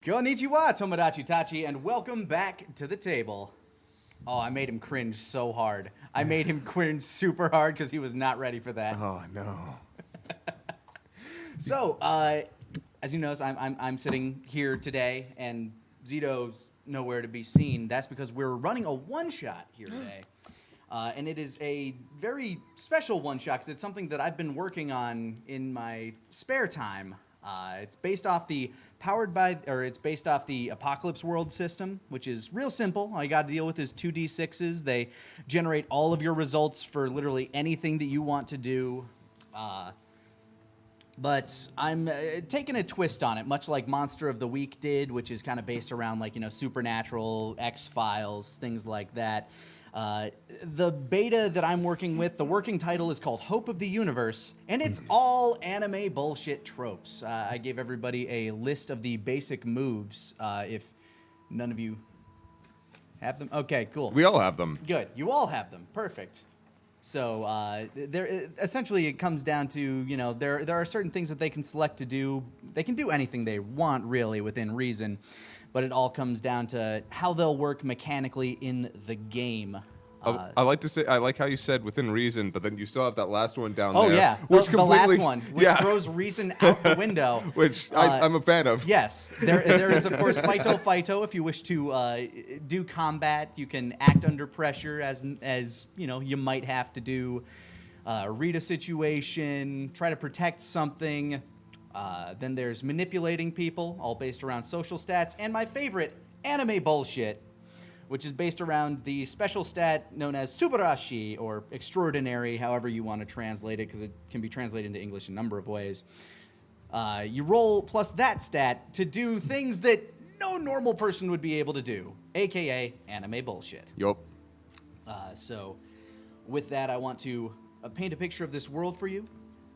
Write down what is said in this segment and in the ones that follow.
Konnichiwa, Tomodachi Tachi, and welcome back to the table. Oh, I made him cringe so hard. I made him cringe super hard because he was not ready for that. Oh no. So, as you notice, I'm sitting here today, and Zito's nowhere to be seen. That's because we're running a one-shot here today. And it is a very special one-shot because it's something that I've been working on in my spare time. It's based off the Apocalypse World system, which is real simple. All you got to deal with is 2d6s. They generate all of your results for literally anything that you want to do. But I'm taking a twist on it, much like Monster of the Week did, which is kind of based around Supernatural, X-Files, things like that. The beta that I'm working with, the working title is called Hope of the Universe, and it's all anime bullshit tropes. I gave everybody a list of the basic moves. If none of you have them, okay, cool. We all have them. Good, you all have them. Perfect. So essentially it comes down to, there are certain things that they can select to do. They can do anything they want, really, within reason. But it all comes down to how they'll work mechanically in the game. I like how you said within reason, but then you still have that last one down there. Oh, yeah. The last one, which throws reason out the window. Which I'm a fan of. Yes. There is, of course, Fighto. If you wish to do combat, you can act under pressure as you might have to do. Read a situation, try to protect something. Then there's manipulating people, all based around social stats. And my favorite, anime bullshit, which is based around the special stat known as Subarashi, or extraordinary, however you want to translate it, because it can be translated into English a number of ways. You roll plus that stat to do things that no normal person would be able to do, aka anime bullshit. Yup. So with that, I want to paint a picture of this world for you.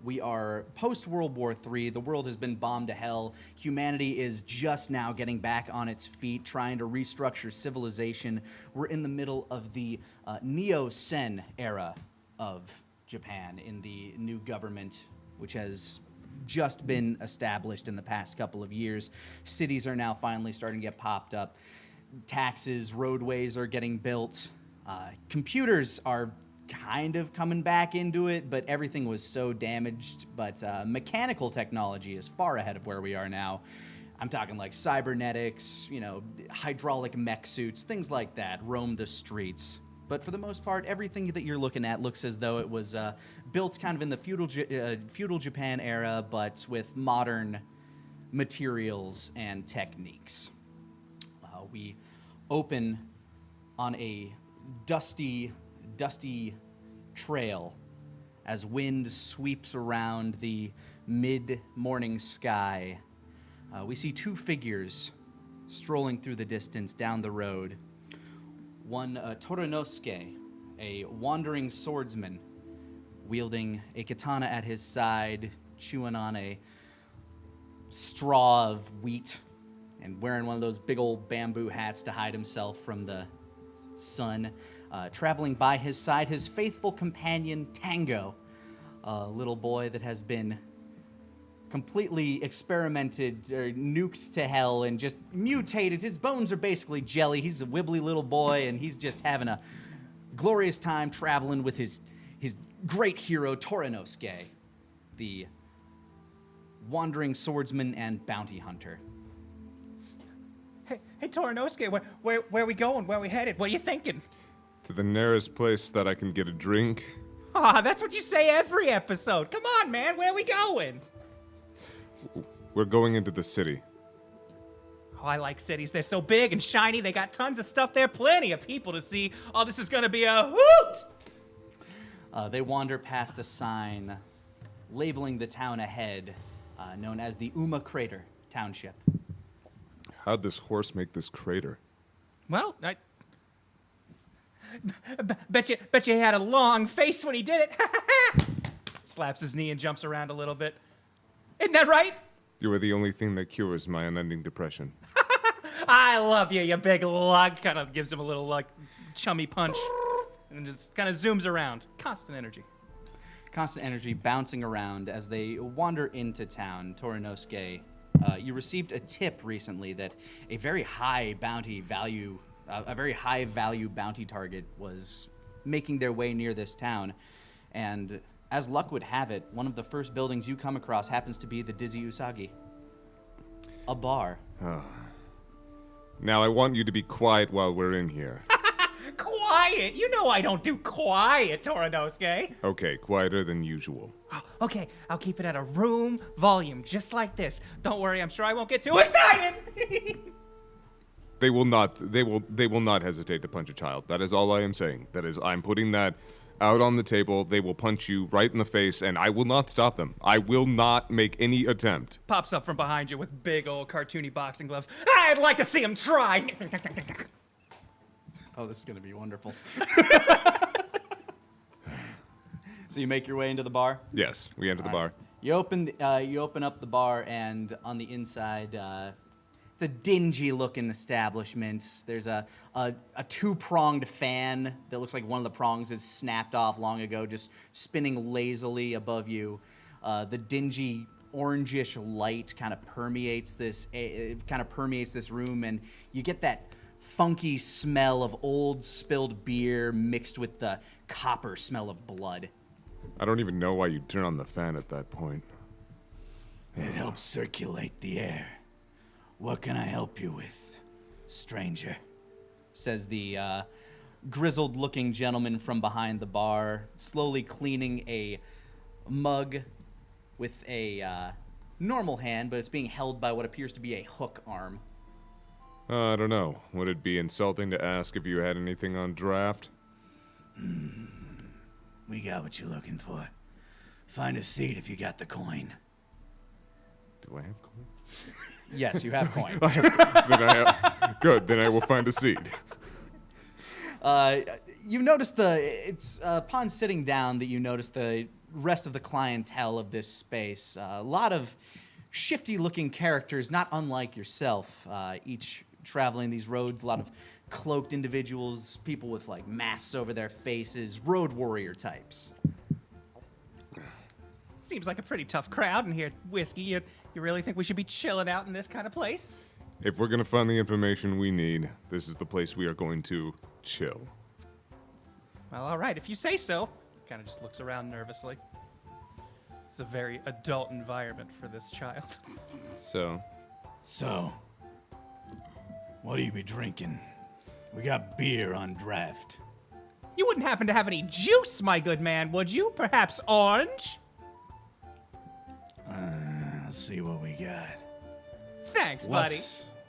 We are post-World War III. The world has been bombed to hell. Humanity is just now getting back on its feet, trying to restructure civilization. We're in the middle of the Neo-Sen era of Japan in the new government, which has just been established in the past couple of years. Cities are now finally starting to get popped up. Taxes, roadways are getting built. Computers are kind of coming back into it, but everything was so damaged. But mechanical technology is far ahead of where we are now. I'm talking like cybernetics, hydraulic mech suits, things like that roam the streets. But for the most part, everything that you're looking at looks as though it was built kind of in the feudal Japan era, but with modern materials and techniques. We open on a dusty trail as wind sweeps around the mid-morning sky. We see two figures strolling through the distance down the road. One, Torinosuke, a wandering swordsman, wielding a katana at his side, chewing on a straw of wheat, and wearing one of those big old bamboo hats to hide himself from the sun. Traveling by his side, his faithful companion, Tango, a little boy that has been completely experimented or nuked to hell and just mutated. His bones are basically jelly. He's a wibbly little boy, and he's just having a glorious time traveling with his great hero, Torinosuke, the wandering swordsman and bounty hunter. Hey, Torinosuke, where are we going? Where are we headed? What are you thinking? To the nearest place that I can get a drink. That's what you say every episode. Come on, man, where are we going? We're going into the city. Oh, I like cities. They're so big and shiny. They got tons of stuff there. Plenty of people to see. Oh, this is gonna be a hoot! They wander past a sign labeling the town ahead, known as the Uma Crater Township. How'd this horse make this crater? Well, bet you he had a long face when he did it. Slaps his knee and jumps around a little bit. Isn't that right? You are the only thing that cures my unending depression. I love you, you big lug. Kind of gives him a little chummy punch, and just kind of zooms around. Constant energy bouncing around as they wander into town. Torinosuke You received a tip recently that a very high value bounty target was making their way near this town, and as luck would have it, one of the first buildings you come across happens to be the Dizzy Usagi, a bar. Now I want you to be quiet while we're in here. Quiet? You know I don't do quiet, Toranosuke. Okay, quieter than usual. Okay, I'll keep it at a room volume, just like this. Don't worry, I'm sure I won't get too excited. They will not hesitate to punch a child. That is all I am saying. That is, I'm putting that out on the table. They will punch you right in the face, and I will not stop them. I will not make any attempt. Pops up from behind you with big old cartoony boxing gloves. I'd like to see him try. Oh, this is going to be wonderful. So you make your way into the bar? Yes, we enter the bar. You open up the bar, and on the inside, it's a dingy-looking establishment. There's a two-pronged fan that looks like one of the prongs is snapped off long ago, just spinning lazily above you. The dingy orangish light kind of permeates this room, and you get that funky smell of old spilled beer mixed with the copper smell of blood. I don't even know why you turn on the fan at that point. It helps circulate the air. What can I help you with, stranger? Says the grizzled-looking gentleman from behind the bar, slowly cleaning a mug with a normal hand, but it's being held by what appears to be a hook arm. I don't know. Would it be insulting to ask if you had anything on draft? We got what you're looking for. Find a seat if you got the coin. Do I have coin? Yes, you have coin. Good, then I will find a seat. You notice it's upon sitting down that you notice the rest of the clientele of this space. A lot of shifty-looking characters, not unlike yourself, each traveling these roads. A lot of cloaked individuals, people with like masks over their faces, road warrior types. Seems like a pretty tough crowd in here, Whiskey. You really think we should be chilling out in this kind of place? If we're gonna find the information we need, this is the place we are going to chill. Well, all right, if you say so. Kind of just looks around nervously. It's a very adult environment for this child. So, what do you be drinking? We got beer on draft. You wouldn't happen to have any juice, my good man, would you? Perhaps orange? Let's see what we got. Thanks, buddy.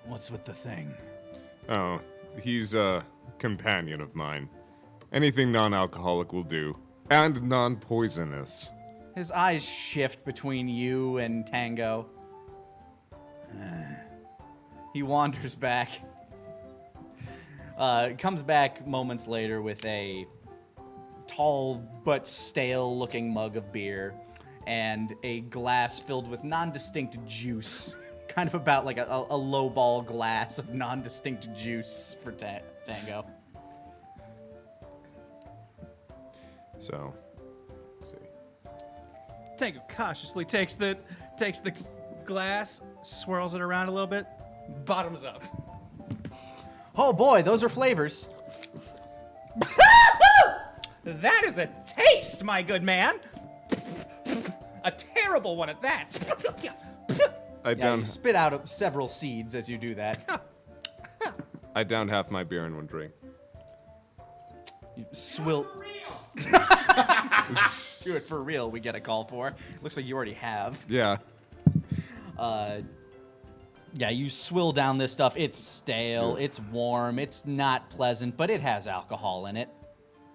What's with the thing? Oh, he's a companion of mine. Anything non-alcoholic will do. And non-poisonous. His eyes shift between you and Tango. He wanders back. Comes back moments later with a tall but stale-looking mug of beer and a glass filled with non-distinct juice. Kind of about like a low-ball glass of non-distinct juice for Tango. So, let's see. Tango cautiously takes the glass, swirls it around a little bit, bottoms up. Oh boy, those are flavors. That is a taste, my good man. A terrible one at that. You spit out several seeds as you do that. I downed half my beer in one drink. You swill. Do it for real. We get a call for. Looks like you already have. Yeah. Yeah, you swill down this stuff. It's stale. It's warm. It's not pleasant, but it has alcohol in it.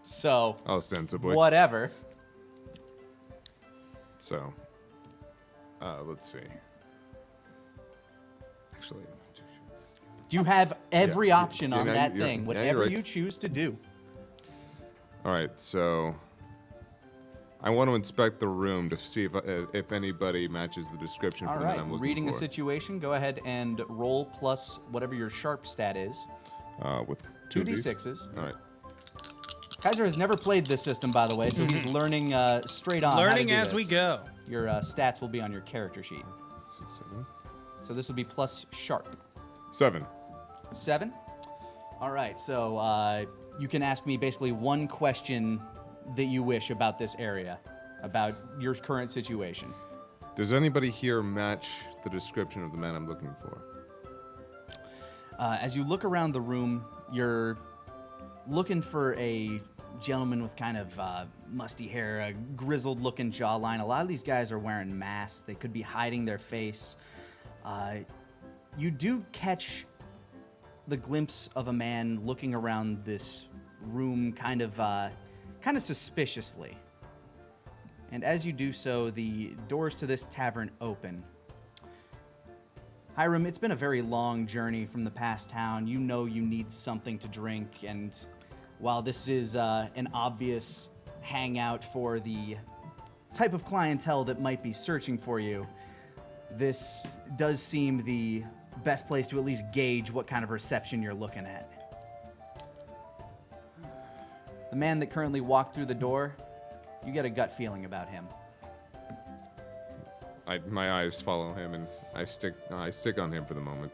So. Ostensibly. Whatever. So. Let's see. Actually. You have every option on that you're- thing. yeah, Whatever you're right. you choose to do. All right, so I want to inspect the room to see if anybody matches the description All for right. that I'm looking Reading for. a situation, go ahead and roll plus whatever your sharp stat is. With 2d6s. 2d6s. All right. Kaiser has never played this system, by the way, so he's learning straight on. how to Learning do as this. we go. Your stats will be on your character sheet. 6, 7. So this will be plus sharp. 7. 7? All right, so you can ask me basically one question that you wish about this area, about your current situation. Does anybody here match the description of the man I'm looking for? As you look around the room, you're looking for a gentleman with kind of musty hair, a grizzled-looking jawline. A lot of these guys are wearing masks. They could be hiding their face. You do catch the glimpse of a man looking around this room kind of suspiciously. And as you do so, the doors to this tavern open. Hiram, it's been a very long journey from the past town. You know you need something to drink, and while this is an obvious hangout for the type of clientele that might be searching for you, this does seem the best place to at least gauge what kind of reception you're looking at. The man that currently walked through the door, you get a gut feeling about him. My eyes follow him, and I stick on him for the moment.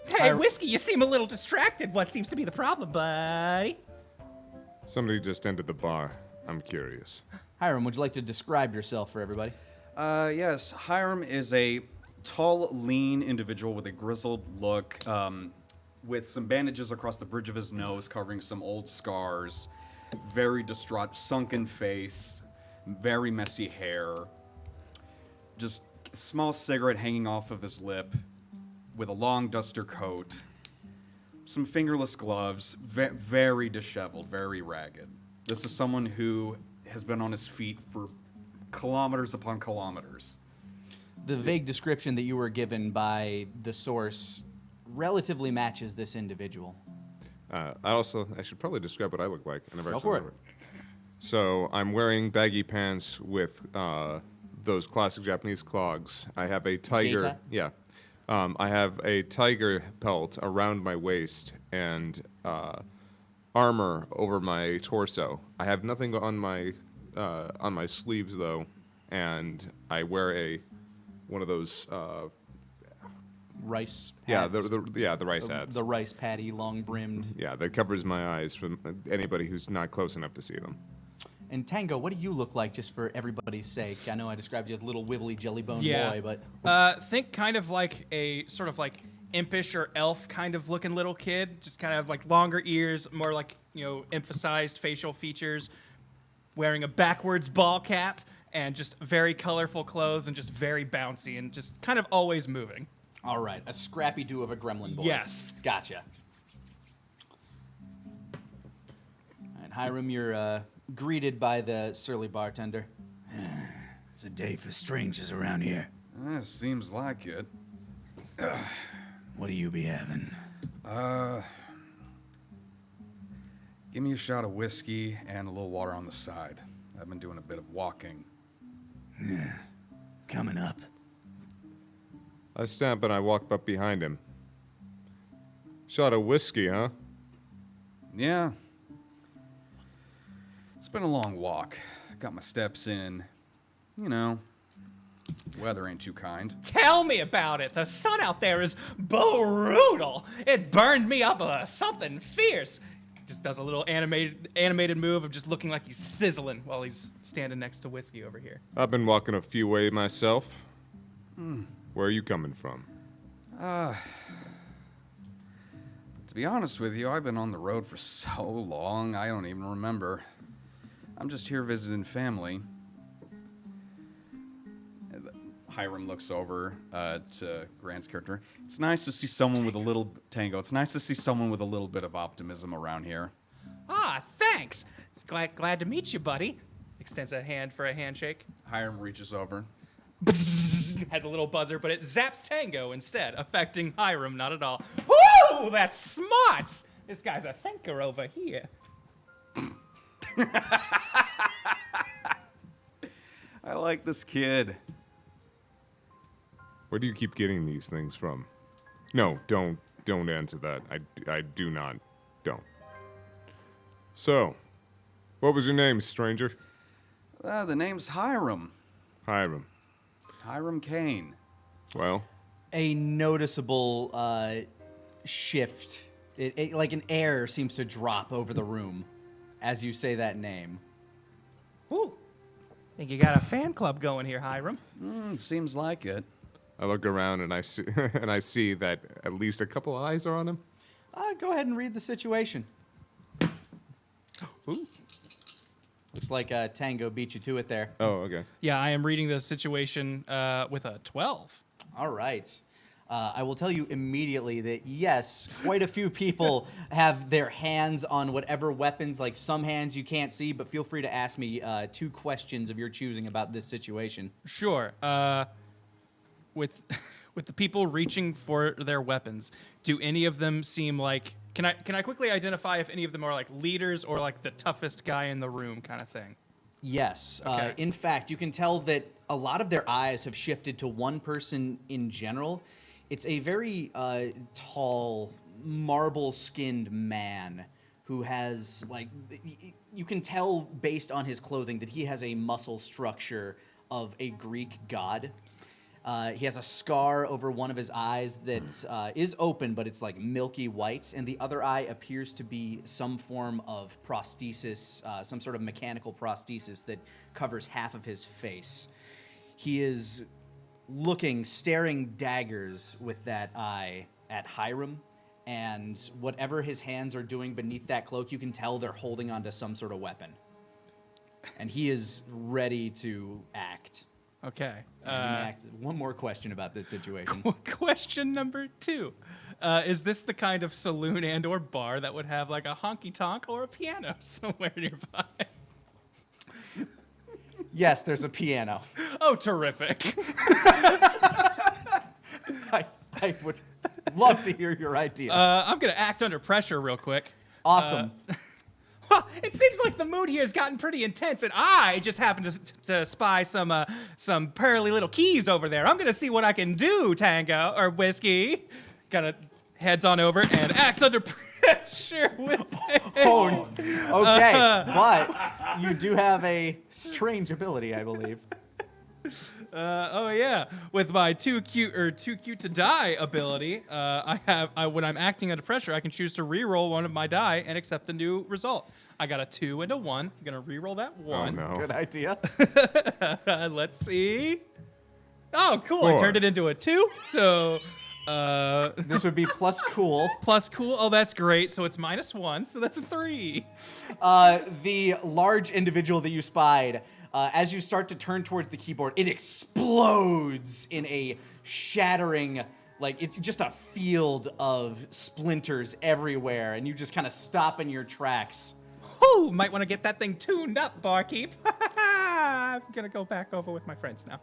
Hey, Whiskey, you seem a little distracted. What seems to be the problem, buddy? Somebody just entered the bar. I'm curious. Hiram, would you like to describe yourself for everybody? Yes, Hiram is a tall, lean individual with a grizzled look, with some bandages across the bridge of his nose covering some old scars, very distraught, sunken face, very messy hair, just small cigarette hanging off of his lip, with a long duster coat, some fingerless gloves, very disheveled, very ragged. This is someone who has been on his feet for kilometers upon kilometers. The vague description that you were given by the source relatively matches this individual. I should probably describe what I look like. I never Go actually for it. remember. So I'm wearing baggy pants with those classic Japanese clogs. I have a tiger. Gaita? Yeah. I have a tiger pelt around my waist and armor over my torso. I have nothing on my sleeves though, and I wear one of those. Rice Yeah, hats. the rice hats. The rice patty, long brimmed. Yeah, that covers my eyes from anybody who's not close enough to see them. And Tango, what do you look like, just for everybody's sake? I know I described you as a little wibbly jellybone boy, but Think kind of like a sort of like impish or elf kind of looking little kid, just kind of like longer ears, more like, emphasized facial features, wearing a backwards ball cap, and just very colorful clothes, and just very bouncy, and just kind of always moving. all right, a scrappy do of a gremlin boy. Yes. Gotcha. And Hiram, you're greeted by the surly bartender. It's a day for strangers around here. Seems like it. What do you be having? Give me a shot of whiskey and a little water on the side. I've been doing a bit of walking. Coming up. I stamp and I walk up behind him. Shot of whiskey, huh? Yeah. It's been a long walk. Got my steps in. Weather ain't too kind. Tell me about it. The sun out there is brutal. It burned me up something fierce. Just does a little animated move of just looking like he's sizzling while he's standing next to Whiskey over here. I've been walking a few way myself. Where are you coming from? To be honest with you, I've been on the road for so long, I don't even remember. I'm just here visiting family. Hiram looks over to Grant's character. It's nice to see someone with a little Tango. It's nice to see someone with a little bit of optimism around here. Ah, thanks. Glad to meet you, buddy. Extends a hand for a handshake. Hiram reaches over. Has a little buzzer, but it zaps Tango instead, affecting Hiram not at all. Woo! That's smart! This guy's a thinker over here. I like this kid. Where do you keep getting these things from? No, don't answer that. I do not. Don't. So, what was your name, stranger? The name's Hiram. Hiram. Hiram Kane. Well, A noticeable shift, like an air seems to drop over the room as you say that name. Ooh. Think you got a fan club going here, Hiram. Seems like it. I look around and I see, and I see that at least a couple eyes are on him. Go ahead and read the situation. Ooh. Looks like Tango beat you to it there. Oh, okay. Yeah, I am reading the situation with a 12. All right. I will tell you immediately that, yes, quite a few people have their hands on whatever weapons, like some hands you can't see, but feel free to ask me 2 questions of your choosing about this situation. Sure. With the people reaching for their weapons, do any of them seem like... Can I quickly identify if any of them are like leaders or like the toughest guy in the room kind of thing? Yes. Okay. In fact, you can tell that a lot of their eyes have shifted to one person in general. It's a very tall, marble-skinned man who has, like, you can tell based on his clothing that he has a muscle structure of a Greek god. He has a scar over one of his eyes that is open, but it's like milky white, and the other eye appears to be some form of prosthesis, some sort of mechanical prosthesis that covers half of his face. He is staring daggers with that eye at Hiram, and whatever his hands are doing beneath that cloak, you can tell they're holding onto some sort of weapon. And he is ready to act. Okay. One more question about this situation. Question number 2. Is this the kind of saloon and or bar that would have like a honky-tonk or a piano somewhere nearby? Yes, there's a piano. Oh, terrific. I would love to hear your idea. I'm going to act under pressure real quick. Awesome. Well, it seems like the mood here has gotten pretty intense, and I just happened to spy some pearly little keys over there. I'm gonna see what I can do, Tango or Whiskey. Gotta heads on over and acts under pressure with it. Oh, okay. But you do have a strange ability, I believe. Oh yeah, with my too cute to die ability, when I'm acting under pressure, I can choose to re-roll one of my die and accept the new result. I got a 2 and a 1. I'm gonna re-roll that 1. Oh, no. Good idea. Let's see. Oh, cool! 4. I turned it into a 2. So, This would be plus cool. plus cool. Oh, that's great. So it's -1. So that's a 3. The large individual that you spied, as you start to turn towards the keyboard, it explodes in a shattering, like it's just a field of splinters everywhere, and you just kind of stop in your tracks. Whoo! Might want to get that thing tuned up, barkeep. I'm gonna go back over with my friends now.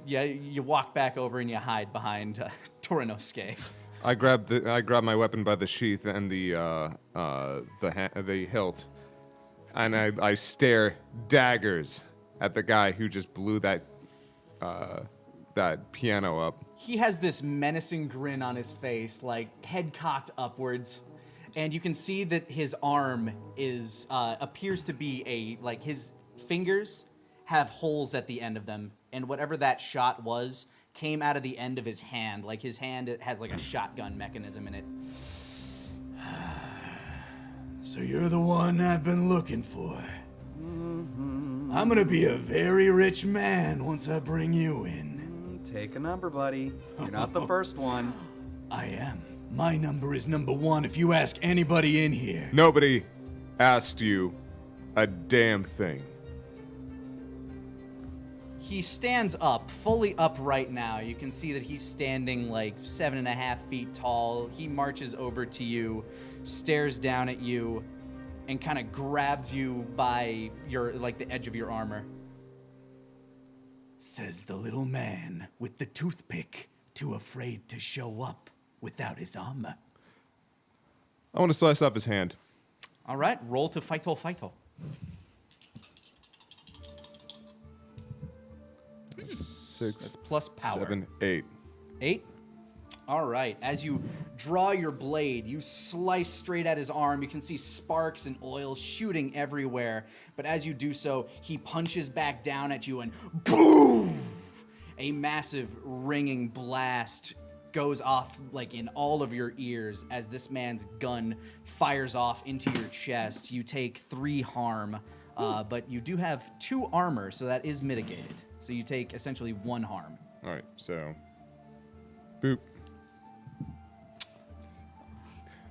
You walk back over and you hide behind Torinosuke. I grab my weapon by the sheath and the hilt, and I stare daggers at the guy who just blew that piano up. He has this menacing grin on his face, like head cocked upwards, and you can see that his arm appears to be his fingers have holes at the end of them, and whatever that shot was came out of the end of his hand. Like his hand has like a shotgun mechanism in it. So you're the one I've been looking for. I'm gonna be a very rich man once I bring you in. Take a number, buddy. You're not the first one. I am. My number is number 1 if you ask anybody in here. Nobody asked you a damn thing. He stands up, fully upright now. You can see that he's standing like 7.5 feet tall. He marches over to you, stares down at you, and kind of grabs you by the edge of your armor. Says the little man with the toothpick, too afraid to show up without his armor. I want to slice off his hand. All right, roll to fighto. 6, That's plus power. 7, 8. 8? All right. As you draw your blade, you slice straight at his arm. You can see sparks and oil shooting everywhere. But as you do so, he punches back down at you and boom! A massive ringing blast goes off like in all of your ears as this man's gun fires off into your chest. You take 3 harm, but you do have 2 armor, so that is mitigated. So you take essentially 1 harm. All right, so boop.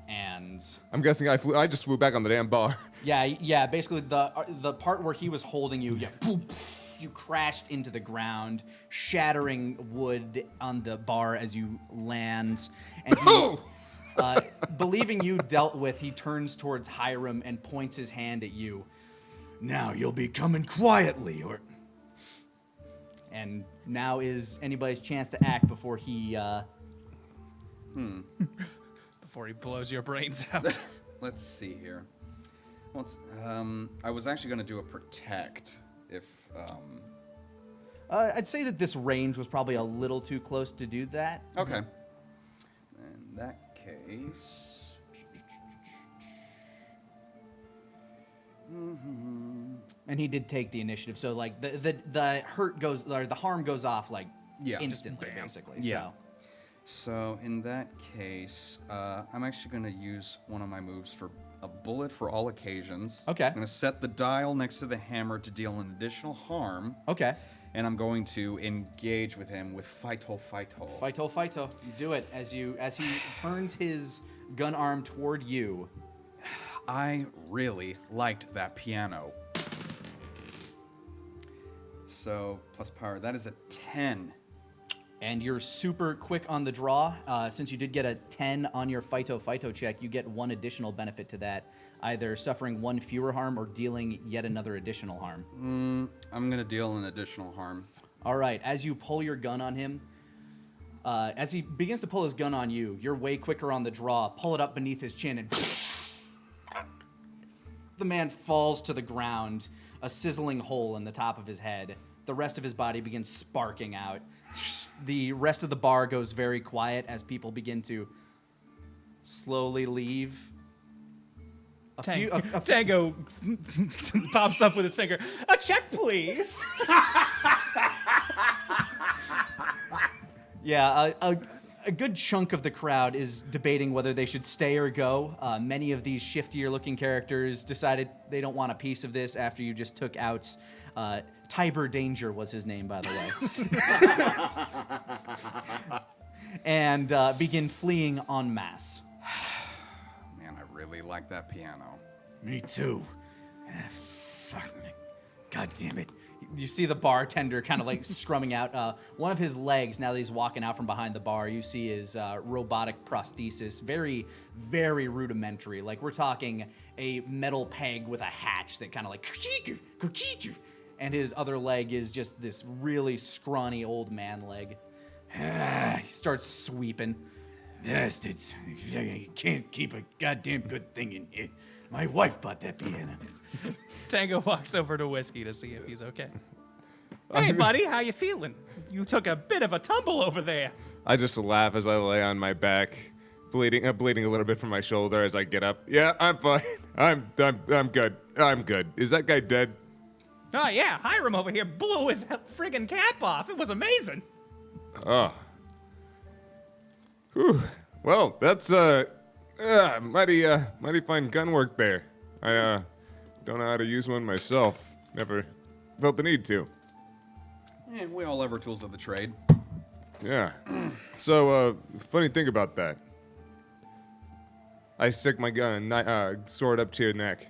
And I'm guessing I just flew back on the damn bar. yeah. Basically, the part where he was holding you, you crashed into the ground, shattering wood on the bar as you land. And he, believing you dealt with, he turns towards Hiram and points his hand at you. Now you'll be coming quietly, or... And now is anybody's chance to act before he. Before he blows your brains out. Let's see here. I was actually going to do a protect if. I'd say that this range was probably a little too close to do that. Okay. In that case. And he did take the initiative, so like the hurt goes, or the harm goes off like instantly, basically. Yeah. So in that case, I'm actually going to use one of my moves for a bullet for all occasions. Okay. I'm going to set the dial next to the hammer to deal an additional harm. Okay. And I'm going to engage with him with Fighto. Fighto. You do it as he turns his gun arm toward you. I really liked that piano. So plus power, that is a 10. And you're super quick on the draw. Since you did get a 10 on your Fighto check, you get 1 additional benefit to that, either suffering 1 fewer harm or dealing yet another additional harm. I'm going to deal an additional harm. All right, as you pull your gun on him, as he begins to pull his gun on you, you're way quicker on the draw. Pull it up beneath his chin and the man falls to the ground, a sizzling hole in the top of his head. The rest of his body begins sparking out. The rest of the bar goes very quiet as people begin to slowly leave. Tango pops up with his finger. A check, please. Yeah, a good chunk of the crowd is debating whether they should stay or go. Many of these shiftier-looking characters decided they don't want a piece of this after you just took out... Tiber Danger was his name, by the way. And begin fleeing en masse. Man, I really like that piano. Me too. Fuck me. God damn it. You see the bartender kind of like scrumming out. One of his legs, now that he's walking out from behind the bar, you see his robotic prosthesis. Very, very rudimentary. Like, we're talking a metal peg with a hatch that kind of like... And his other leg is just this really scrawny old man leg. He starts sweeping. Bastards. You can't keep a goddamn good thing in here. My wife bought that piano. Tango walks over to Whiskey to see if he's okay. Hey, buddy, how you feeling? You took a bit of a tumble over there. I just laugh as I lay on my back, bleeding a little bit from my shoulder as I get up. Yeah, I'm fine. I'm good. I'm good. Is that guy dead? Oh, yeah, Hiram over here blew his friggin' cap off. It was amazing. Oh. Whew. Well, that's, mighty fine gun work there. I, don't know how to use one myself. Never felt the need to. And we all have our tools of the trade. Yeah. So, funny thing about that. I stick my gun, sword up to your neck.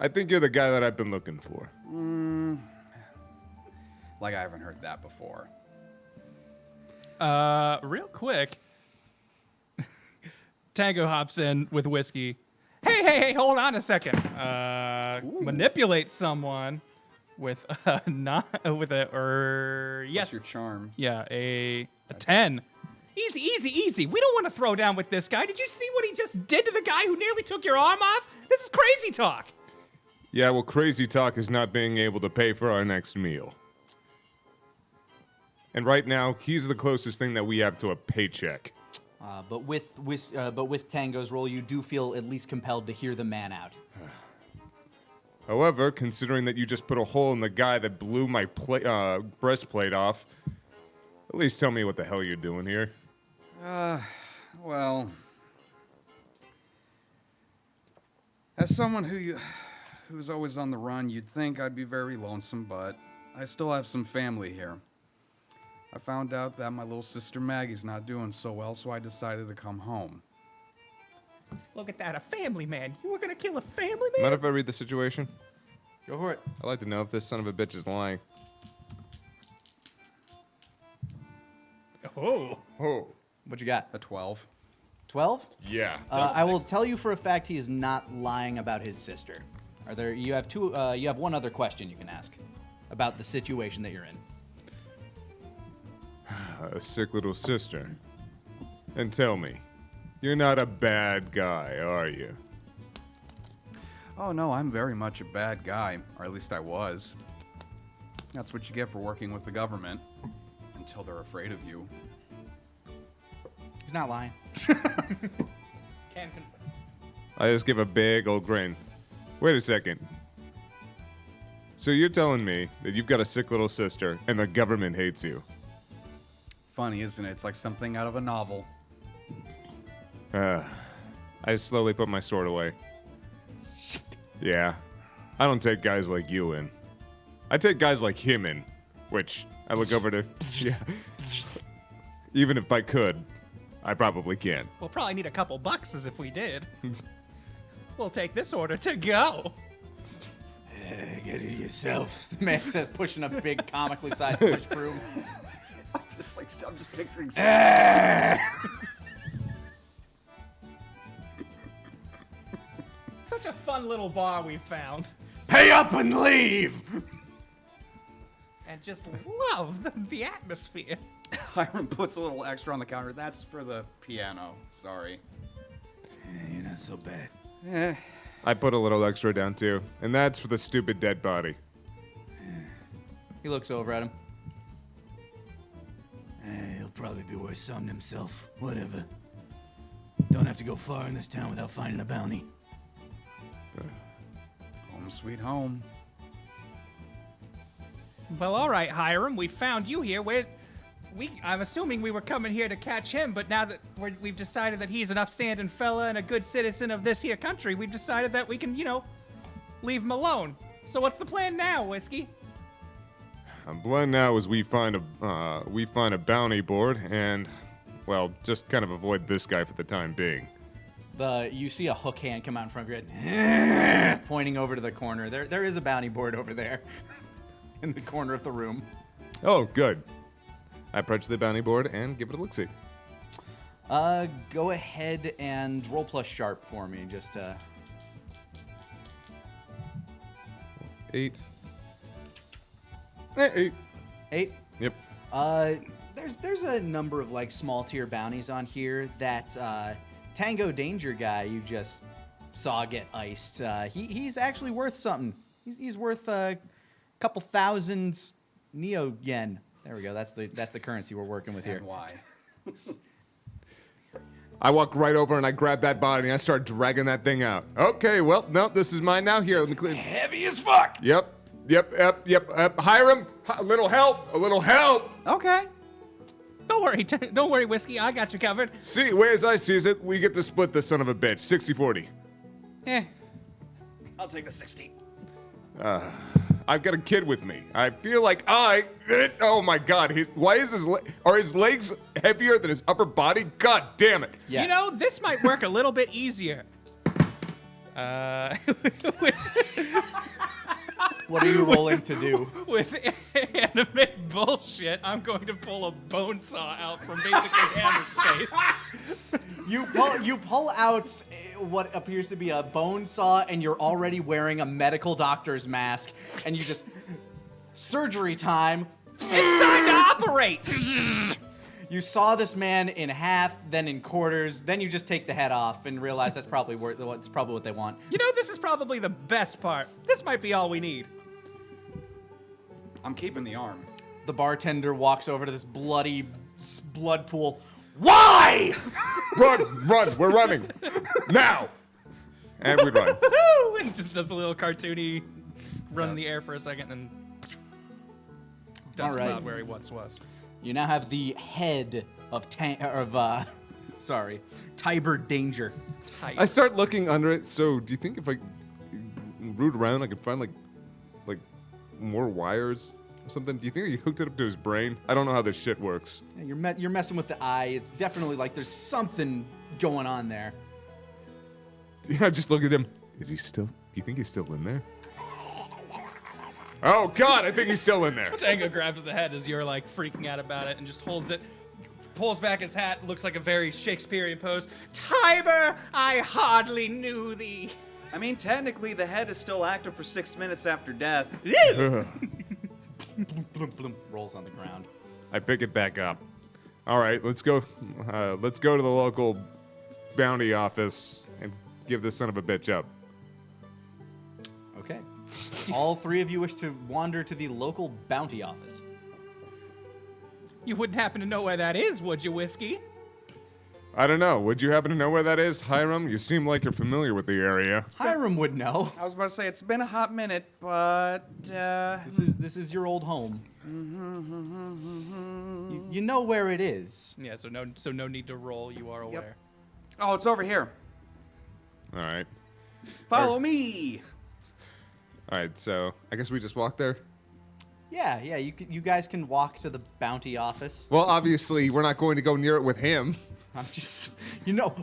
I think you're the guy that I've been looking for. Like I haven't heard that before. Real quick, Tango hops in with Whiskey. Hey, hold on a second. Manipulate someone with yes. What's your charm? Yeah, a 10. Easy. We don't want to throw down with this guy. Did you see what he just did to the guy who nearly took your arm off? This is crazy talk. Yeah, well, crazy talk is not being able to pay for our next meal. And right now, he's the closest thing that we have to a paycheck. But with Tango's role, you do feel at least compelled to hear the man out. However, considering that you just put a hole in the guy that blew my breastplate off, at least tell me what the hell you're doing here. Well, as someone who's always on the run, you'd think I'd be very lonesome, but I still have some family here. I found out that my little sister Maggie's not doing so well, so I decided to come home. Look at that, a family man. You were gonna kill a family man? Mind if I read the situation? Go for it. I'd like to know if this son of a bitch is lying. Oh. Oh. What you got? A 12. 12? Yeah. I will tell you for a fact he is not lying about his sister. Are there? You have two. You have one other question you can ask about the situation that you're in. A sick little sister. And tell me, you're not a bad guy, are you? Oh no, I'm very much a bad guy, or at least I was. That's what you get for working with the government. Until they're afraid of you. He's not lying. Can confirm. I just give a big old grin. Wait a second. So you're telling me that you've got a sick little sister and the government hates you? Funny, isn't it? It's like something out of a novel. I slowly put my sword away. Yeah, I don't take guys like you in. I take guys like him in, which I look over to. Yeah. Even if I could, I probably can't. We'll probably need a couple boxes if we did. We'll take this order to go. Get it yourself. The man says, pushing a big comically sized push broom. I'm just picturing. Such a fun little bar we found. Pay up and leave! And just love the atmosphere. Hiram puts a little extra on the counter. That's for the piano. Sorry. You're not so bad. Eh. I put a little extra down too, and that's for the stupid dead body. He looks over at him. He'll probably be worth something himself. Whatever. Don't have to go far in this town without finding a bounty. Home sweet home. Well, all right, Hiram, we found you here. I'm assuming we were coming here to catch him, but now that we've decided that he's an upstanding fella and a good citizen of this here country, we've decided that we can, leave him alone. So what's the plan now, Whiskey? I'm plan now is we find a bounty board and, well, just kind of avoid this guy for the time being. You see a hook hand come out in front of your head, pointing over to the corner. There is a bounty board over there, in the corner of the room. Oh, good. I approach the bounty board and give it a look-see. Go ahead and roll plus sharp for me. Just 8. 8. 8. Yep. There's a number of like small tier bounties on here that Tango Danger guy you just saw get iced. He's actually worth something. He's worth a couple thousand Neo yen. There we go. That's the currency we're working with here. And why? I walk right over and I grab that body and I start dragging that thing out. Okay, well, no, this is mine now. Here, let me clean. Heavy as fuck! Yep. Hiram, a little help. Okay. Don't worry, Whiskey. I got you covered. See, way as I sees it, we get to split this son of a bitch. 60-40. I'll take the 60. I've got a kid with me. I feel like oh my God, are his legs heavier than his upper body? God damn it. Yes. This might work a little bit easier. What are you rolling to do? With anime bullshit, I'm going to pull a bone saw out from basically Hammer's face. You pull out what appears to be a bone saw, and you're already wearing a medical doctor's mask, and you just surgery time. It's time to operate. You saw this man in half, then in quarters, then you just take the head off and realize that's probably what they want. This is probably the best part. This might be all we need. I'm keeping the arm. The bartender walks over to this bloody blood pool. Why? Run, we're running. Now. And we run. And just does the little cartoony run in the air for a second and does All right. come out where he once was. You now have the head Tiber Danger. I start looking under it. So, do you think if I root around, I can find like more wires or something? Do you think he hooked it up to his brain? I don't know how this shit works. Yeah, you're messing with the eye. It's definitely like there's something going on there. Yeah, just look at him. Is he still? Do you think he's still in there? Oh God, I think he's still in there. Tango grabs the head as you're like freaking out about it and just holds it, pulls back his hat, looks like a very Shakespearean pose. Tiber, I hardly knew thee. I mean, technically, the head is still active for 6 minutes after death. Bloom, bloom, bloom, rolls on the ground. I pick it back up. All right, let's go. Let's go to the local bounty office and give this son of a bitch up. Okay. All three of you wish to wander to the local bounty office. You wouldn't happen to know where that is, would you, Whiskey? I don't know. Would you happen to know where that is, Hiram? You seem like you're familiar with the area. Hiram would know. I was about to say, it's been a hot minute, but... This is your old home. You know where it is. Yeah, so no need to roll. You are aware. Oh, it's over here. All right. Follow me! All right, so I guess we just walk there. Yeah. You guys can walk to the bounty office. Well, obviously, we're not going to go near it with him. I'm just,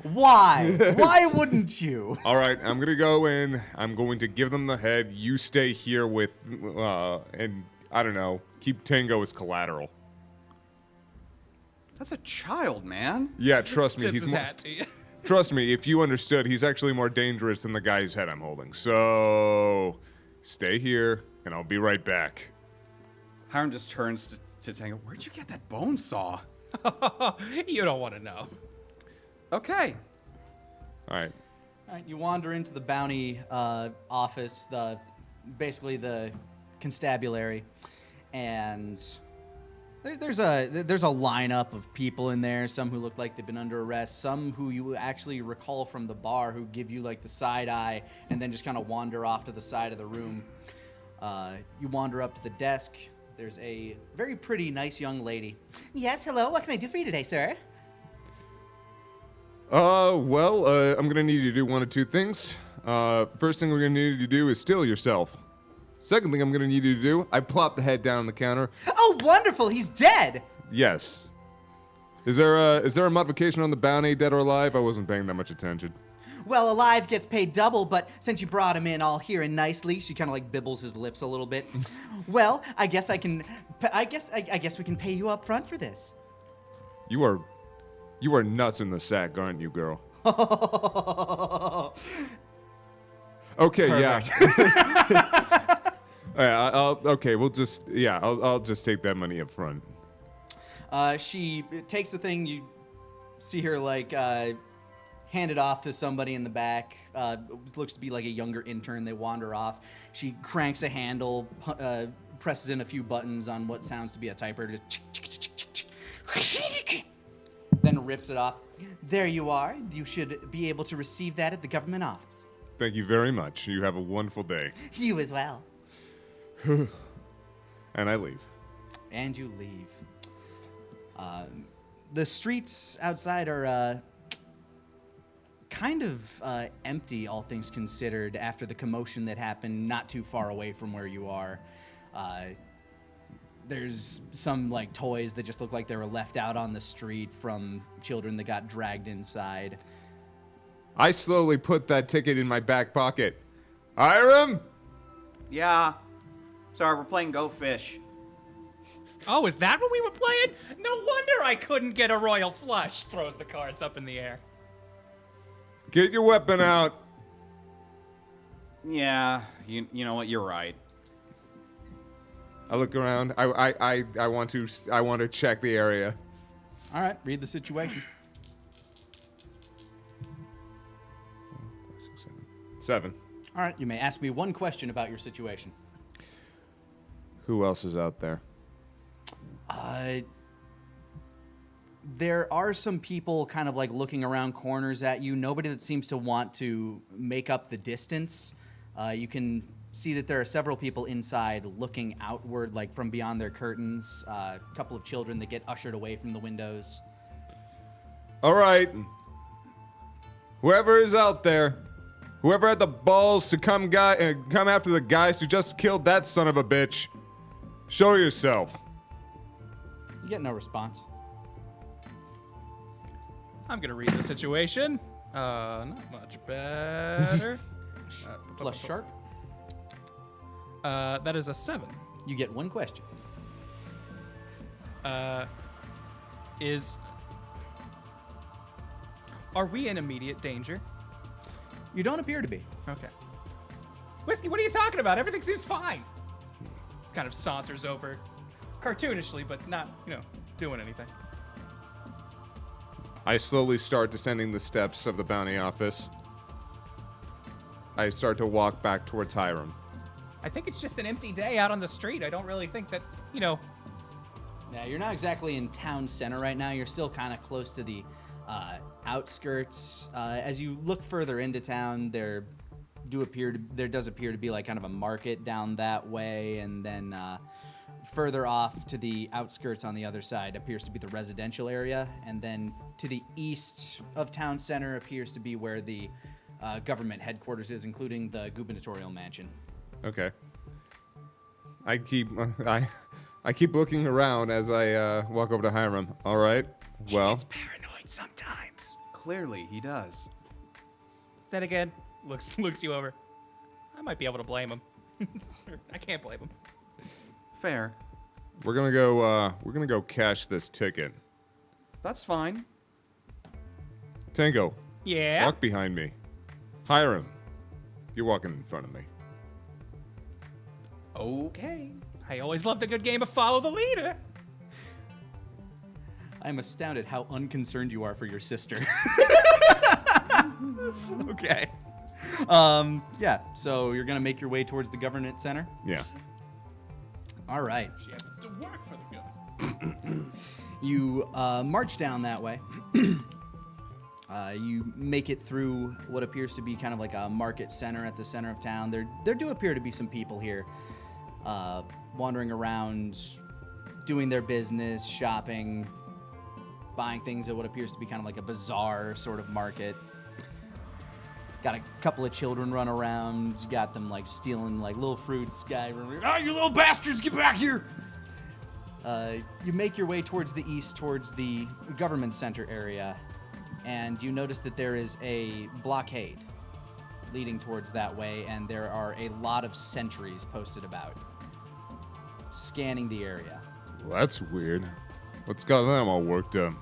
why? Why wouldn't you? All right, I'm going to go in. I'm going to give them the head. You stay here with, and I don't know, keep Tango as collateral. That's a child, man. Yeah, trust me. Tips He's his more, hat to you. trust me, if you understood, he's actually more dangerous than the guy's head I'm holding. So, stay here, and I'll be right back. Hiram just turns to Tango. Where'd you get that bone saw? You don't want to know. Okay. All right. All right, you wander into the bounty office, basically the constabulary, and there's a lineup of people in there. Some who look like they've been under arrest, some who you actually recall from the bar, who give you like the side eye, and then just kind of wander off to the side of the room. You wander up to the desk. There's a very pretty, nice young lady. Yes, hello. What can I do for you today, sir? Well, I'm gonna need you to do one of two things. First thing we're gonna need you to do is still yourself. Second thing I'm gonna need you to do, I plop the head down on the counter. Oh, wonderful! He's dead. Yes. Is there a modification on the bounty, dead or alive? I wasn't paying that much attention. Well, alive gets paid double, but since you brought him in all here and nicely, she kind of like bibbles his lips a little bit. Well, I guess we can pay you up front for this. You are nuts in the sack, aren't you, girl? Okay, Perfect. yeah. I'll just take that money up front. She takes the thing. You see her like hand it off to somebody in the back. Looks to be like a younger intern. They wander off. She cranks a handle, presses in a few buttons on what sounds to be a typewriter. Then rips it off. There you are. You should be able to receive that at the government office. Thank you very much. You have a wonderful day. You as well. And I leave. And you leave. The streets outside are kind of empty, all things considered, after the commotion that happened not too far away from where you are. There's some like toys that just look like they were left out on the street from children that got dragged inside. I slowly put that ticket in my back pocket. Hiram? Yeah. Sorry, we're playing Go Fish. Oh, is that what we were playing? No wonder I couldn't get a royal flush. Throws the cards up in the air. Get your weapon out. Yeah, you know what? You're right. I look around. I want to check the area. All right, read the situation. 7. All right, you may ask me one question about your situation. Who else is out there? There are some people kind of like looking around corners at you. Nobody that seems to want to make up the distance. You can see that there are several people inside looking outward, like from beyond their curtains. A couple of children that get ushered away from the windows. All right. Whoever is out there, whoever had the balls to come after the guys who just killed that son of a bitch, show yourself. You get no response. I'm gonna read the situation. Not much better. Plus sharp. That is a 7. You get one question. Are we in immediate danger? You don't appear to be. Okay. Whiskey, what are you talking about? Everything seems fine. This kind of saunters over, cartoonishly, but not, doing anything. I slowly start descending the steps of the bounty office. I start to walk back towards Hiram. I think it's just an empty day out on the street. I don't really think that, Yeah, you're not exactly in town center right now. You're still kind of close to the outskirts. As you look further into town, there does appear to be like kind of a market down that way, and then further off to the outskirts on the other side appears to be the residential area, and then to the east of town center appears to be where the government headquarters is, including the gubernatorial mansion. Okay. I keep looking around as I walk over to Hiram. All right. Well. It's paranoid sometimes. Clearly, he does. Then again, looks you over. I might be able to blame him. I can't blame him. Fair. We're gonna go cash this ticket. That's fine. Tango, Yeah. walk behind me. Hiram, you're walking in front of me. Okay. I always loved a good game of follow the leader. I'm astounded how unconcerned you are for your sister. Okay. Yeah, so you're gonna make your way towards the government center. Yeah. All right. She happens to work for the government. You march down that way. You make it through what appears to be kind of like a market center at the center of town. There do appear to be some people here wandering around, doing their business, shopping, buying things at what appears to be kind of like a bazaar sort of market. Got a couple of children run around. You got them like stealing like little fruits. Guy, you little bastards, get back here! You make your way towards the east, towards the government center area, and you notice that there is a blockade leading towards that way, and there are a lot of sentries posted about, scanning the area. Well, that's weird. What's got them all worked up?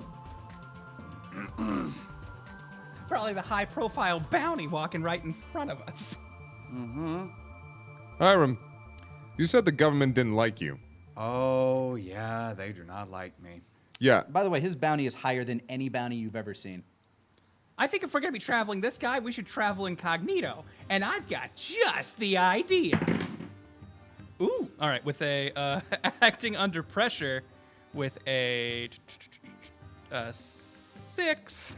Probably the high-profile bounty walking right in front of us. Hiram, you said the government didn't like you. Oh, yeah, they do not like me. Yeah. By the way, his bounty is higher than any bounty you've ever seen. I think if we're gonna be traveling this guy, we should travel incognito. And I've got just the idea. Ooh, all right. With a acting under pressure, with a 6,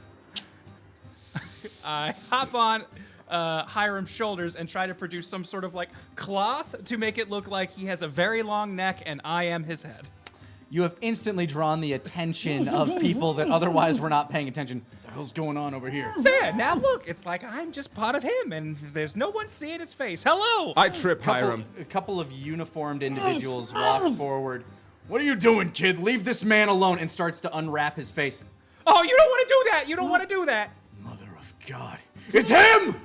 I hop on Hiram's shoulders and try to produce some sort of like cloth to make it look like he has a very long neck and I am his head. You have instantly drawn the attention of people that otherwise were not paying attention. What the hell's going on over here? There, now look, it's like I'm just part of him and there's no one seeing his face. Hello! I trip Hiram. A couple of uniformed individuals walk forward. What are you doing, kid? Leave this man alone, and starts to unwrap his face. Oh, you don't want to do that! You don't want to do that! Mother of God. It's him!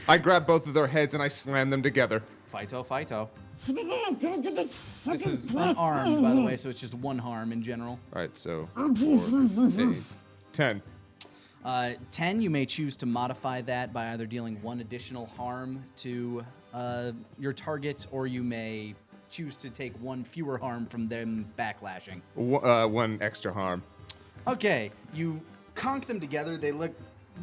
I grab both of their heads and I slam them together. Fighto, fighto. This is unarmed, by the way, so it's just one harm in general. All right, so 4, 8, 10. 10, you may choose to modify that by either dealing one additional harm to your targets, or you may choose to take one fewer harm from them backlashing. One extra harm. Okay, you conk them together. They look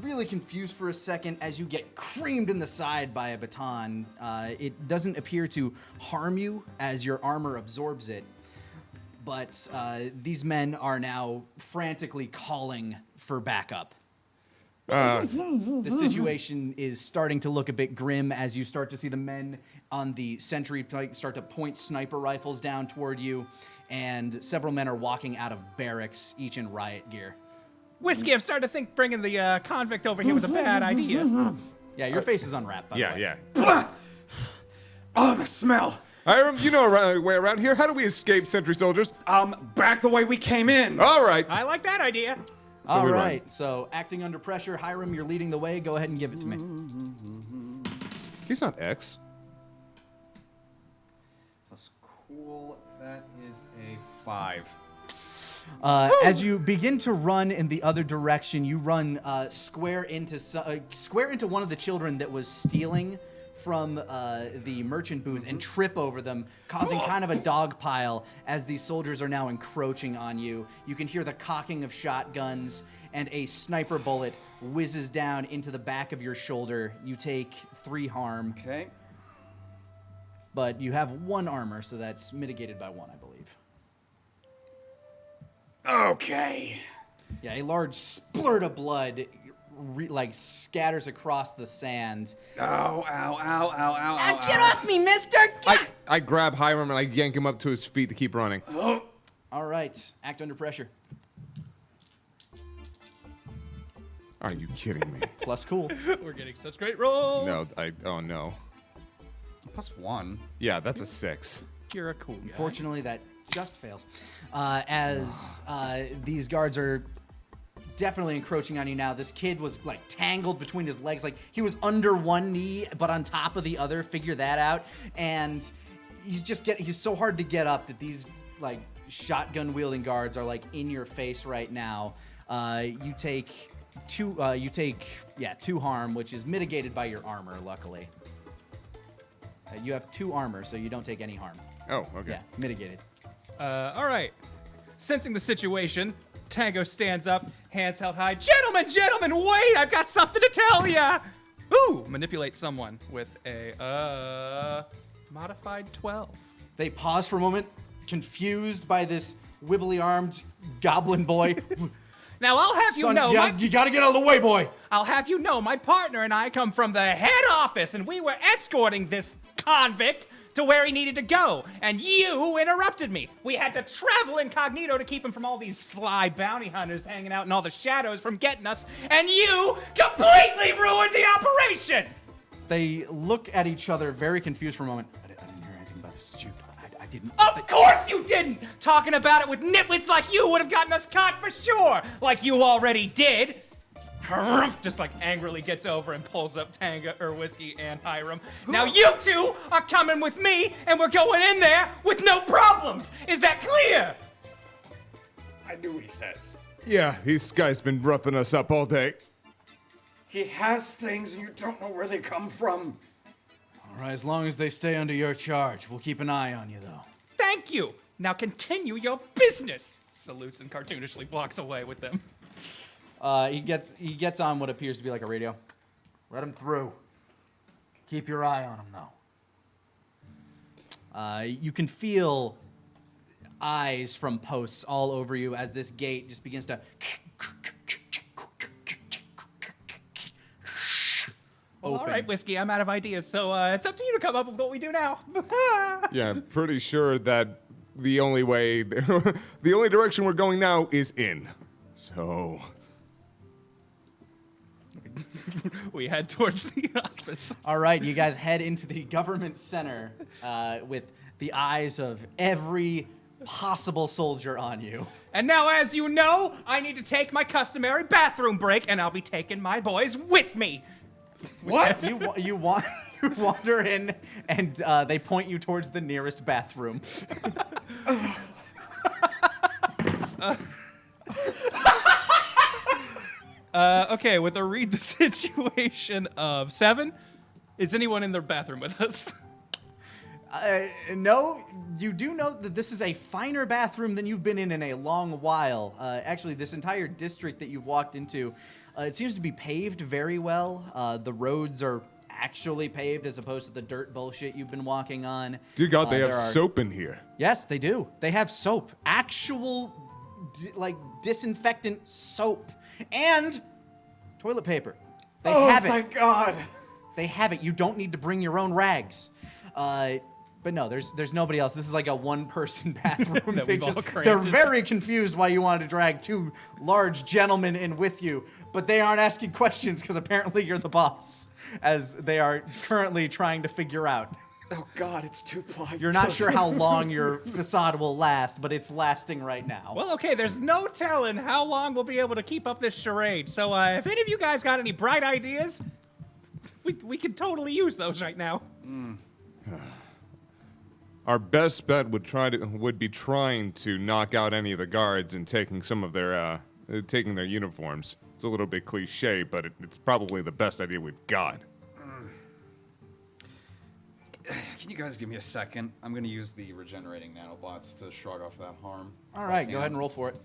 really confused for a second as you get creamed in the side by a baton. It doesn't appear to harm you as your armor absorbs it, but these men are now frantically calling for backup. The situation is starting to look a bit grim as you start to see the men on the sentry start to point sniper rifles down toward you, and several men are walking out of barracks, each in riot gear. Whiskey, I'm starting to think bringing the convict over here was a bad idea. Yeah, your face is unwrapped, by the way. Yeah. Oh, the smell. Hiram, you know a way around here. How do we escape sentry soldiers? Back the way we came in. All right. I like that idea. All we run. right, so acting under pressure, Hiram, you're leading the way. Go ahead and give it to me. He's not X. That's cool. That is a 5. As you begin to run in the other direction, you run square into one of the children that was stealing from the merchant booth and trip over them, causing kind of a dog pile as these soldiers are now encroaching on you. You can hear the cocking of shotguns, and a sniper bullet whizzes down into the back of your shoulder. You take 3 harm, Okay. but you have 1 armor, so that's mitigated by 1, I believe. Okay. Yeah, a large splurt of blood scatters across the sand. Ow, ow, ow, ow, ow, ow. Get off me, mister! I grab Hiram and I yank him up to his feet to keep running. All right, act under pressure. Are you kidding me? Plus cool. We're getting such great rolls. No, oh no. +1. Yeah, that's a 6. You're a cool guy. Fortunately, that just fails. As these guards are definitely encroaching on you now. This kid was like tangled between his legs, like he was under one knee but on top of the other. Figure that out. And he's so hard to get up that these like shotgun wielding guards are like in your face right now. You take 2 harm, which is mitigated by your armor, luckily. You have 2 armor, so you don't take any harm. Oh, okay. Yeah, mitigated. All right. Sensing the situation, Tango stands up, hands held high. Gentlemen, wait! I've got something to tell ya! Ooh, manipulate someone with a modified 12. They pause for a moment, confused by this wibbly-armed goblin boy. Now I'll have you Son, know, you gotta get out of the way, boy. I'll have you know, my partner and I come from the head office, and we were escorting this convict to where he needed to go, and you interrupted me. We had to travel incognito to keep him from all these sly bounty hunters hanging out in all the shadows from getting us, and you completely ruined the operation! They look at each other, very confused for a moment. I didn't hear anything about this. Did you? I didn't. Of course you didn't! Talking about it with nitwits like you would have gotten us caught for sure, like you already did. Just like angrily gets over and pulls up Tango or Whiskey and Hiram. Now you 2 are coming with me, and we're going in there with no problems. Is that clear? I do what he says. Yeah, this guy's been roughing us up all day. He has things and you don't know where they come from. All right, as long as they stay under your charge, we'll keep an eye on you, though. Thank you. Now continue your business. Salutes and cartoonishly walks away with them. He gets on what appears to be like a radio. Let him through. Keep your eye on him, though. You can feel eyes from posts all over you as this gate just begins to open. All right, Whiskey, I'm out of ideas, so it's up to you to come up with what we do now. Yeah, I'm pretty sure that the only way, the only direction we're going now is in. So... We head towards the office. All right, you guys head into the government center with the eyes of every possible soldier on you. And now, as you know, I need to take my customary bathroom break, and I'll be taking my boys with me. What? You wander in, and they point you towards the nearest bathroom. Okay, with a read the situation of 7, is anyone in their bathroom with us? No, you do know that this is a finer bathroom than you've been in a long while. Actually, this entire district that you've walked into, it seems to be paved very well. The roads are actually paved as opposed to the dirt bullshit you've been walking on. Dear God, they have there are- soap in here. Yes, they do. They have soap. Actual, disinfectant soap. And toilet paper. They have it. Oh, thank God. They have it. You don't need to bring your own rags. But no, there's nobody else. This is like a one-person bathroom. That we've all crammed they're into. very confused why you wanted to drag two large gentlemen in with you, but they aren't asking questions because apparently you're the boss, as they are currently trying to figure out. Oh God, it's 2-ply. You're not sure how long your facade will last, but it's lasting right now. Well, okay, there's no telling how long we'll be able to keep up this charade. So if any of you guys got any bright ideas, we could totally use those right now. Our best bet would be trying to knock out any of the guards and taking some of their taking their uniforms. It's a little bit cliche, but it's probably the best idea we've got. Can you guys give me a second? I'm gonna use the regenerating nanobots to shrug off that harm. All right, go ahead and roll for it.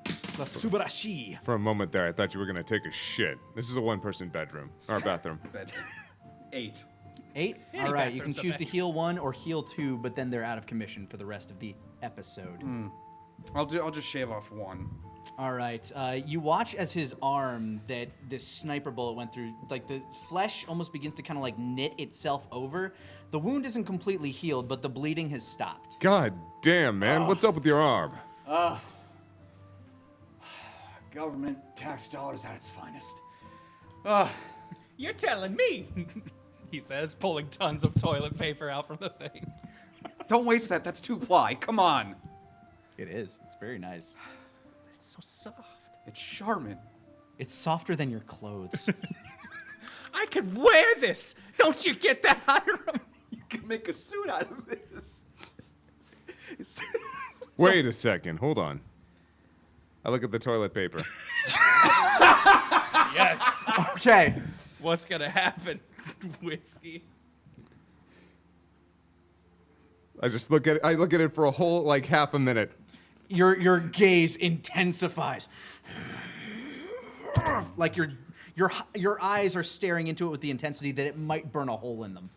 The Subarashi. For a moment there, I thought you were gonna take a shit. This is a one-person bedroom or bathroom. Bed. 8. 8? Any All right, you can bathrooms choose okay. to heal 1 or heal 2, but then they're out of commission for the rest of the episode. I'll just shave off 1. All right, you watch as his arm that this sniper bullet went through, like the flesh almost begins to kind of like knit itself over. The wound isn't completely healed, but the bleeding has stopped. God damn, man, what's up with your arm? Government tax dollars at its finest. You're telling me, he says, pulling tons of toilet paper out from the thing. Don't waste that. That's 2-ply. Come on. It is. It's very nice. It's so soft. It's Charmin. It's softer than your clothes. I could wear this. Don't you get that, Hiram? You can make a suit out of this. Wait a second, hold on. I look at the toilet paper. Yes. Okay. What's gonna happen? Whiskey. I just look at it. I look at it for a whole like half a minute. Your gaze intensifies. Like your eyes are staring into it with the intensity that it might burn a hole in them.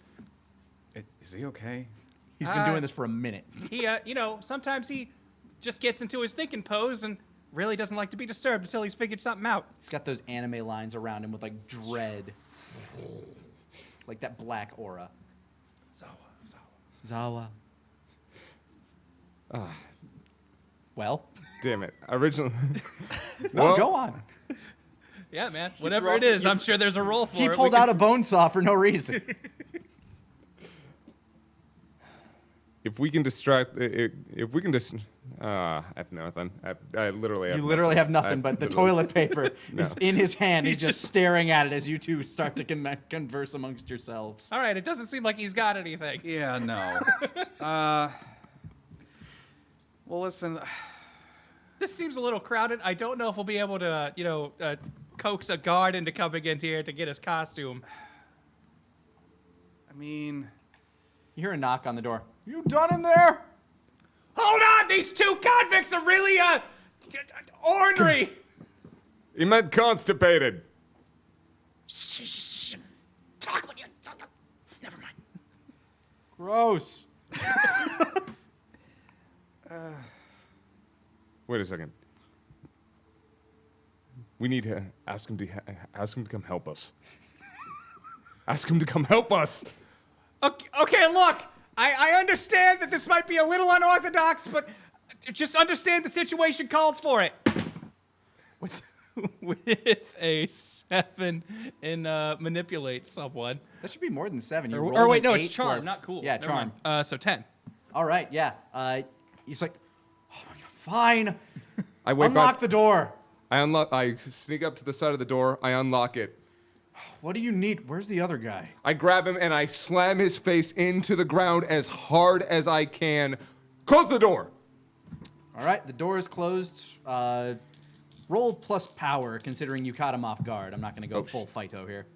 Is he okay? He's been doing this for a minute. He, sometimes he just gets into his thinking pose and really doesn't like to be disturbed until he's figured something out. He's got those anime lines around him with like dread. Like that black aura. Zawa. Well, Damn it! Originally, no, Well- go on. Yeah, man. Whatever it is, I'm sure there's a role for He it. pulled out a bone saw for no reason. if we can distract, if we can just, I have nothing. I literally have. You literally have nothing I but the literally- toilet paper is in his hand. He's just just- staring at it as you two start to converse amongst yourselves. All right, it doesn't seem like he's got anything. Yeah, no. Well, listen. This seems a little crowded. I don't know if we'll be able to, coax a guard into coming in here to get his costume. I mean, You hear a knock on the door. You done in there? Hold on! These two convicts are really, ornery! He meant constipated. Shh. Talk when you... Never mind. Gross. Wait a second. We need to ask him to come help us. Ask him to come help us. Okay, look, I understand that this might be a little unorthodox, but just understand the situation calls for it. With a 7 in manipulate someone. That should be more than 7. You Or rolled wait, an no, it's 8 charm, plus- not cool. Yeah, Never charm. mind. So 10. All right, yeah. He's like, oh my god, fine. I wake Unlock up. the door. I sneak up to the side of the door. I unlock it. What do you need? Where's the other guy? I grab him and I slam his face into the ground as hard as I can. Close the door. All right, the door is closed. Roll plus power, considering you caught him off guard. I'm not going to go Oh, full fighto here.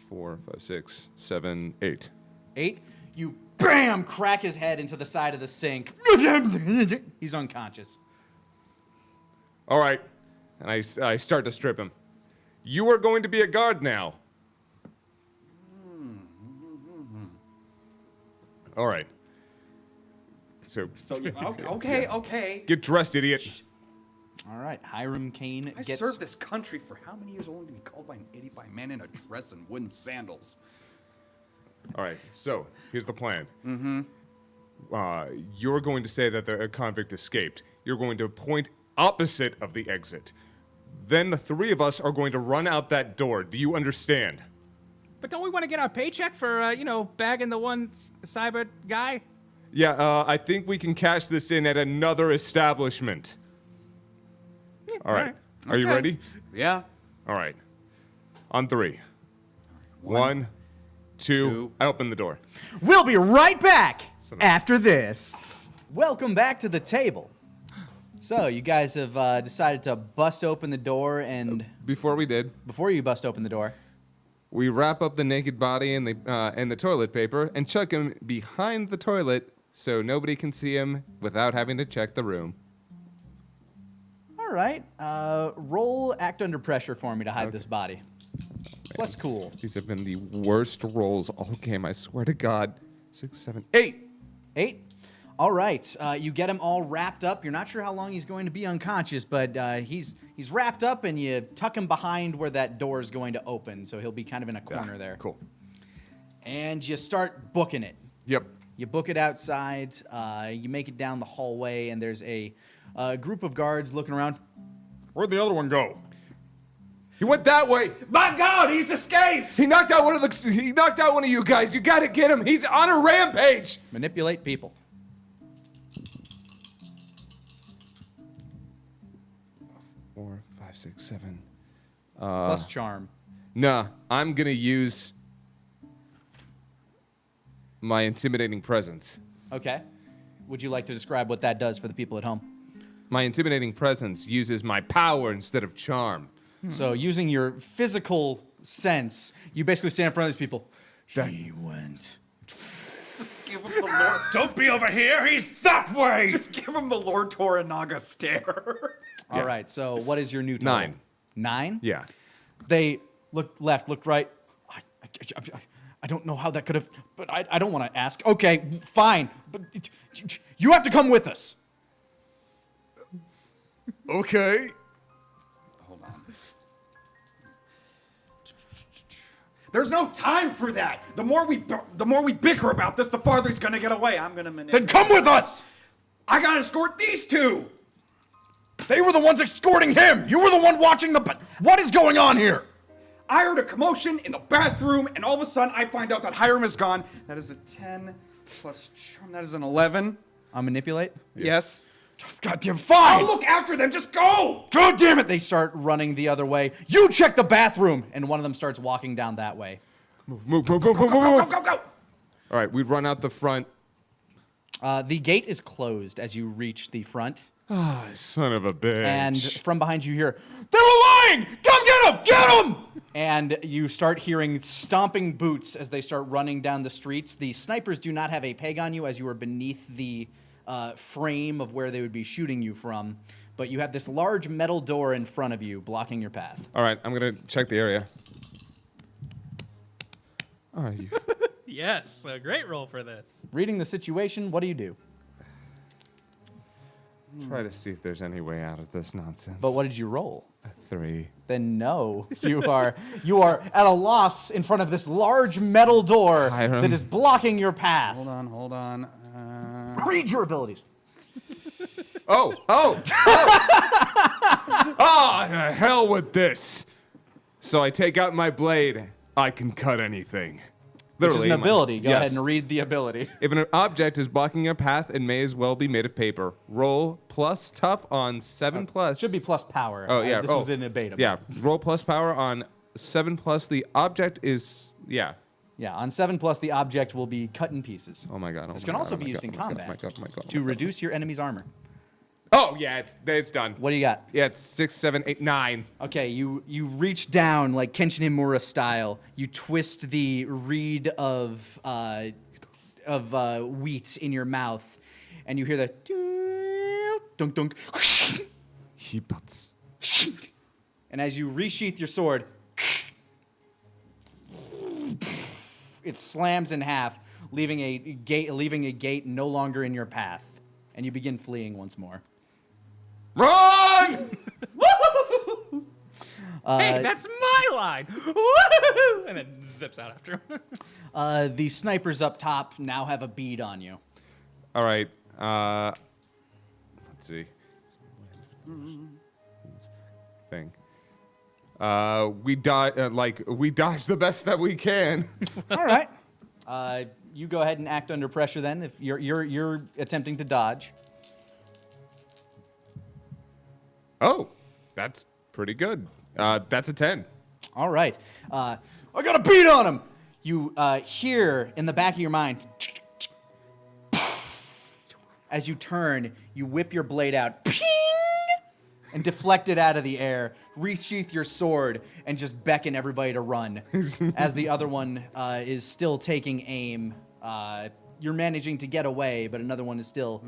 4, 5, 6, 7, 8. 8. You BAM! Crack his head into the side of the sink. He's unconscious. All right. And I start to strip him. You are going to be a guard now. All right. So okay. get dressed, idiot. All right, Hiram Kane I gets... served this country for how many years only to be called by an idiot by a man in a dress and wooden sandals? All right, so here's the plan. You're going to say that the convict escaped. You're going to point opposite of the exit. Then the three of us are going to run out that door. Do you understand? But don't we want to get our paycheck for, bagging the one cyber guy? Yeah, I think we can cash this in at another establishment. All right. Are you Okay. ready? Yeah. All right. On three. One, two. two. I open the door. We'll be right back after this. Welcome back to the table. So, you guys have decided to bust open the door, and Before we did, before you bust open the door, we wrap up the naked body in the toilet paper and chuck him behind the toilet so nobody can see him without having to check the room. all right, roll act under pressure for me to hide this body. Plus cool. These have been the worst rolls all game, I swear to God. 6, 7, 8. 8. All right, you get him all wrapped up. You're not sure how long he's going to be unconscious, but he's wrapped up, and you tuck him behind where that door is going to open, so he'll be kind of in a corner there. Cool. And you start booking it. Yep. You book it outside. You make it down the hallway, and there's a group of guards looking around. Where'd the other one go? He went that way. My God, he's escaped! He knocked out one of you guys. You gotta get him. He's on a rampage. Manipulate people. 4, 5, 6, 7. Plus charm. Nah, I'm gonna use my intimidating presence. Okay. Would you like to describe what that does for the people at home? My intimidating presence uses my power instead of charm. So, using your physical sense, you basically stand in front of these people. He went. Give him the Lord. Don't be over here, he's that way! Just give him the Lord Toranaga stare. All right, so what is your new total? 9. 9? Yeah. They looked left, looked right. I don't know how that could have, but I don't want to ask. Okay, fine. But you have to come with us. Okay. Hold on. There's no time for that. The more we bicker about this, the farther he's gonna get away. I'm gonna manipulate. Then come with us! I gotta escort these two. They were the ones escorting him! You were the one watching the. What is going on here? I heard a commotion in the bathroom, and all of a sudden I find out that Hiram is gone. That is a 10 plus charm. That is an 11. I'll manipulate. Yes. Goddamn fine! I'll look after them. Just go. God damn it! They start running the other way. You check the bathroom! And one of them starts walking down that way. Move. Go, go. All right, we run out the front. The gate is closed as you reach the front. Ah, son of a bitch. And from behind you hear, They were lying! Come get him! Get him! and you start hearing stomping boots as they start running down the streets. The snipers do not have a peg on you as you are beneath the frame of where they would be shooting you from. But you have this large metal door in front of you blocking your path. All right, I'm gonna check the area. All right, you. Yes, a great roll for this. Reading the situation, what do you do? Try to see if there's any way out of this nonsense. But what did you roll? A 3. Then no, you are at a loss in front of this large metal door Hiram. that is blocking your path. Hold on. Read your abilities. Oh! The hell with this. So I take out my blade. I can cut anything. Which is Literally, an ability. Go ahead Yes. and read the ability. If an object is blocking your path, it may as well be made of paper. Roll plus tough on 7 plus. Should be plus power. Oh, yeah. This was in a beta. Yeah. Roll plus power on 7 plus. The object is. Yeah. Yeah, on 7 plus, the object will be cut in pieces. Oh my god. This can also be used in combat to reduce your enemy's armor. Oh, yeah. It's done. What do you got? Yeah, it's 6, 7, 8, 9. Okay, you reach down like Kenshin Himura style. You twist the reed of wheat in your mouth, and you hear the dunk dunk. He butts. And as you resheath your sword, it slams in half, leaving a gate no longer in your path, and you begin fleeing once more. Run! Hey, that's my line! Woo! And then zips out after him. The snipers up top now have a bead on you. All right. Let's see. Thing. We dodge the best that we can. All right. You go ahead and act under pressure then. If you're attempting to dodge. Oh, that's pretty good. That's a 10. All right. I got a beat on him. You hear in the back of your mind. As you turn, you whip your blade out. Ping! And deflect it out of the air. Resheath your sword and just beckon everybody to run. As the other one is still taking aim. You're managing to get away, but another one is still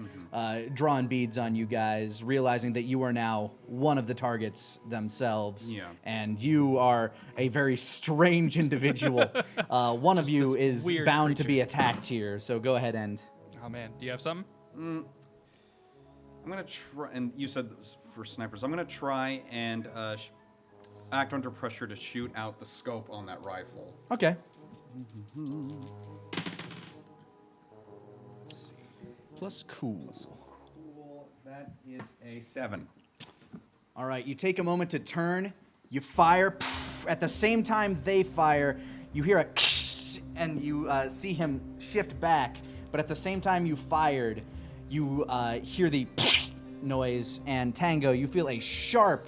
drawing beads on you guys, realizing that you are now one of the targets themselves. Yeah. And you are a very strange individual. One of you is weird bound to be creature. attacked here, so go ahead and... Oh man, do you have something? I'm gonna try, and you said this for snipers. I'm gonna try and act under pressure to shoot out the scope on that rifle. Okay. Plus cool. Cool. That is a 7. All right, you take a moment to turn, you fire. At the same time they fire, you hear a and you see him shift back. But at the same time you fired, you hear the noise, and Tango, you feel a sharp,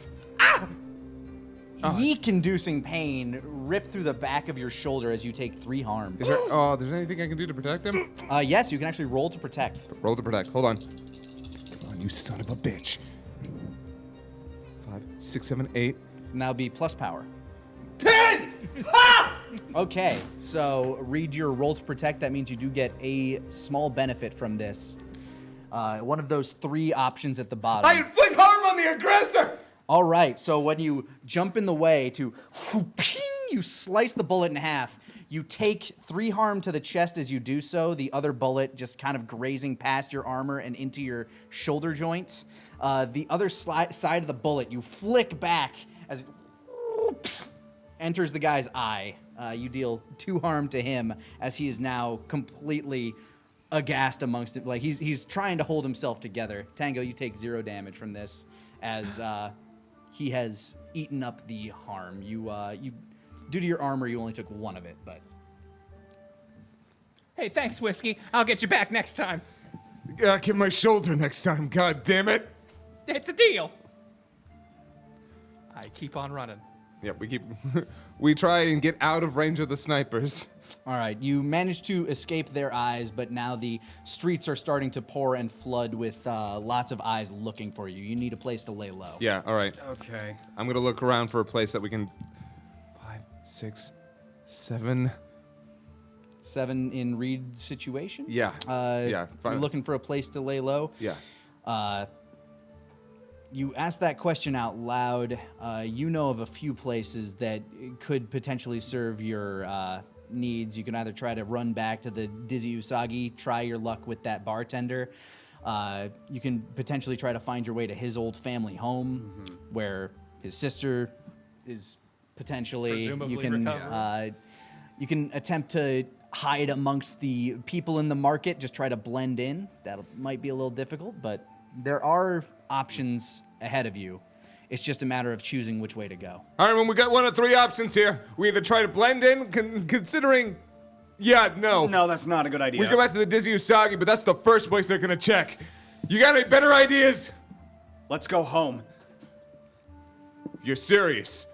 yeek-inducing pain rip through the back of your shoulder as you take 3 harm. Is there? There's anything I can do to protect him? Yes, you can actually roll to protect. Roll to protect. Hold on. Come on, you son of a bitch. 5, 6, 7, 8. And that'll be plus power. 10! Okay, so read your roll to protect. That means you do get a small benefit from this. One of those 3 options at the bottom. I inflict harm on the aggressor! All right, so when you jump in the way to ping, you slice the bullet in half. You take 3 harm to the chest as you do so, the other bullet just kind of grazing past your armor and into your shoulder joint. The other side of the bullet, you flick back as it enters the guy's eye. You deal 2 harm to him as he is now completely aghast amongst it. Like he's trying to hold himself together. Tango, you take 0 damage from this as he has eaten up the harm. You due to your armor, you only took 1 of it, but Hey, thanks, Whiskey. I'll get you back next time. Get my shoulder next time, god damn it! It's a deal. I keep on running. Yeah, we try and get out of range of the snipers. all right, you managed to escape their eyes, but now the streets are starting to pour and flood with lots of eyes looking for you. You need a place to lay low. Yeah, all right. Okay. I'm gonna look around for a place that we can. 5, 6, 7. 7 in Reed's situation? Yeah. Yeah. You're Fine. looking for a place to lay low? Yeah. You asked that question out loud. You know of a few places that could potentially serve your needs. You can either try to run back to the Dizzy Usagi, try your luck with that bartender. You can potentially try to find your way to his old family home, where his sister is potentially. Presumably you can recovered. you can attempt to hide amongst the people in the market. Just try to blend in. That might be a little difficult, but there are options ahead of you. It's just a matter of choosing which way to go. All right, when we got 1 of 3 options here, we either try to blend in, considering. Yeah, no. No, that's not a good idea. We go back to the Dizzy Usagi, but that's the first place they're gonna check. You got any better ideas? Let's go home. You're serious?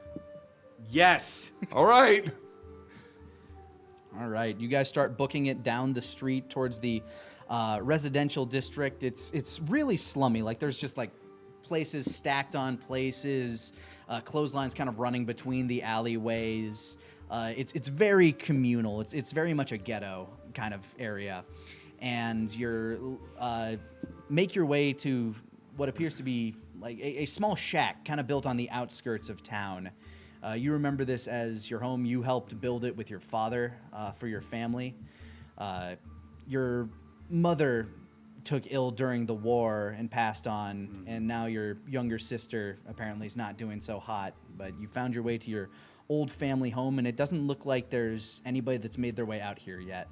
Yes. All right. All right, you guys start booking it down the street towards the residential district. It's really slummy. Like there's just like places stacked on places, clotheslines kind of running between the alleyways. It's very communal. It's very much a ghetto kind of area, and you're make your way to what appears to be like a small shack, kind of built on the outskirts of town. You remember this as your home. You helped build it with your father for your family. Your mother took ill during the war and passed on, and now your younger sister apparently is not doing so hot. But you found your way to your old family home, and it doesn't look like there's anybody that's made their way out here yet.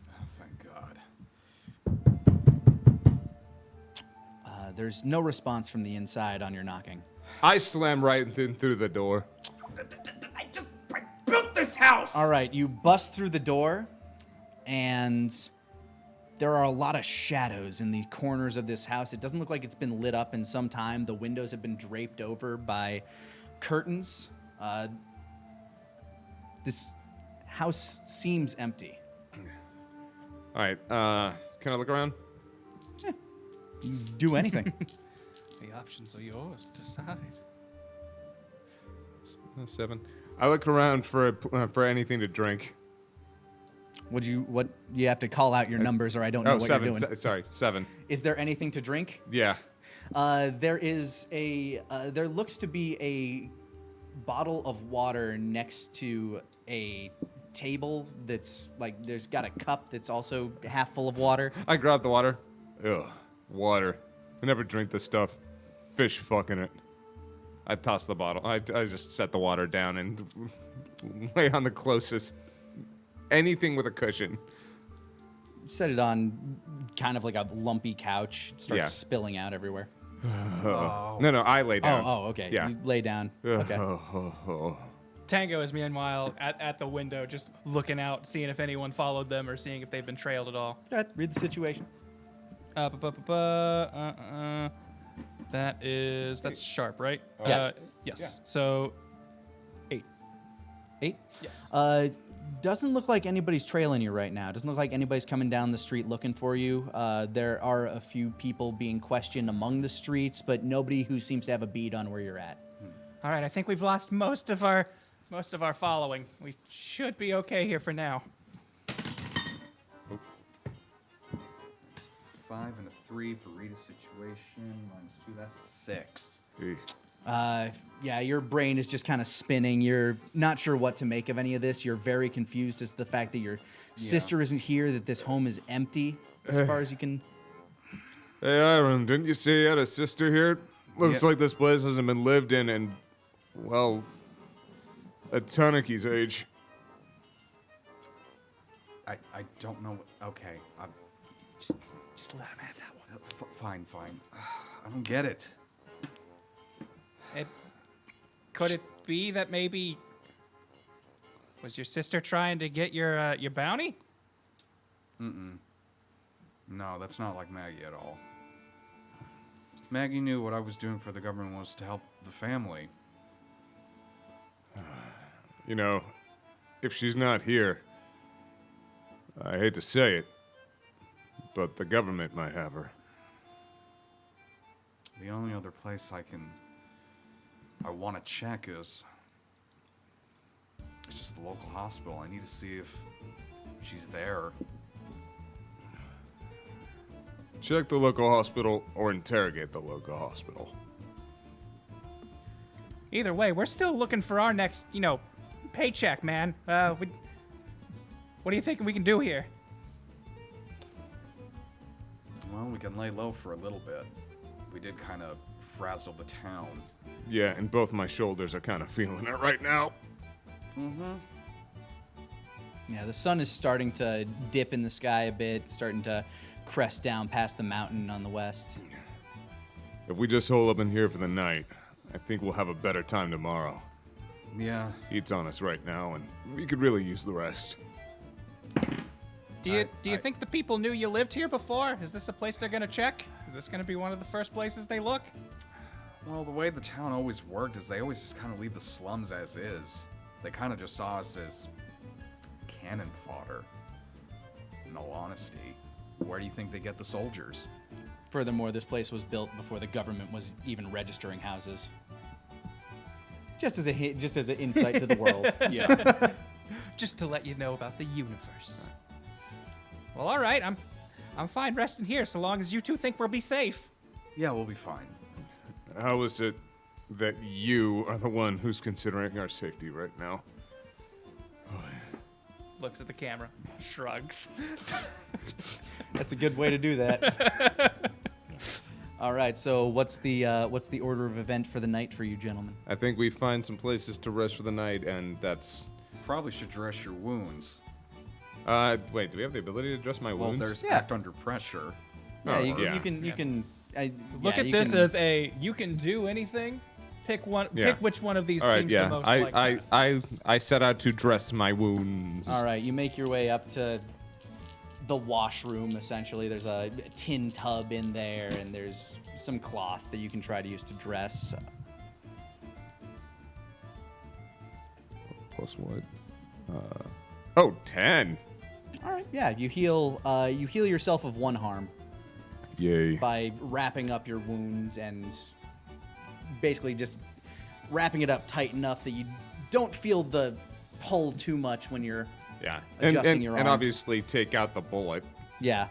Oh, thank God. There's no response from the inside on your knocking. I slam right through the door. I built this house! All right, you bust through the door, and there are a lot of shadows in the corners of this house. It doesn't look like it's been lit up in some time. The windows have been draped over by curtains. This house seems empty. All right, can I look around? Do anything. The options are yours. Decide. 7. I look around for anything to drink. What you have to call out your numbers, or I don't know what 7. you're doing. Sorry, 7. Is there anything to drink? Yeah. There looks to be a bottle of water next to a table that's like, there's got a cup that's also half full of water. I grab the water. Ugh, water. I never drink this stuff. Fish fucking it. I toss the bottle. I just set the water down and lay on the closest anything with a cushion. Set it on kind of like a lumpy couch. It starts Yeah. spilling out everywhere. No, I lay down. Oh, okay. Yeah. You lay down. Okay. Tango is meanwhile at the window, just looking out, seeing if anyone followed them or seeing if they've been trailed at all. Go ahead, read the situation. That's sharp, right? Yes. Yes. Yeah. So 8. 8? Yes. Doesn't look like anybody's trailing you right now. Doesn't look like anybody's coming down the street looking for you. There are a few people being questioned among the streets, but nobody who seems to have a bead on where you're at. All right. I think we've lost most of our following. We should be okay here for now. 5 and a 3 for read a situation. -2, that's a 6. Yeah, your brain is just kind of spinning. You're not sure what to make of any of this. You're very confused as to the fact that your sister isn't here, that this home is empty, as far as you can. Hey, Iron, didn't you say you had a sister here? Looks Yeah. like this place hasn't been lived in, well, a Tanuki's age. I don't know. Okay. Just let him have that one. Fine. I don't get it. Could it be that maybe was your sister trying to get your bounty? No, that's not like Maggie at all. Maggie knew what I was doing for the government was to help the family. You know, if she's not here, I hate to say it, but the government might have her. The only other place I want to check is it's just the local hospital. I need to see if she's there. Check the local hospital or interrogate the local hospital. Either way, we're still looking for our next, paycheck, man. What do you think we can do here? Well, we can lay low for a little bit. We did kind of frazzle the town. Yeah, and both my shoulders are kind of feeling it right now. Yeah, the sun is starting to dip in the sky a bit, starting to crest down past the mountain on the west. If we just hole up in here for the night, I think we'll have a better time tomorrow. Yeah. Heat's on us right now, and we could really use the rest. Do you think the people knew you lived here before? Is this a place they're gonna check? Is this gonna be one of the first places they look? Well, the way the town always worked is they always just kind of leave the slums as is. They kind of just saw us as cannon fodder. In all honesty, where do you think they get the soldiers? Furthermore, this place was built before the government was even registering houses. Just as an insight to the world. Yeah. Just to let you know about the universe. Well, all right. I'm fine resting here so long as you two think we'll be safe. Yeah, we'll be fine. How is it that you are the one who's considering our safety right now? looks at the camera, shrugs. That's a good way to do that. All right, so what's the order of event for the night for you gentlemen? I think we find some places to rest for the night, and that's. Probably should dress your wounds. Wait, do we have the ability to dress my Well, wounds? there's Yeah. act under pressure. Yeah, Oh, you yeah. can. Look yeah, at you this can- as a you can do anything. Pick one. Yeah. Pick which one of these All right, seems yeah. the most like that. I set out to dress my wounds. All right, you make your way up to the washroom. Essentially, there's a tin tub in there, and there's some cloth that you can try to use to dress. Plus what? 10. All right, yeah, you heal yourself of 1 harm Yay. by wrapping up your wounds and basically just wrapping it up tight enough that you don't feel the pull too much when you're Yeah. adjusting your and arm. obviously take out the bullet. Yeah.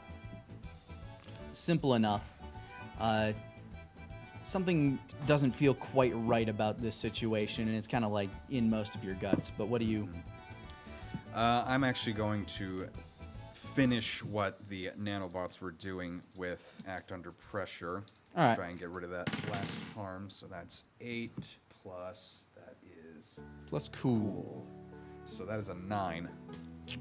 Simple enough. Something doesn't feel quite right about this situation, and it's kind of like in most of your guts. But what do you? I'm actually going to finish what the nanobots were doing with act under pressure. All right. Try and get rid of that last harm. So that's 8 plus that is Plus cool. so that is a 9.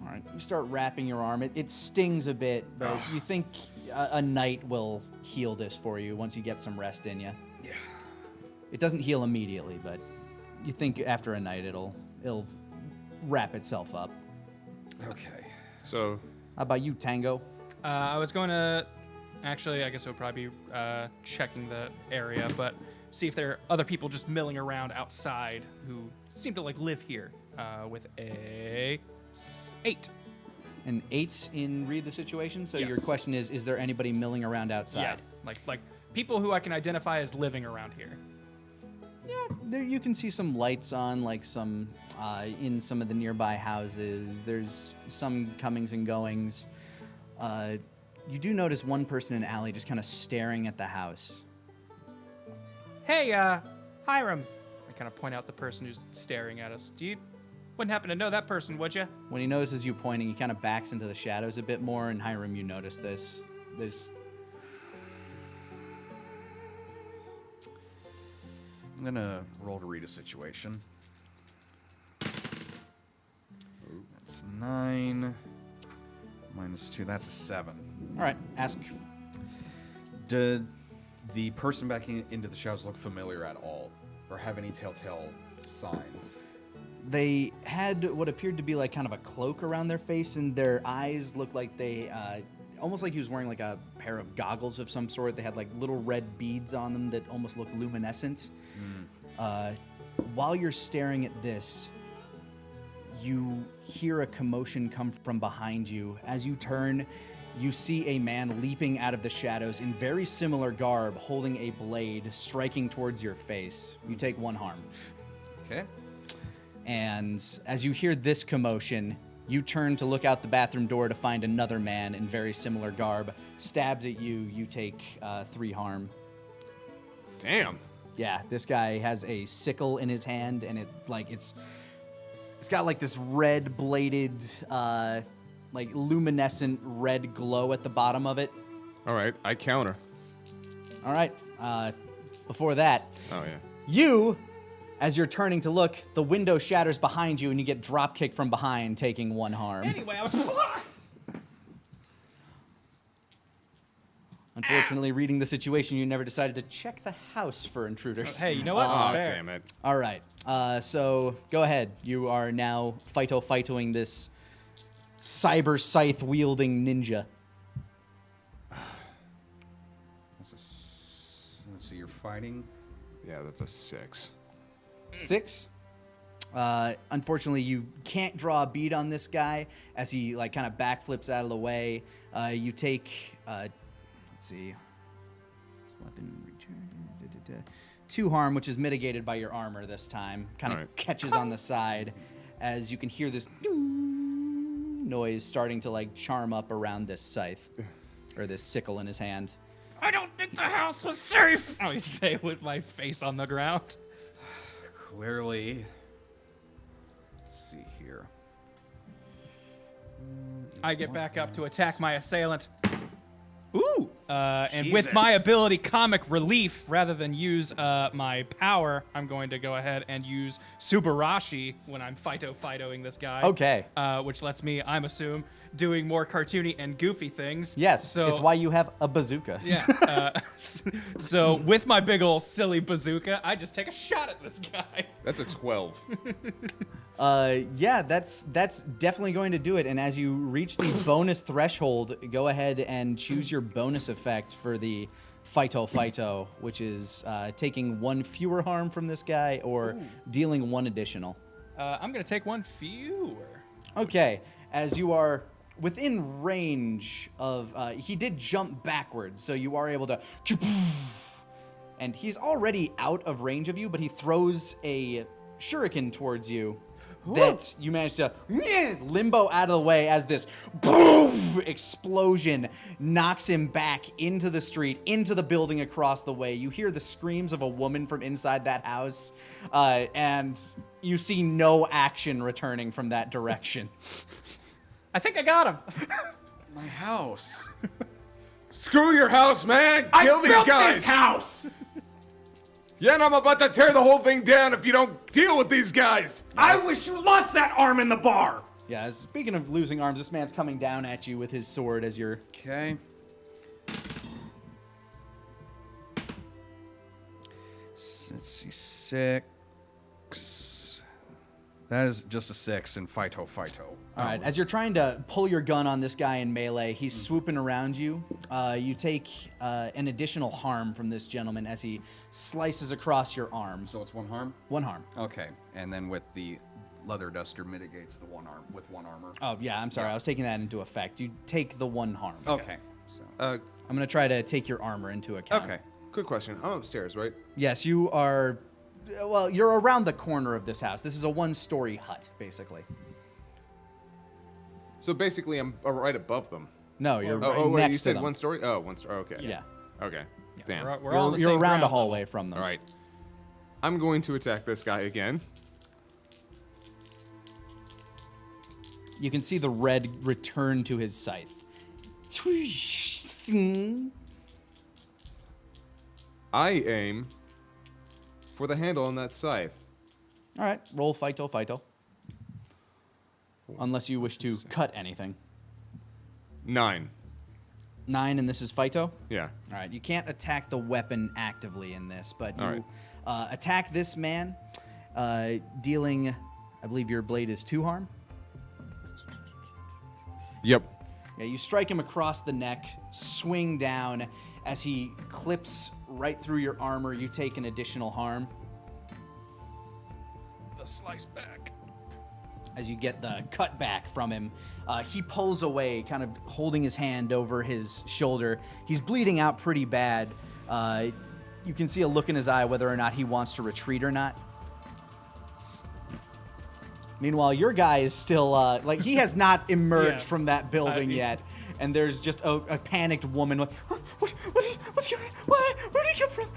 All right. You start wrapping your arm. It stings a bit, but you think a night will heal this for you once you get some rest in you. Yeah. It doesn't heal immediately, but you think after a night it'll wrap itself up. Okay. So, How about you, Tango? I was going to actually, I guess it would probably be checking the area, but see if there are other people just milling around outside who seem to like live here with a 8. An 8 in read the situation. So your Yes. question is there anybody milling around outside? Yeah, like people who I can identify as living around here. Yeah, there you can see some lights on, like some in some of the nearby houses. There's some comings and goings. You do notice one person in the alley just kind of staring at the house. Hey, Hiram. I kind of point out the person who's staring at us. Wouldn't happen to know that person, would you? When he notices you pointing, he kind of backs into the shadows a bit more. And Hiram, you notice this. There's I'm gonna roll to read a situation. That's 9 minus 2. That's a 7. all right. Ask. Did the person backing into the shadows look familiar at all, or have any telltale signs? They had what appeared to be like kind of a cloak around their face, and their eyes looked like they, almost like he was wearing like a pair of goggles of some sort. They had like little red beads on them that almost look luminescent. While you're staring at this, you hear a commotion come from behind you. As you turn, you see a man leaping out of the shadows in very similar garb, holding a blade, striking towards your face. You take 1 harm. Okay. And as you hear this commotion, you turn to look out the bathroom door to find another man in very similar garb. Stabs at you. You take 3 harm. damn. Yeah, this guy has a sickle in his hand, and it's got like this red bladed, like luminescent red glow at the bottom of it. All right, I counter. All right. Before that, Oh, yeah. you, as you're turning to look, the window shatters behind you, and you get drop kicked from behind, taking 1 harm. Anyway, I was. Unfortunately, reading the situation, you never decided to check the house for intruders. Hey, you know what? Oh, Fair. damn it. All right. So go ahead. You are now fighting this cyber scythe wielding ninja. Let's see, you're fighting. Yeah, that's a 6. 6. Unfortunately, you can't draw a bead on this guy as he like kind of backflips out of the way. You take, let's see, weapon return, 2 harm, which is mitigated by your armor this time. Kind of Alright. catches on the side as you can hear this noise starting to like charm up around this scythe or this sickle in his hand. I don't think the house was safe. I always say with my face on the ground. Clearly. Let's see here. I get back up to attack my assailant. Ooh! And with Jesus. my ability Comic Relief, rather than use my power, I'm going to go ahead and use Subarashi when I'm Fighto-Fightoing this guy. Okay. Which lets me, I'm assume, doing more cartoony and goofy things. Yes, So it's why you have a bazooka. Yeah. So with my big ol' silly bazooka, I just take a shot at this guy. That's a 12. Yeah, that's definitely going to do it. And as you reach the bonus threshold, go ahead and choose your bonus effect for the Fighto, which is taking 1 fewer harm from this guy or dealing 1 additional. I'm going to take 1 fewer. Okay, as you are within range of, he did jump backwards, so you are able to, and he's already out of range of you, but he throws a shuriken towards you that you manage to limbo out of the way as this boom explosion knocks him back into the street, into the building across the way. You hear the screams of a woman from inside that house, and you see no action returning from that direction. I think I got him. My house. Screw your house, man! Kill these guys! This house. Yeah, and I'm about to tear the whole thing down if you don't deal with these guys! I wish you lost that arm in the bar. Yeah, speaking of losing arms, this man's coming down at you with his sword as you're... Okay. Let's see, 6. That is just a 6 in Fighto. All right, as you're trying to pull your gun on this guy in melee, he's swooping around you. You take an additional harm from this gentleman as he slices across your arm. So it's 1 harm? 1 harm. Okay, and then with the leather duster mitigates the 1 arm with 1 armor. Oh, yeah, I'm sorry. I was taking that into effect. You take the 1 harm. Okay. So. I'm going to try to take your armor into account. Okay. Good question. I'm upstairs, right? Yes, you are... Well, you're around the corner of this house. This is a 1-story hut, basically. So basically, I'm right above them. No, you're right wait, next you to said them. 1 story? Oh, 1 story. Okay. Yeah. Okay. Damn. We're all on the You're same around a ground hallway from them. All right. I'm going to attack this guy again. You can see the red return to his scythe. I aim for the handle on that scythe. All right, roll Fighto. Unless you wish to cut anything. 9. 9, and this is Fighto? Yeah. All right, you can't attack the weapon actively in this, but All you attack this man, dealing, I believe your blade is 2 harm. Yep. Yeah, you strike him across the neck, swing down. As he clips right through your armor, you take an additional harm. The slice back. As you get the cut back from him, he pulls away, kind of holding his hand over his shoulder. He's bleeding out pretty bad. You can see a look in his eye whether or not he wants to retreat or not. Meanwhile, your guy is still, like, he has not emerged Yeah. from that building yet. And there's just a panicked woman like, what's going on? Where did he come from?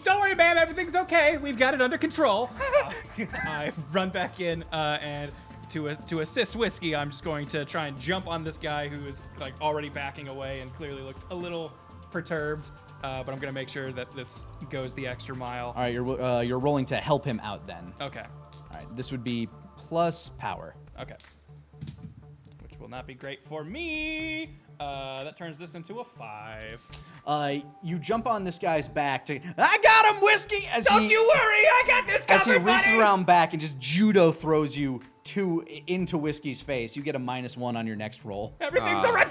Don't worry, ma'am. Everything's okay. We've got it under control. I run back in, and to assist Whiskey, I'm just going to try and jump on this guy who is like already backing away and clearly looks a little perturbed. But I'm gonna make sure that this goes the extra mile. All right, you're rolling to help him out then. Okay. All right, this would be plus power. Okay. Which will not be great for me. That turns this into a 5. You jump on this guy's back to, I got him, Whiskey! Don't you worry, I got this As he covered, reaches buddy. around back and just judo throws you into Whiskey's face. You get a -1 on your next roll. Everything's alright.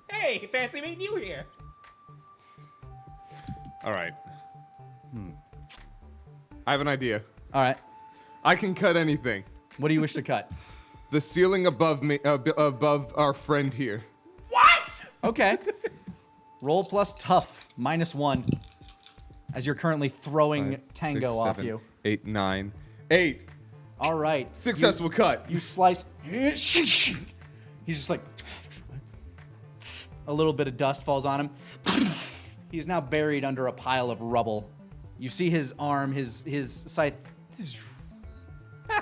Hey, fancy meeting you here. All right. I have an idea. All right, I can cut anything. what do you wish to cut? The ceiling above me, above our friend here. What? Okay. Roll plus tough, -1. As you're currently throwing 5, Tango 6, off 7, you. 8, 9, 8. All right. Successful cut. You slice. He's just like. A little bit of dust falls on him. He's now buried under a pile of rubble. You see his arm, his scythe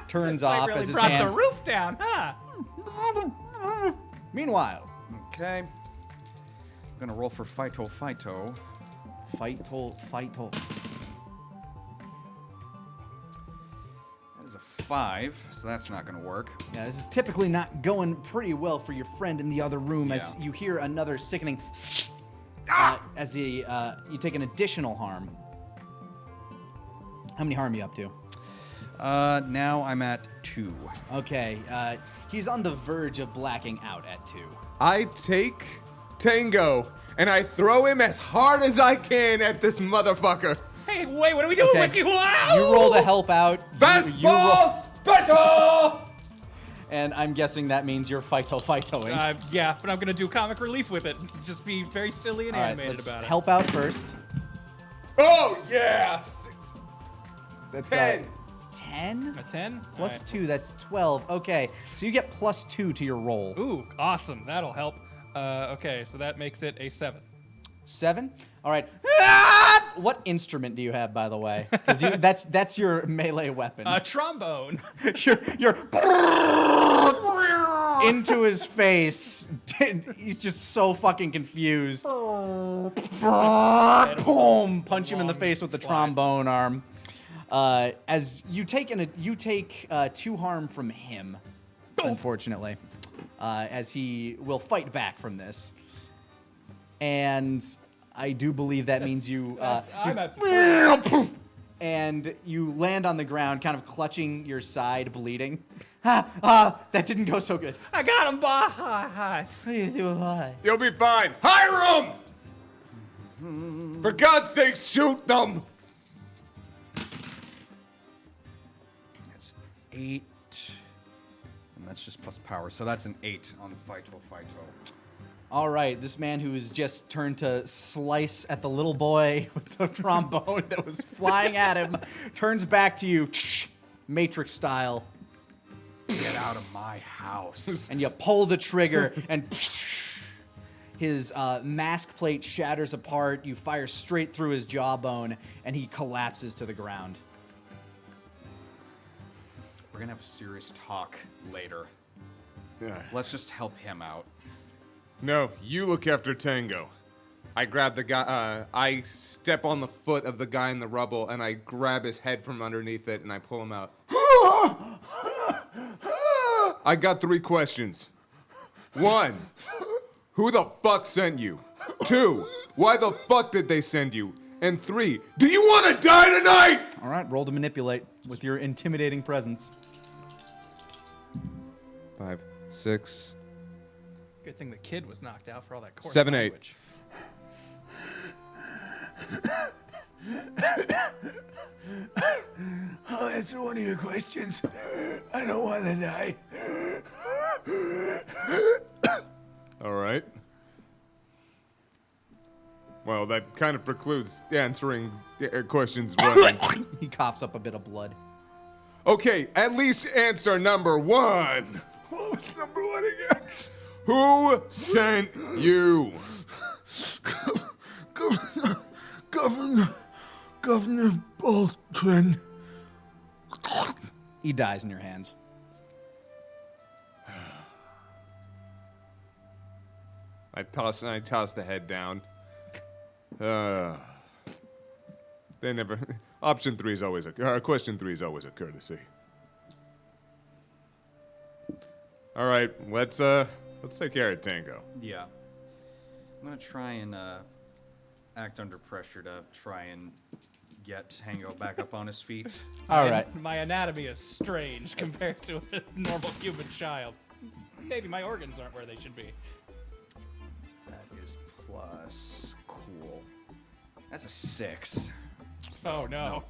turns This fight off really as his brought hands. the roof down, huh? Meanwhile, Okay. I'm gonna roll for Phyto. fight. That is a 5, so that's not gonna work. Yeah, this is typically not going pretty well for your friend in the other room as Yeah. you hear another sickening as you take an additional harm. How many harm are you up to? Now I'm at 2. Okay, he's on the verge of blacking out at 2. I take Tango and I throw him as hard as I can at this motherfucker. Hey, wait, what are we doing, Okay. Whiskey? Wow! You roll to help out. Best you roll, ball special! and I'm guessing that means you're phytoing. Yeah, but I'm gonna do comic relief with it. Just be very silly and All right, animated let's about it. help out first. Oh, yeah! That's 10. 10? A 10? Plus Alright. 2, that's 12. Okay, so you get plus 2 to your roll. Ooh, awesome. That'll help. Okay, so that makes it a 7. 7? All right. Ah! What instrument do you have, by the way? Because that's your melee weapon. A trombone. You're into his face. He's just so fucking confused. Boom! Punch him in the Long face with the slide. trombone arm. As you take 2 harm from him, unfortunately, as he will fight back from this. And I do believe that means you. I'm at the And you land on the ground, kind of clutching your side, bleeding. That didn't go so good. I got him, bye. You'll be fine. Hiram! For God's sake, shoot them! That's 8. And that's just plus power, so that's an 8 on Phyto. All right, this man who has just turned to slice at the little boy with the trombone that was flying at him turns back to you, Matrix style, Get out of my house. and you pull the trigger, and his mask plate shatters apart. You fire straight through his jawbone, and he collapses to the ground. We're gonna have a serious talk later. Yeah. Let's just help him out. No, you look after Tango. I grab the guy, I step on the foot of the guy in the rubble, and I grab his head from underneath it, and I pull him out. I got 3 questions. 1, who the fuck sent you? 2, why the fuck did they send you? And 3, do you want to die tonight? All right, roll to manipulate with your intimidating presence. 5, 6. Good thing the kid was knocked out for all that coarse 7, 8. language. I'll answer one of your questions. I don't want to die. All right. Well, that kind of precludes answering questions 1. He coughs up a bit of blood. Okay, at least answer number 1. What was number 1 again? Who sent you? Governor Baldwin. He dies in your hands. I toss the head down. They never. Option 3 is always question 3 is always a courtesy. All right, let's take care of Tango. Yeah. I'm gonna try and act under pressure to try and get Tango back up on his feet. All right. My anatomy is strange compared to a normal human child. Maybe my organs aren't where they should be. That is plus. Cool. That's a 6. Oh no.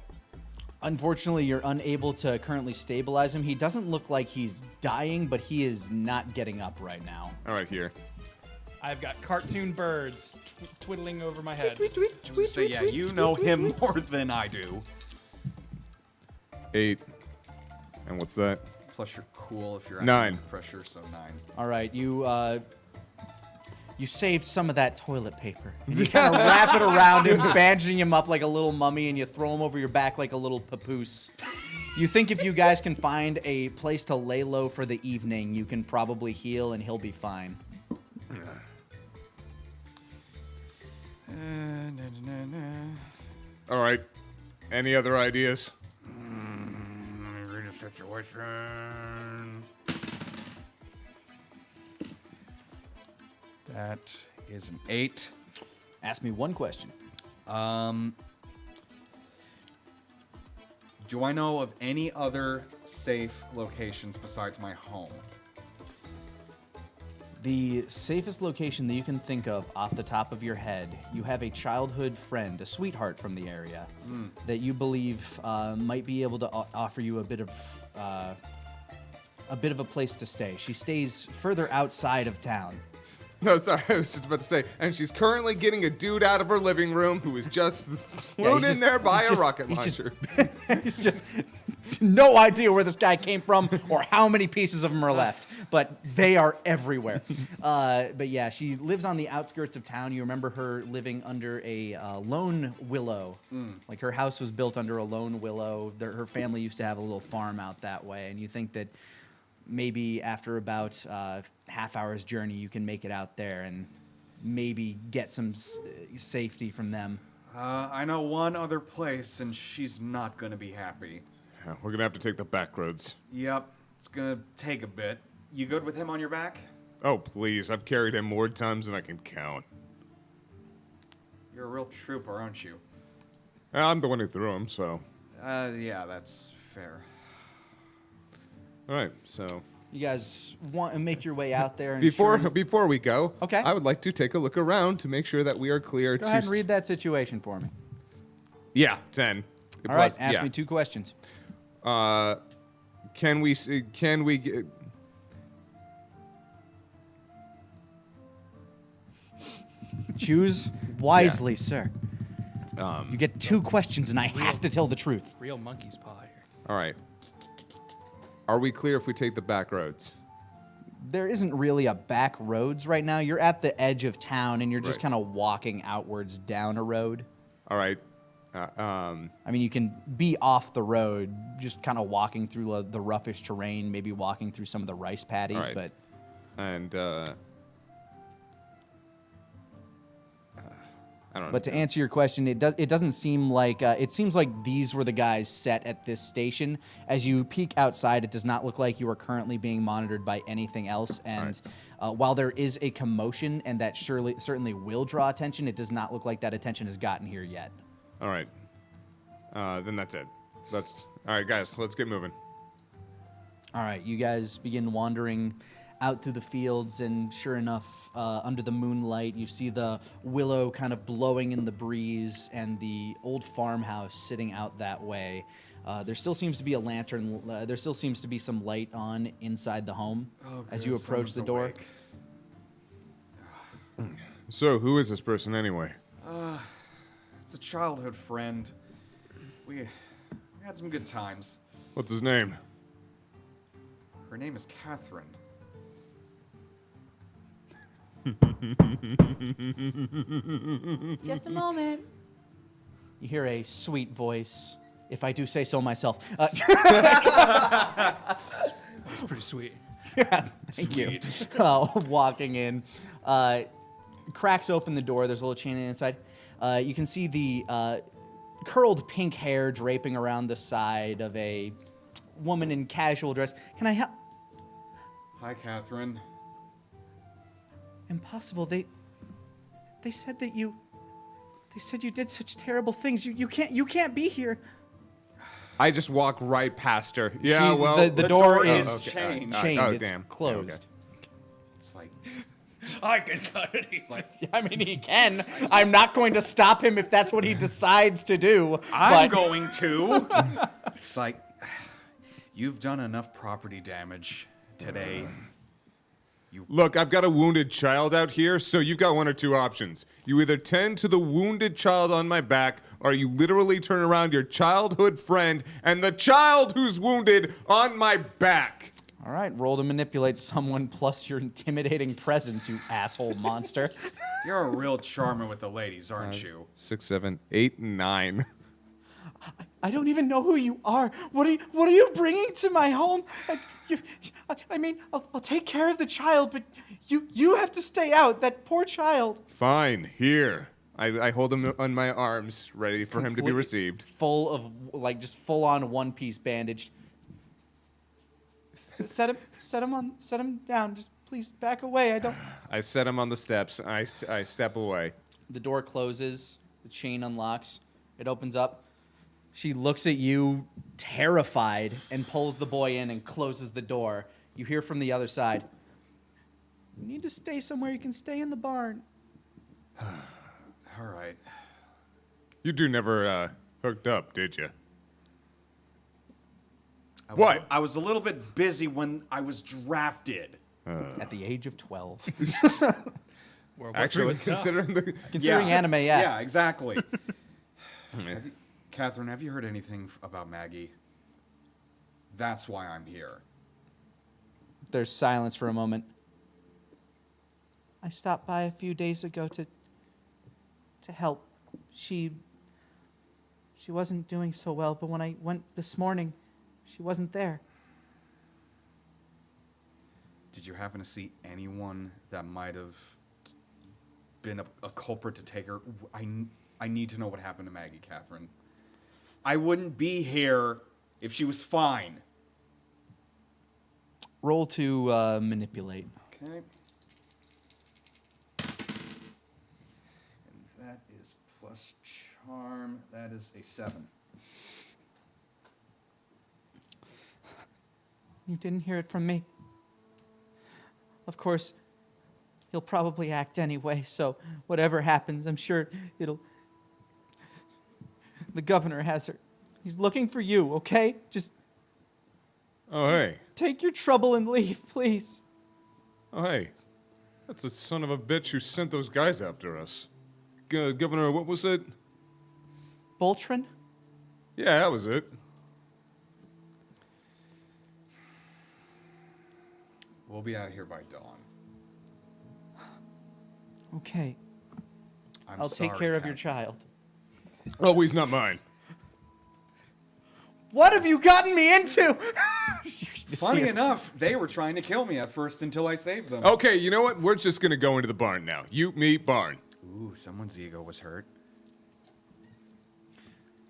Unfortunately, you're unable to currently stabilize him. He doesn't look like he's dying, but he is not getting up right now. All right, here. I've got cartoon birds twiddling over my head. So yeah, you know him more than I do. 8. And what's that? Plus you're cool if you're 9. acting under pressure, so 9. All right, you saved some of that toilet paper. And you kind of wrap it around him, bandaging him up like a little mummy, and you throw him over your back like a little papoose. You think if you guys can find a place to lay low for the evening, you can probably heal and he'll be fine. All right. Any other ideas? Let me read the situation. That is an 8. Ask me one question. Do I know of any other safe locations besides my home? The safest location that you can think of off the top of your head, you have a childhood friend, a sweetheart from the area, that you believe might be able to offer you a bit of a place to stay. She stays further outside of town. No, sorry, I was just about to say, and she's currently getting a dude out of her living room who is just flown in there by a rocket launcher. He's just no idea where this guy came from or how many pieces of him are left, but they are everywhere. But yeah, she lives on the outskirts of town. You remember her living under a lone willow. Like her house was built under a lone willow. Her family used to have a little farm out that way, and you think that maybe after about half hour's journey, you can make it out there and maybe get some safety from them. I know one other place, and she's not gonna be happy. Yeah, we're gonna have to take the back roads. Yep, it's gonna take a bit. You good with him on your back? Oh, please. I've carried him more times than I can count. You're a real trooper, aren't you? I'm the one who threw him, so. Yeah, that's fair. All right, so. You guys want to make your way out there? And Before we go, Okay. I would like to take a look around to make sure that we are clear. Go ahead and read that situation for me. Yeah, 10. All right, ask me 2 questions. Can we get... Choose wisely, sir. You get 2 questions, and I have to tell the truth. Real monkey's paw here. All right. Are we clear if we take the back roads? There isn't really a back roads right now. You're at the edge of town, and you're just Right. kind of walking outwards down a road. All right. I mean, you can be off the road, just kind of walking through the roughish terrain, maybe walking through some of the rice paddies, All right. but And, I don't know. But to answer your question, it doesn't seem like it seems like these were the guys set at this station. As you peek outside, it does not look like you are currently being monitored by anything else. And while there is a commotion, and that certainly will draw attention, it does not look like that attention has gotten here yet. All right. Then that's it. All right, guys, let's get moving. All right, you guys begin wandering out through the fields, and sure enough, under the moonlight, you see the willow kind of blowing in the breeze and the old farmhouse sitting out that way. There still seems to be a lantern. There still seems to be some light on inside the home as you approach the door. So, who is this person anyway? It's a childhood friend. We had some good times. What's his name? Her name is Catherine. Just a moment. You hear a sweet voice, if I do say so myself. That's pretty sweet. Yeah, thank you. Walking in, cracks open the door. There's a little chain inside. You can see the curled pink hair draping around the side of a woman in casual dress. Can I help? Hi, Catherine. Impossible. They said that you. They said you did such terrible things. You can't be here. I just walk right past her. Yeah, She- well, the door door is is chained. chained. Oh, It's damn. closed. It's like, I can cut it. I mean, he can. I'm not going to stop him if that's what he decides to do. I'm but- going to. It's like, you've done enough property damage today. Look, I've got a wounded child out here, so you've got one or two options. You either tend to the wounded child on my back, or you literally turn around your childhood friend and the child who's wounded on my back. All right, roll to manipulate someone plus your intimidating presence, you asshole monster. You're a real charmer with the ladies, aren't you? 6, 7, 8, 9. I don't even know who you are. What are you bringing to my home? I mean, I'll take care of the child, but You have to stay out. That poor child. Fine, here. I hold him on my arms, ready for him to be Complete- received. Full of, like, just full on one piece bandaged. Set him down. Just please back away. I don't. I set him on the steps. I step away. The door closes. The chain unlocks. It opens up. She looks at you, terrified, and pulls the boy in and closes the door. You hear from the other side. You need to stay somewhere. You can stay in the barn. All right. You two never hooked up, did you? What? I was a little bit busy when I was drafted. At the age of 12. World War II Actually, was tough. considering the. Considering anime, yeah. Yeah, exactly. Catherine, have you heard anything about Maggie? That's why I'm here. There's silence for a moment. I stopped by a few days ago to help. She wasn't doing so well, but when I went this morning, she wasn't there. Did you happen to see anyone that might have been a culprit to take her? I need to know what happened to Maggie, Catherine. I wouldn't be here if she was fine. Roll to manipulate. Okay. And that is plus charm. That is a 7. You didn't hear it from me. Of course, he'll probably act anyway, so whatever happens, I'm sure it'll... The governor has her. He's looking for you, okay? Just Oh, hey. take your trouble and leave, please. Oh, hey. That's the son of a bitch who sent those guys after us. Governor, what was it? Boltron? Yeah, that was it. We'll be out of here by dawn. Okay, I'm I'll take sorry, care of your Catherine. child. Always not mine. What have you gotten me into? Funny enough, they were trying to kill me at first until I saved them. Okay, you know what? We're just gonna go into the barn now. You, me, barn. Ooh, someone's ego was hurt.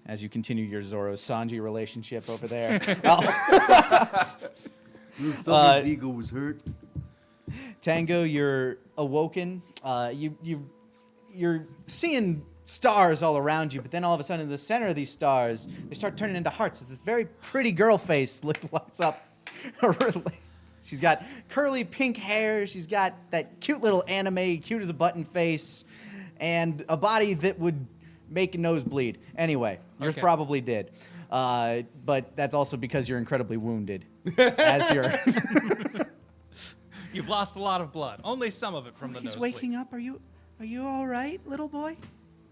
As you continue your Zoro-Sanji relationship over there. Someone's ego was hurt. Tango, you're awoken. You're seeing stars all around you, but then all of a sudden in the center of these stars, they start turning into hearts. As this very pretty girl face lights up. She's got curly pink hair. She's got that cute little anime, cute as a button face, and a body that would make a nose bleed. Anyway, yours Okay. probably did. But that's also because you're incredibly wounded. As you're... You've lost a lot of blood. Only some of it from the He's nosebleed. waking up. Are you all right, little boy?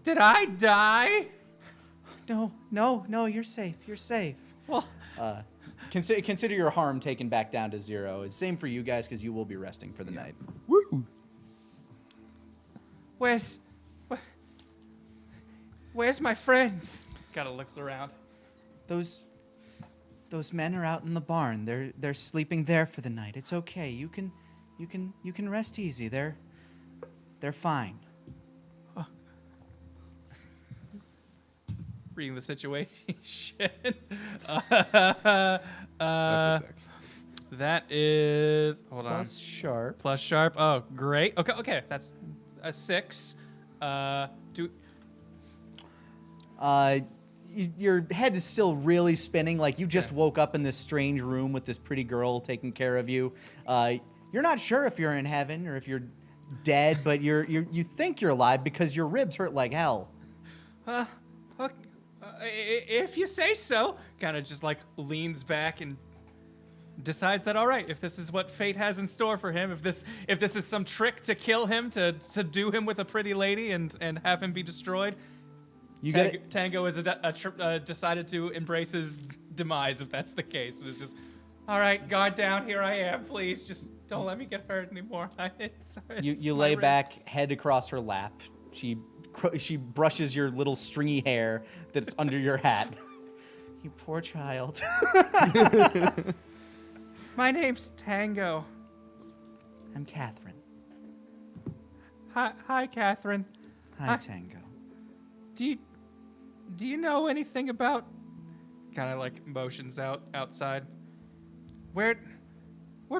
Did I die? No, you're safe. You're safe. Well, Consider your harm taken back down to 0. It's same for you guys because you will be resting for the night. where's my friends? Kind of looks around. Those men are out in the barn. They're sleeping there for the night. It's okay. You can rest easy. They're fine. Reading the situation. That's a 6. That is. Hold on. Plus sharp. Plus sharp. Oh, great. Okay. That's a 6. Your head is still really spinning. Like you just woke up in this strange room with this pretty girl taking care of you. You're not sure if you're in heaven or if you're dead, but you think you're alive because your ribs hurt like hell. Okay. If you say so. Kind of just like leans back and decides that all right, if this is what fate has in store for him, if this is some trick to kill him, to subdue him with a pretty lady and have him be destroyed, You get it. Tango has decided to embrace his demise if that's the case. It's just, all right, guard down, here I am, please, just don't let me get hurt anymore. You lay back, head across her lap. She brushes your little stringy hair that's under your hat. You poor child. My name's Tango. I'm Catherine. Hi, Catherine. Hi, Tango. Do you know anything about? Kind of like motions outside. We're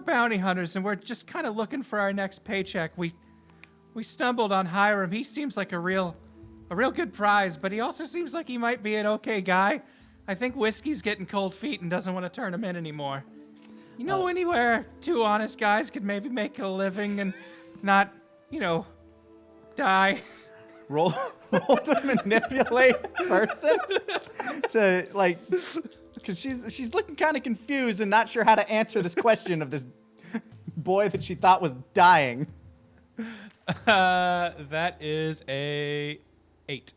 bounty hunters, and we're just kind of looking for our next paycheck. We stumbled on Hiram. He seems like a real good prize, but he also seems like he might be an okay guy. I think Whiskey's getting cold feet and doesn't want to turn him in anymore. You know anywhere two honest guys could maybe make a living and not, die? Roll to manipulate person to like, because she's looking kind of confused and not sure how to answer this question of this boy that she thought was dying. That is a 8.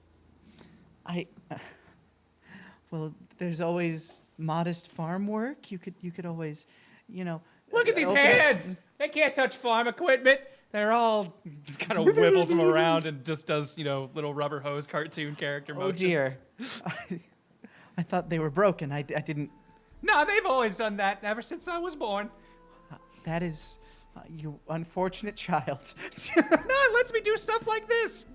Well, there's always modest farm work. You could always, Look at these okay. hands! They can't touch farm equipment. They're all just kind of wibbles them around and just does, little rubber hose cartoon character Oh motions. dear. I thought they were broken. I didn't. No, they've always done that ever since I was born. That is, you unfortunate child. No, it lets me do stuff like this.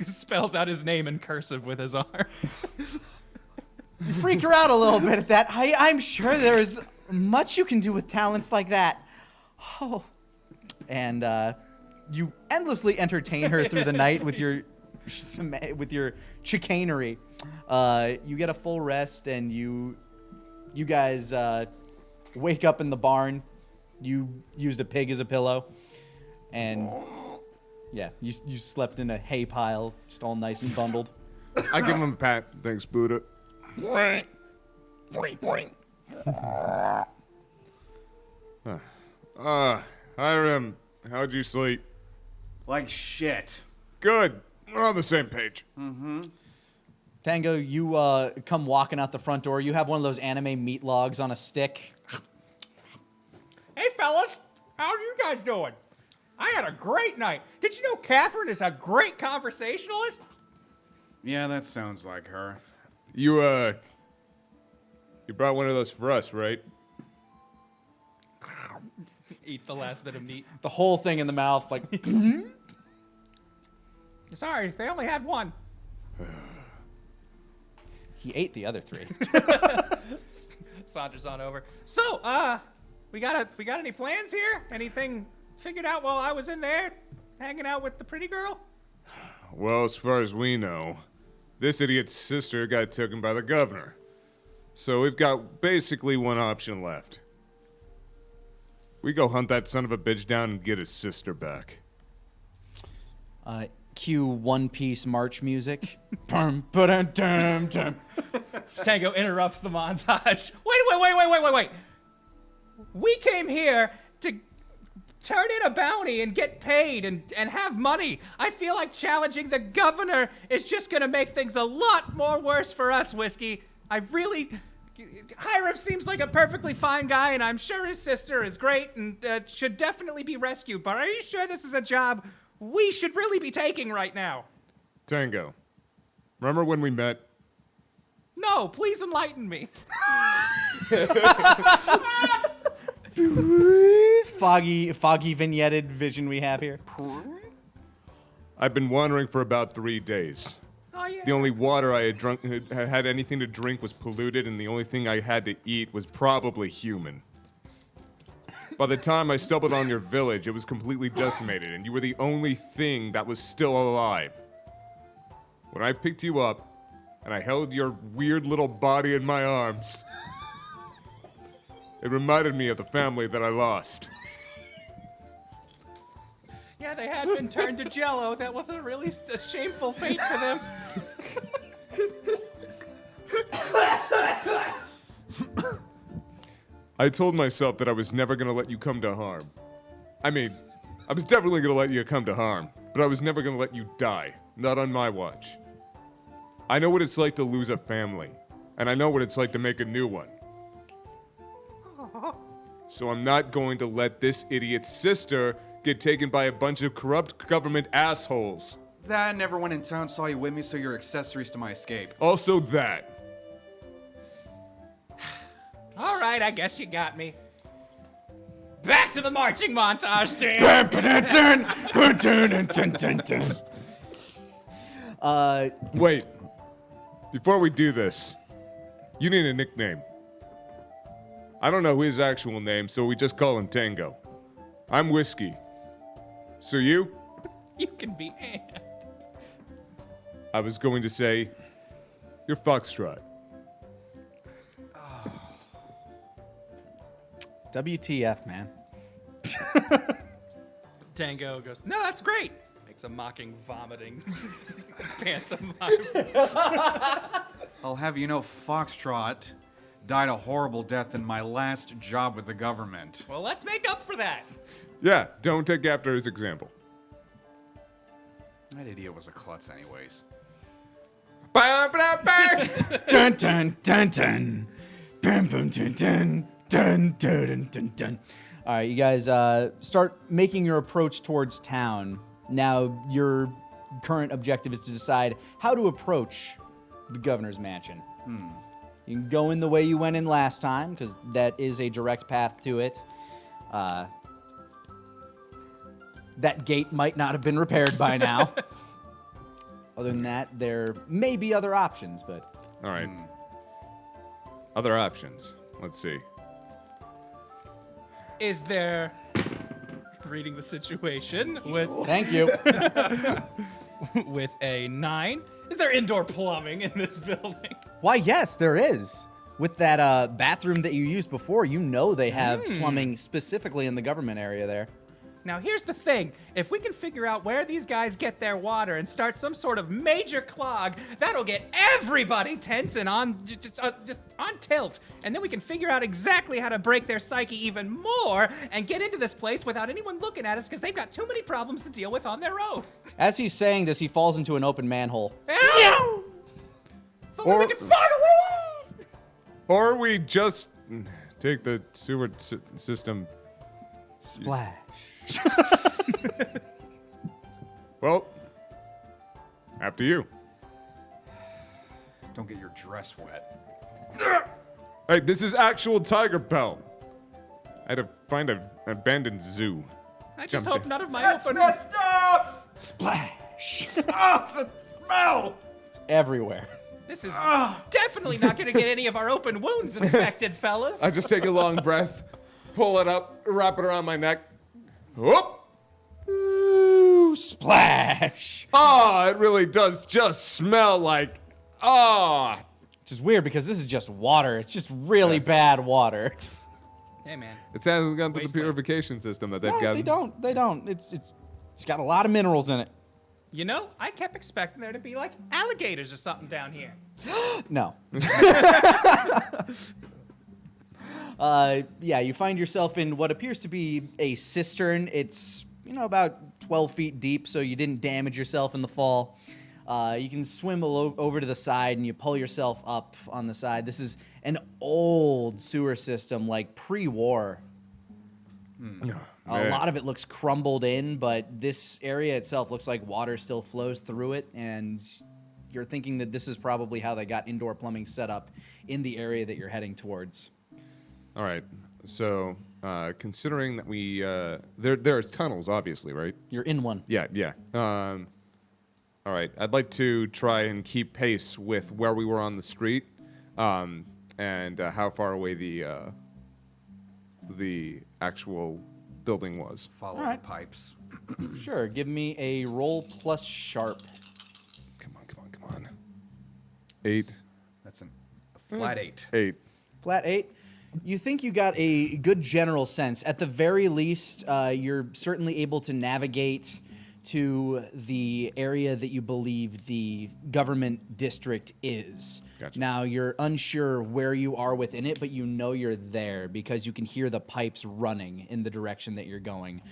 Spells out his name in cursive with his arm. You freak her out a little bit at that. I'm sure there is much you can do with talents like that. Oh. And you endlessly entertain her through the night with your chicanery. You get a full rest, and you guys wake up in the barn. You used a pig as a pillow, and yeah, you slept in a hay pile, just all nice and bundled. I give him a pat. Thanks, Buddha. Hiram, how'd you sleep? Like shit. Good. We're on the same page. Tango, you come walking out the front door. You have one of those anime meat logs on a stick. Hey, fellas. How are you guys doing? I had a great night. Did you know Catherine is a great conversationalist? Yeah, that sounds like her. You brought one of those for us, right? Eat the last bit of meat. The whole thing in the mouth, like. Sorry, they only had one. He ate the other 3. Saunters on over. So, we got any plans here? Anything figured out while I was in there hanging out with the pretty girl? Well, as far as we know, this idiot's sister got taken by the governor. So we've got basically one option left. We go hunt that son of a bitch down and get his sister back. Cue One Piece march music. Tango interrupts the montage. Wait. We came here to turn in a bounty and get paid and have money. I feel like challenging the governor is just going to make things a lot more worse for us, Whiskey. Hiram seems like a perfectly fine guy, and I'm sure his sister is great and should definitely be rescued. But are you sure this is a job we should really be taking right now? Tango, remember when we met? No, please enlighten me. foggy vignetted vision we have here. I've been wandering for about 3 days. Oh, yeah. The only water I had anything to drink was polluted, and the only thing I had to eat was probably human. By the time I stumbled on your village, it was completely decimated, and you were the only thing that was still alive. When I picked you up, and I held your weird little body in my arms, it reminded me of the family that I lost. Yeah, they had been turned to Jell-O. That was a really shameful fate for them. I told myself that I was never gonna let you come to harm. I mean, I was definitely gonna let you come to harm, but I was never gonna let you die. Not on my watch. I know what it's like to lose a family, and I know what it's like to make a new one. So I'm not going to let this idiot's sister get taken by a bunch of corrupt government assholes. That and everyone in town saw you with me, so you're accessories to my escape. Also that. All right, I guess you got me. Back to the marching montage, team. Wait. Before we do this, you need a nickname. I don't know his actual name, so we just call him Tango. I'm Whiskey. So you? You can be Ant. I was going to say, you're Foxtrot. WTF, man. Tango goes, no, that's great. Makes a mocking, vomiting pantomime. I'll have you know, Foxtrot died a horrible death in my last job with the government. Well, let's make up for that. Yeah, don't take after his example. That idiot was a klutz anyways. Dun dun dun dun. Bum bum dun dun dun dun dun dun. All right, you guys start making your approach towards town. Now, your current objective is to decide how to approach the governor's mansion. You can go in the way you went in last time, because that is a direct path to it. That gate might not have been repaired by now. Other than that, there may be other options, but... All right. Other options. Let's see. Is there, reading the situation with Thank you. with a 9, is there indoor plumbing in this building? Why, yes, there is. With that bathroom that you used before, you know they have plumbing specifically in the government area there. Now, here's the thing. If we can figure out where these guys get their water and start some sort of major clog, that'll get everybody tense and on just on tilt. And then we can figure out exactly how to break their psyche even more and get into this place without anyone looking at us because they've got too many problems to deal with on their own. As he's saying this, he falls into an open manhole. Ow! If only we could find a way! Or we just take the sewer system. Splash. Well, after you. Don't get your dress wet. Hey, this is actual tiger pelt. I had to find an abandoned zoo. I just Jump hope in. none of my open... Splash. Oh, the smell! It's everywhere. This is definitely not going to get any of our open wounds infected, fellas. I just take a long breath, pull it up, wrap it around my neck. Whoop! Ooh, splash. Oh, it really does just smell like, Which is weird because this is just water. It's just really bad water. Hey, man. It hasn't gone through the Wasteland. purification system that they've No, got. they don't. They don't. It's got a lot of minerals in it. You know, I kept expecting there to be like alligators or something down here. No. Yeah, you find yourself in what appears to be a cistern. It's, about 12 feet deep, so you didn't damage yourself in the fall. You can swim over to the side, and you pull yourself up on the side. This is an old sewer system, like pre-war. A lot of it looks crumbled in, but this area itself looks like water still flows through it, and you're thinking that this is probably how they got indoor plumbing set up in the area that you're heading towards. All right. So, considering that we there's tunnels, obviously, right? You're in one. Yeah. All right. I'd like to try and keep pace with where we were on the street, and how far away the actual building was. Follow Alright. the pipes. Sure, give me a roll plus sharp. Come on. 8. That's a flat 8. 8. Flat 8. You think you got a good general sense. At the very least, you're certainly able to navigate to the area that you believe the government district is. Gotcha. Now, you're unsure where you are within it, but you know you're there because you can hear the pipes running in the direction that you're going.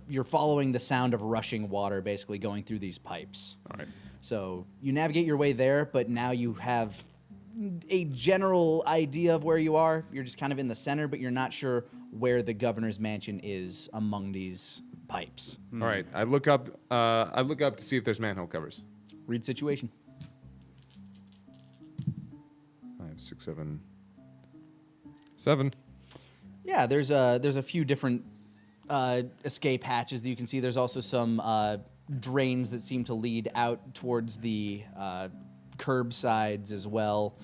You're following the sound of rushing water basically going through these pipes. All right. So you navigate your way there, but now you have a general idea of where you are. You're just kind of in the center, but you're not sure where the governor's mansion is among these pipes. All right. I look up to see if there's manhole covers. Read situation. 5, 6, 7. 7. Yeah, there's a few different escape hatches that you can see. There's also some drains that seem to lead out towards the curbsides as well.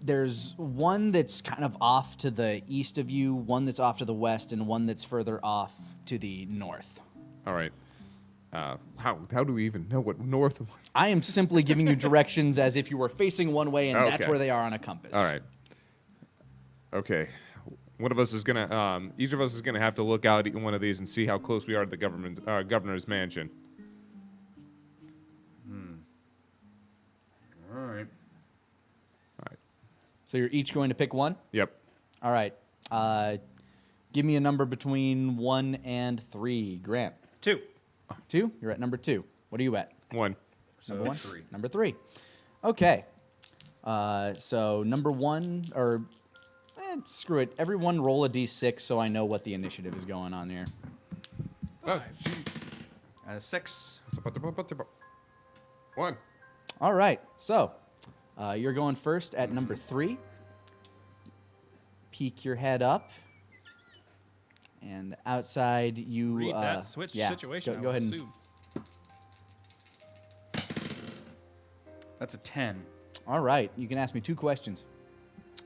There's one that's kind of off to the east of you, one that's off to the west, and one that's further off to the north. All right. How do we even know what north? I am simply giving you directions as if you were facing one way, and that's Okay. where they are on a compass. All right. Okay. One of us is gonna. Each of us is gonna have to look out at one of these and see how close we are to the governor's mansion. All right. So you're each going to pick one? Yep. All right. Give me a number between 1 and 3. Grant. 2. 2? You're at number 2. What are you at? 1. So Number 1? 3. Number 3. Okay. So number 1, or screw it. Everyone roll a d6 so I know what the initiative is going on here. Oh, 6. 1. All right. So you're going first at number 3. Peek your head up. And outside you... Read that switch situation. Go I would ahead and... assume. That's a 10. All right. You can ask me 2 questions.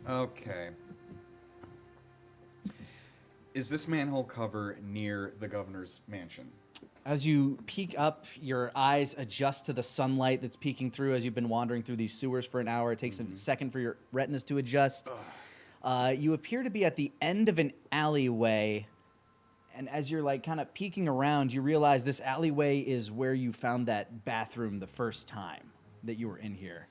Okay. Is this manhole cover near the governor's mansion? As you peek up, your eyes adjust to the sunlight that's peeking through as you've been wandering through these sewers for an hour. It takes a second for your retinas to adjust. You appear to be at the end of an alleyway, and as you're like kind of peeking around, you realize this alleyway is where you found that bathroom the first time that you were in here.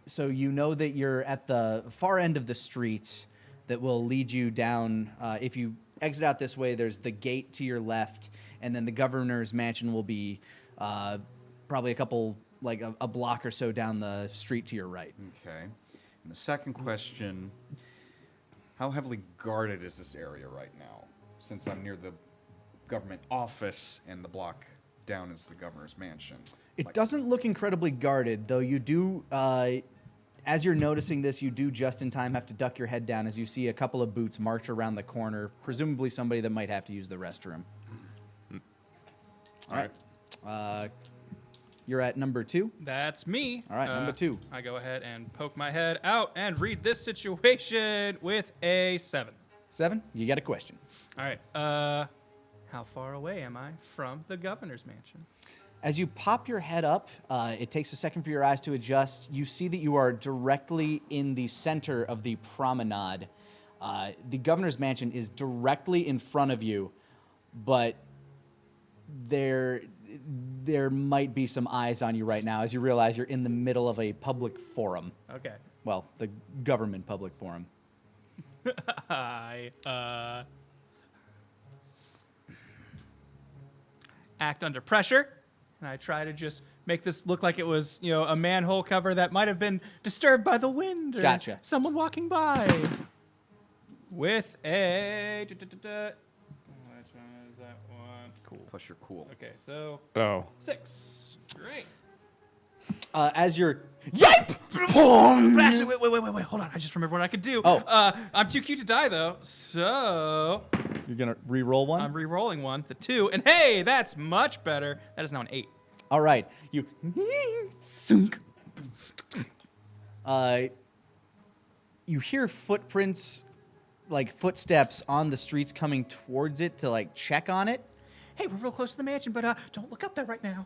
So you know that you're at the far end of the street that will lead you down. If you exit out this way, there's the gate to your left, and then the governor's mansion will be probably a couple, like a block or so down the street to your right. Okay. And the second question, how heavily guarded is this area right now? Since I'm near the government office and the block down is the governor's mansion. It doesn't look incredibly guarded, though you do, as you're noticing this, you do just in time have to duck your head down as you see a couple of boots march around the corner, presumably somebody that might have to use the restroom. All right. You're at number 2. That's me. All right, number 2. I go ahead and poke my head out and read this situation with a 7. 7, you got a question. All right. How far away am I from the governor's mansion? As you pop your head up, it takes a second for your eyes to adjust. You see that you are directly in the center of the promenade. The governor's mansion is directly in front of you, but there might be some eyes on you right now as you realize you're in the middle of a public forum. Okay. Well, the government public forum. I act under pressure, and I try to just make this look like it was, a manhole cover that might have been disturbed by the wind or Gotcha. someone walking by. With a which one is that one? Cool. Plus you're cool. Okay, so Oh. 6. Great. As you're... Yipe! Actually, wait. Hold on. I just remembered what I could do. Oh. I'm too cute to die, though. So You're going to re-roll one? I'm re-rolling one, the 2. And hey, that's much better. That is now an 8. All right. You... Sunk. You hear footprints, like footsteps on the streets coming towards it to, like, check on it. Hey, we're real close to the mansion, but don't look up there right now.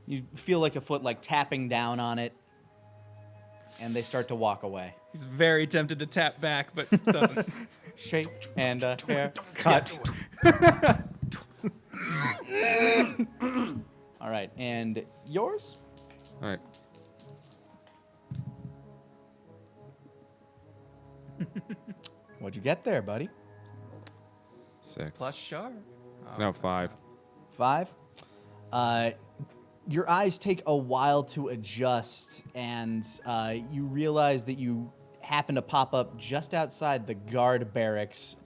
You feel like a foot, like, tapping down on it, and they start to walk away. He's very tempted to tap back, but doesn't. Shape and a hair cut. All right, and yours? All right. What'd you get there, buddy? 6. Plus sharp. No, 5. 5. Your eyes take a while to adjust, and you realize that you happen to pop up just outside the guard barracks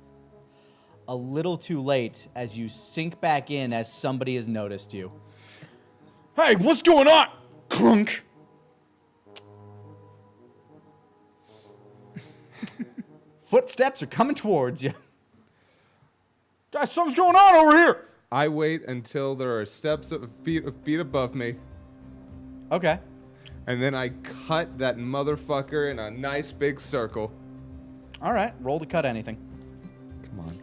a little too late as you sink back in as somebody has noticed you. Hey, what's going on? Crunk. Footsteps are coming towards you. Guys, something's going on over here. I wait until there are steps of feet above me, Okay. and then I cut that motherfucker in a nice big circle. All right. Roll to cut anything. Come on.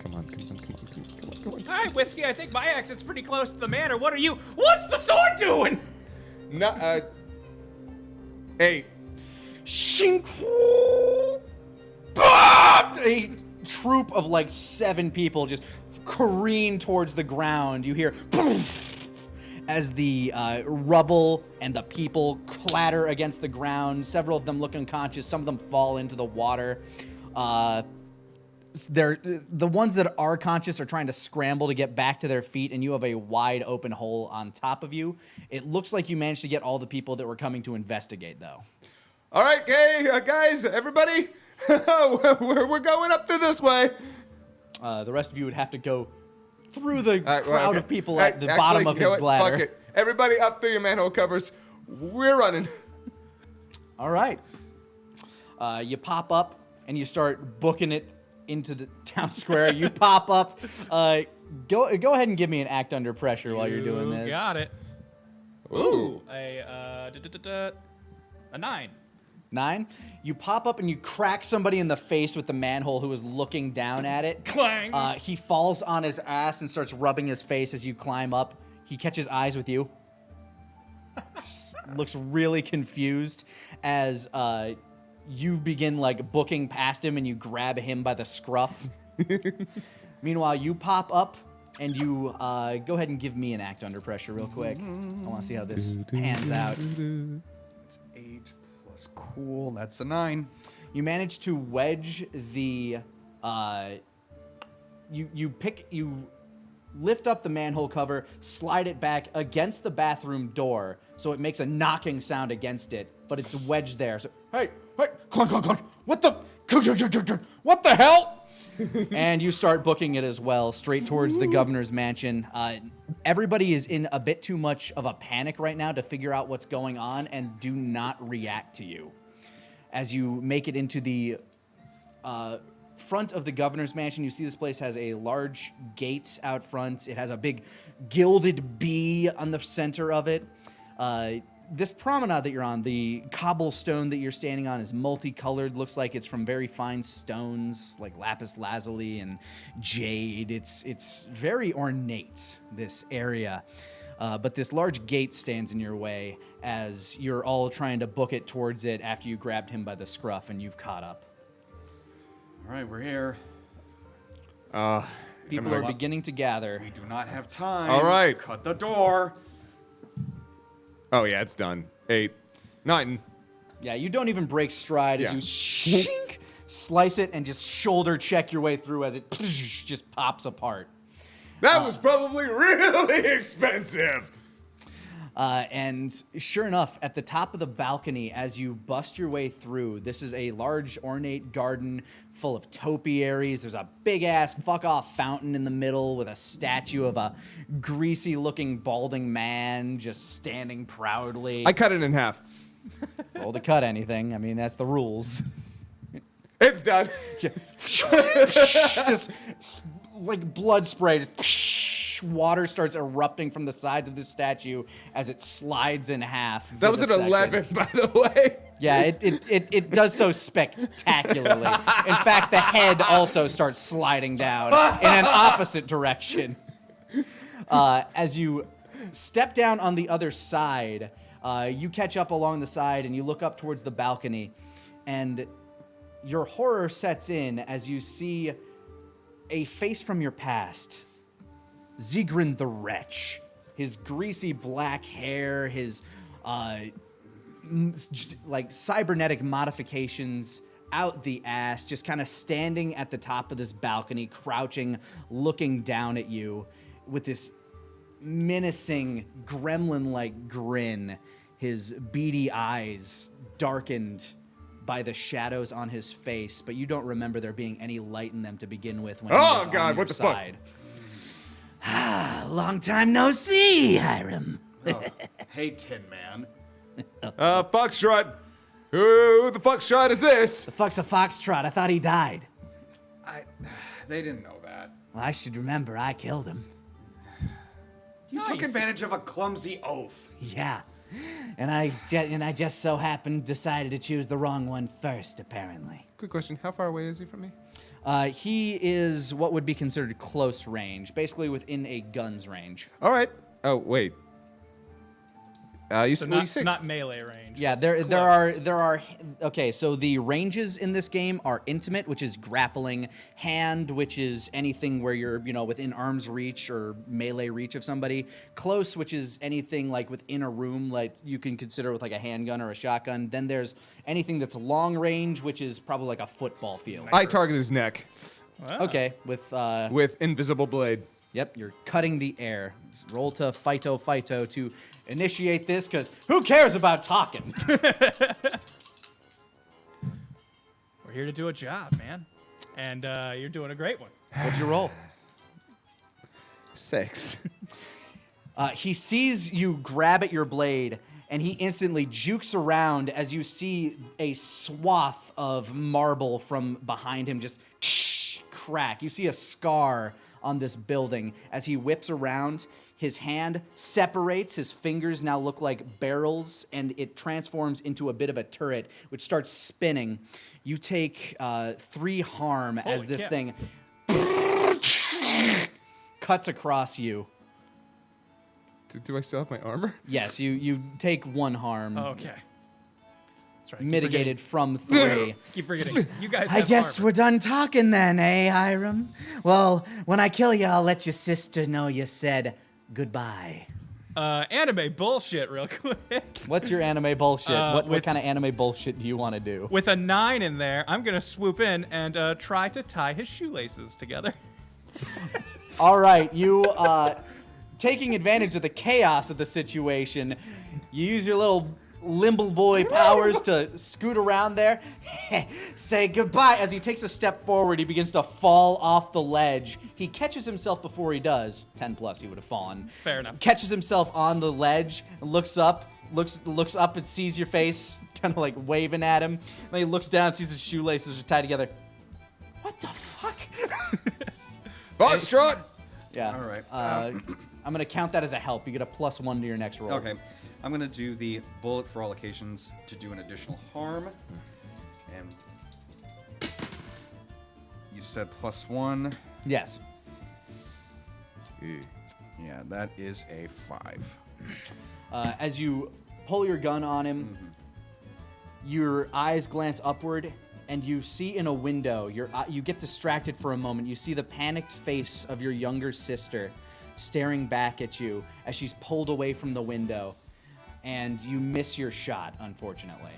Hi, Whiskey. I think my exit's pretty close to the manor. What are you? What's the sword doing? No, 8. Shink. A troop of like 7 people just careen towards the ground. You hear as the rubble and the people clatter against the ground. Several of them look unconscious. Some of them fall into the water. The ones that are conscious are trying to scramble to get back to their feet, and you have a wide open hole on top of you. It looks like you managed to get all the people that were coming to investigate, though. All right, guys, everybody, we're going up through this way. The rest of you would have to go through the All right, crowd okay. of people at the bottom of you know his what? Fuck ladder. it. Everybody up through your manhole covers. We're running. All right. You pop up and you start booking it into the town square. You pop up. Go ahead and give me an act under pressure while you're doing this. Got it. Ooh. A 9. 9. You pop up and you crack somebody in the face with the manhole who is looking down at it. Clang. He falls on his ass and starts rubbing his face as you climb up. He catches eyes with you. Looks really confused as you begin like booking past him and you grab him by the scruff. Meanwhile, you pop up and you go ahead and give me an act under pressure real quick. I want to see how this pans out. It's 8 plus cool. That's a 9. You manage to wedge the you lift up the manhole cover, slide it back against the bathroom door so it makes a knocking sound against it, but it's wedged there. So hey, clunk, clunk, clunk. What the hell? And you start booking it as well, straight towards the governor's mansion. Everybody is in a bit too much of a panic right now to figure out what's going on and do not react to you. As you make it into the front of the governor's mansion, you see this place has a large gate out front. It has a big gilded bee on the center of it. This promenade that you're on, the cobblestone that you're standing on is multicolored. Looks like it's from very fine stones like lapis lazuli and jade. It's very ornate, this area. But this large gate stands in your way as you're all trying to book it towards it after you grabbed him by the scruff and you've caught up. All right, we're here. People are beginning to gather. We do not have time. All right. Cut the door. Oh, yeah, it's done. 8. 9. Yeah, you don't even break stride as Yeah. you shink, slice it and just shoulder check your way through as it just pops apart. That was probably really expensive. And sure enough, at the top of the balcony, as you bust your way through, this is a large ornate garden full of topiaries. There's a big-ass fuck-off fountain in the middle with a statue of a greasy-looking balding man just standing proudly. I cut it in half. Roll to cut anything. I mean, that's the rules. It's done. Just like blood spray, just water starts erupting from the sides of this statue as it slides in half. That was an 11, by the way. Yeah, it does so spectacularly. In fact, the head also starts sliding down in an opposite direction. As you step down on the other side, you catch up along the side and you look up towards the balcony, and your horror sets in as you see a face from your past. Zigrin the Wretch. His greasy black hair, his like cybernetic modifications out the ass, just kind of standing at the top of this balcony, crouching, looking down at you with this menacing, gremlin-like grin, his beady eyes darkened by the shadows on his face, but you don't remember there being any light in them to begin with when he was God, on your what the fuck? side. Long time no see, Hiram. Oh, hey, Tin Man. Foxtrot. Who the Foxtrot is this? The fuck's a foxtrot? I thought he died. They didn't know that. Well, I should remember I killed him. You took advantage of a clumsy oaf. Yeah. And I just so happened decided to choose the wrong one first, apparently. Quick question: how far away is he from me? He is what would be considered close range, basically within a gun's range. All right. Oh wait. You So what you say? not melee range. Yeah, there are. Okay, so the ranges in this game are intimate, which is grappling; hand, which is anything where you're within arm's reach or melee reach of somebody; close, which is anything like within a room, like you can consider with like a handgun or a shotgun. Then there's anything that's long range, which is probably like a football field. I target his neck Okay, with invisible blade. Yep, you're cutting the air. Roll to Fighto to initiate this, because who cares about talking? We're here to do a job, man. And you're doing a great one. What'd you roll? 6. He sees you grab at your blade, and he instantly jukes around as you see a swath of marble from behind him just crack. You see a scar on this building as he whips around. His hand separates, his fingers now look like barrels, and it transforms into a bit of a turret, which starts spinning. You take 3 harm as Holy this cow. thing cuts across you. Do I still have my armor? Yes, you take 1 harm. Okay. That's right. Mitigated from 3. Keep forgetting. You guys I have guess armor. we're done talking then, eh, Hiram? Well, when I kill you, I'll let your sister know you said goodbye. Anime bullshit real quick. What's your anime bullshit? What with- kind of anime bullshit do you want to do? With a 9 in there, I'm going to swoop in and try to tie his shoelaces together. All right, you taking advantage of the chaos of the situation, you use your little limble boy powers to scoot around there. Say goodbye. As he takes a step forward, he begins to fall off the ledge. He catches himself before he does. 10 plus, he would have fallen. Fair enough. Catches himself on the ledge and looks up and sees your face, kind of like waving at him. Then he looks down, sees his shoelaces are tied together. What the fuck? Foxtrot! Yeah. All right. I'm gonna count that as a help. You get a +1 to your next roll. Okay. I'm going to do the bullet for all occasions to do an additional harm. And you said +1. Yes. Yeah, that is a 5. As you pull your gun on him, your eyes glance upward, and you see in a window. You get distracted for a moment. You see the panicked face of your younger sister staring back at you as she's pulled away from the window, and you miss your shot, unfortunately.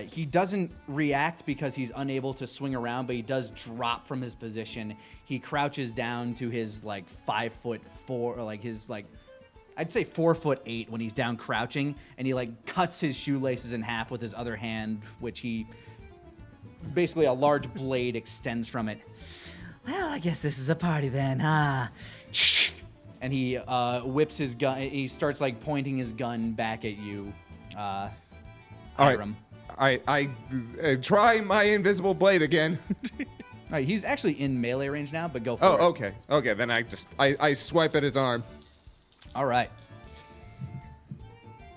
He doesn't react because he's unable to swing around, but he does drop from his position. He crouches down to his 5'4", or I'd say 4'8" when he's down crouching, and he cuts his shoelaces in half with his other hand, which he basically a large blade extends from it. Well, I guess this is a party then, huh? And he whips his gun. He starts pointing his gun back at you, All Hiram. right. I try my invisible blade again. All right, he's actually in melee range now, but go for Oh, it. okay. Okay, then I swipe at his arm. All right.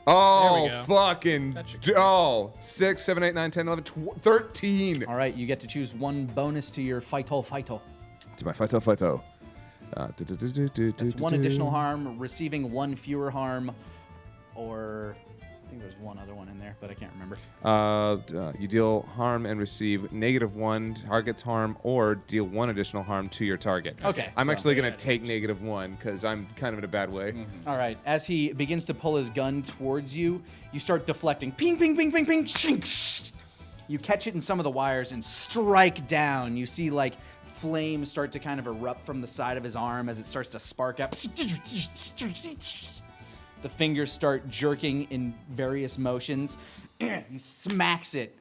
Oh, go. fucking. That should Oh, 6, 7, 8, 9, 10, 11, 13. All right, you get to choose 1 bonus to your fight-ho. To my fighto. That's 1 additional harm, receiving 1 fewer harm, or I think there's 1 other one in there, but I can't remember. You deal harm and receive -1 target's harm, or deal 1 additional harm to your target. Okay, I'm so- actually gonna take -1 because I'm kind of in a bad way. All right, as he begins to pull his gun towards you, you start deflecting. Ping, ping, ping, ping, ping. Shink, shh. You catch it in some of the wires and strike down. You see flames start to kind of erupt from the side of his arm as it starts to spark up. The fingers start jerking in various motions. He smacks it,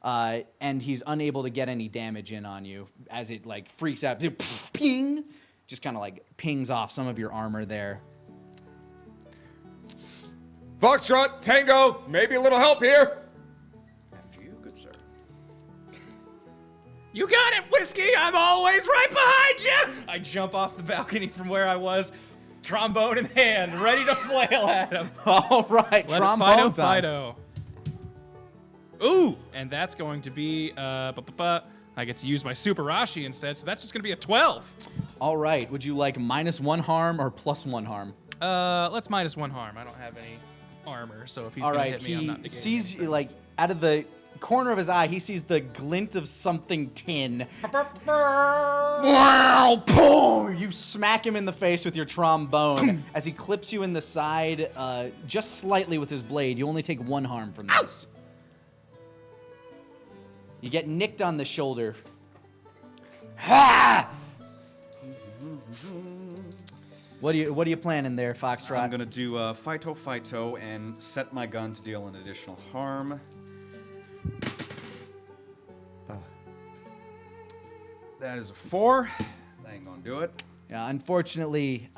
and he's unable to get any damage in on you as it freaks out. Ping! Just kind of pings off some of your armor there. Foxtrot, Tango, maybe a little help here. After you, good sir. You got it, Whiskey! I'm always right behind you! I jump off the balcony from where I was, trombone in hand, ready to flail at him. All right, Let's trombone time. Fido. Ooh, and that's going to be, I get to use my Super Rashi instead, so that's just going to be a 12. All right, would you like -1 harm or +1 harm? Let's -1 harm. I don't have any armor, so if he's All going to right, hit me, I'm not he negating sees anything. like out of the corner of his eye, he sees the glint of something tin. Wow! Boom! You smack him in the face with your trombone as he clips you in the side, just slightly with his blade. You only take 1 harm from this. You get nicked on the shoulder. Ha! What are you planning there, Foxtrot? I'm gonna do Phyto and set my gun to deal an additional harm. That is a 4. That ain't gonna do it. Yeah, unfortunately,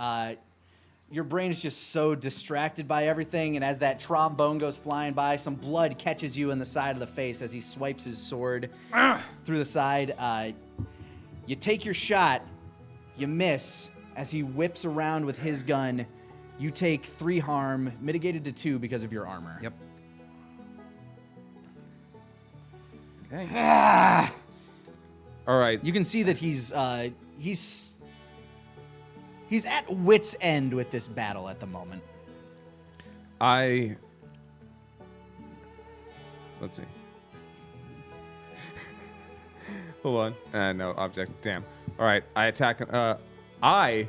your brain is just so distracted by everything, and as that trombone goes flying by, some blood catches you in the side of the face as he swipes his sword through the side. You take your shot, you miss. As he whips around with his gun, you take 3 harm, mitigated to 2 because of your armor. Yep. Okay. All right. You can see that he's at wit's end with this battle at the moment. Let's see. Hold on. No, object. Damn. All right. I attack him. I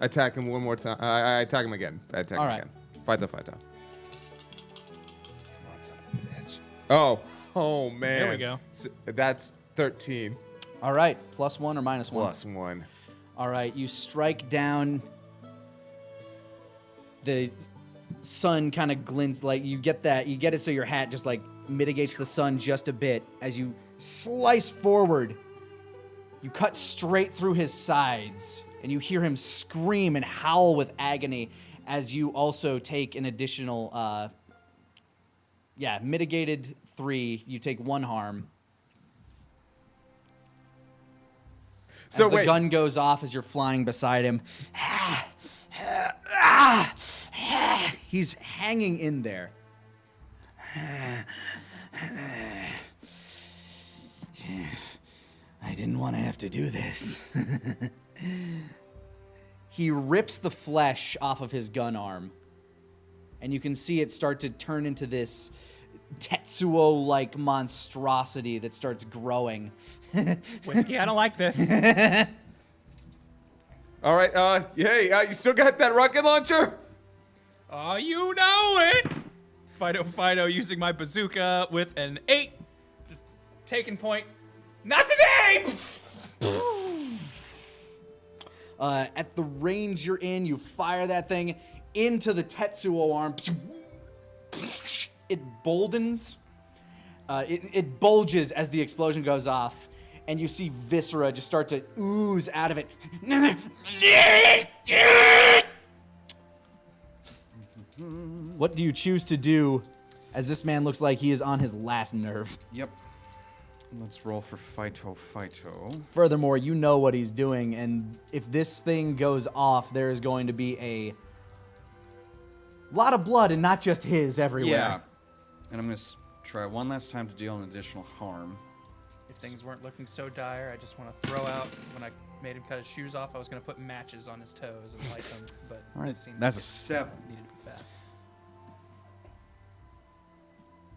attack him one more time. I attack him again. I attack All him right. again. Fight. Come on, son of a bitch. Oh, man. There we go. That's 13 All right, +1 or -1? +1. All right, you strike down. The sun kind of glints, like you get it so your hat just like mitigates the sun just a bit. As you slice forward, you cut straight through his sides, and you hear him scream and howl with agony as you also take an additional, mitigated 3. You take 1 harm. So As the wait. gun goes off as you're flying beside him. He's hanging in there. I didn't want to have to do this. He rips the flesh off of his gun arm, and you can see it start to turn into this Tetsuo-like monstrosity that starts growing. Whiskey, I don't like this. All right. You still got that rocket launcher? Oh, you know it! Fido using my bazooka with an 8. Just taking point. Not today! At the range you're in, you fire that thing into the Tetsuo arm. It boldens. It bulges as the explosion goes off, and you see viscera just start to ooze out of it. What do you choose to do as this man looks like he is on his last nerve? Yep. Let's roll for Phyto. Furthermore, you know what he's doing, and if this thing goes off, there is going to be a lot of blood, and not just his, everywhere. Yeah. And I'm going to try one last time to deal an additional harm. If things weren't looking so dire, I just want to throw out, when I made him cut his shoes off, I was going to put matches on his toes and light them, but All right, it seemed That's like a 7. it needed to be fast.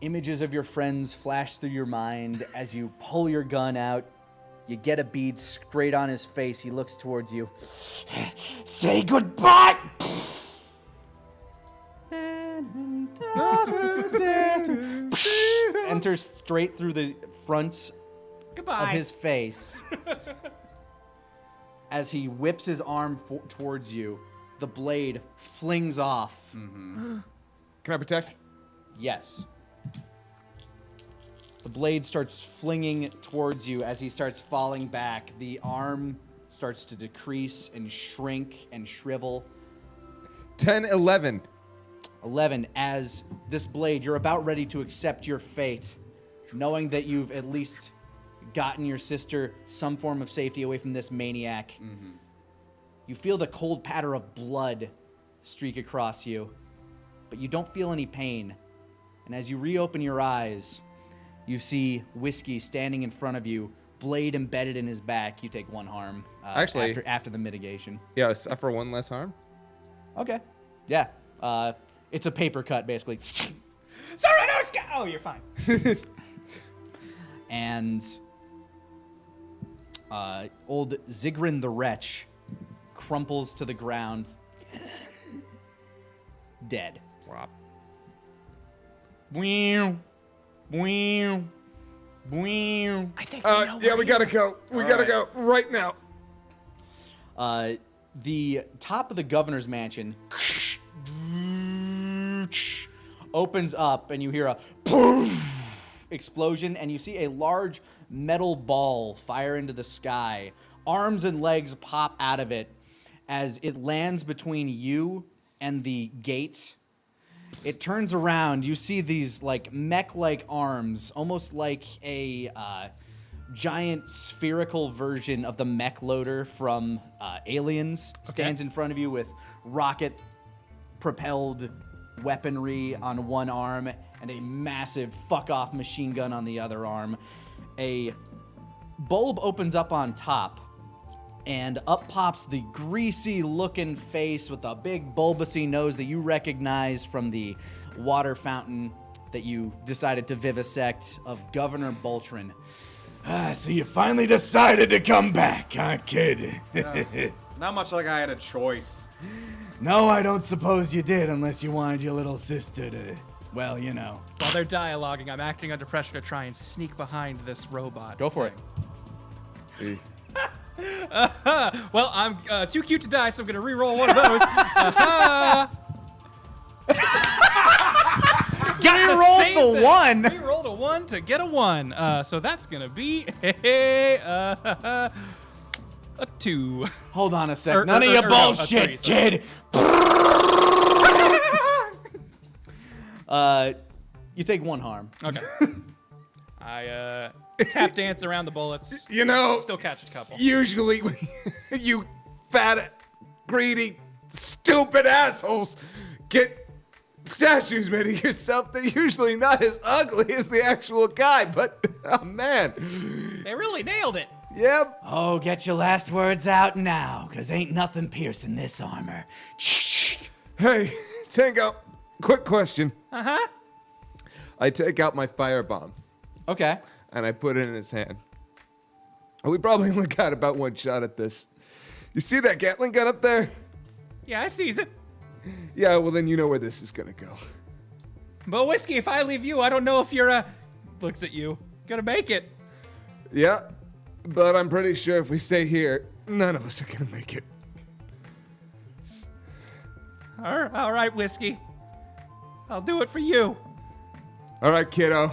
Images of your friends flash through your mind as you pull your gun out. You get a bead straight on his face. He looks towards you. Say goodbye! Enters straight through the front Goodbye. of his face. As he whips his arm towards you, the blade flings off. Can I protect? Yes. The blade starts flinging towards you as he starts falling back. The arm starts to decrease and shrink and shrivel. 10, 11. 11, as this blade, you're about ready to accept your fate, knowing that you've at least gotten your sister some form of safety away from this maniac. You feel the cold patter of blood streak across you, but you don't feel any pain. And as you reopen your eyes, you see Whiskey standing in front of you, blade embedded in his back. You take 1 harm Actually- after the mitigation. Yeah, I suffer 1 less harm. Okay. Yeah. It's a paper cut, basically. Sorry, no, oh, you're fine. And old Zigrin the Wretch crumples to the ground, dead. Flop. I think Yeah, we gotta go. We gotta go right now. The top of the governor's mansion opens up, and you hear a poof explosion, and you see a large metal ball fire into the sky. Arms and legs pop out of it as it lands between you and the gate. It turns around. You see these like mech-like arms, almost like a giant spherical version of the mech loader from Aliens. Stands in front of you with rocket-propelled weaponry on one arm and a massive fuck-off machine gun on the other arm. A bulb opens up on top, and up pops the greasy-looking face with a big bulbousy nose that you recognize from the water fountain that you decided to vivisect of Governor Boltrin. So you finally decided to come back, huh, kid? Not much like I had a choice. No, I don't suppose you did, unless you wanted your little sister to, well, you know. While they're dialoguing, I'm acting under pressure to try and sneak behind this robot. Go for it. Well, I'm too cute to die, so I'm gonna re-roll one of those. Rolled the 1. We rolled a 1 to get a 1. So that's gonna be a 2. Hold on a sec. None of your no, bullshit, a 3, sorry. kid. You take 1 harm. Okay. I tap dance around the bullets. You know, Still catch a couple. usually when you fat, greedy, stupid assholes get statues made of yourself, they're usually not as ugly as the actual guy, but, oh man. They really nailed it. Yep. Oh, get your last words out now, 'cause ain't nothing piercing this armor. Hey, Tango, quick question. Uh-huh. I take out my firebomb, Okay. and I put it in his hand. We probably only got about 1 shot at this. You see that Gatling gun up there? Yeah, I sees it. Yeah, well then you know where this is gonna go. But Whiskey, if I leave you, I don't know if you're looks at you, gonna make it. Yeah, but I'm pretty sure if we stay here, none of us are gonna make it. All right, Whiskey. I'll do it for you. All right, kiddo.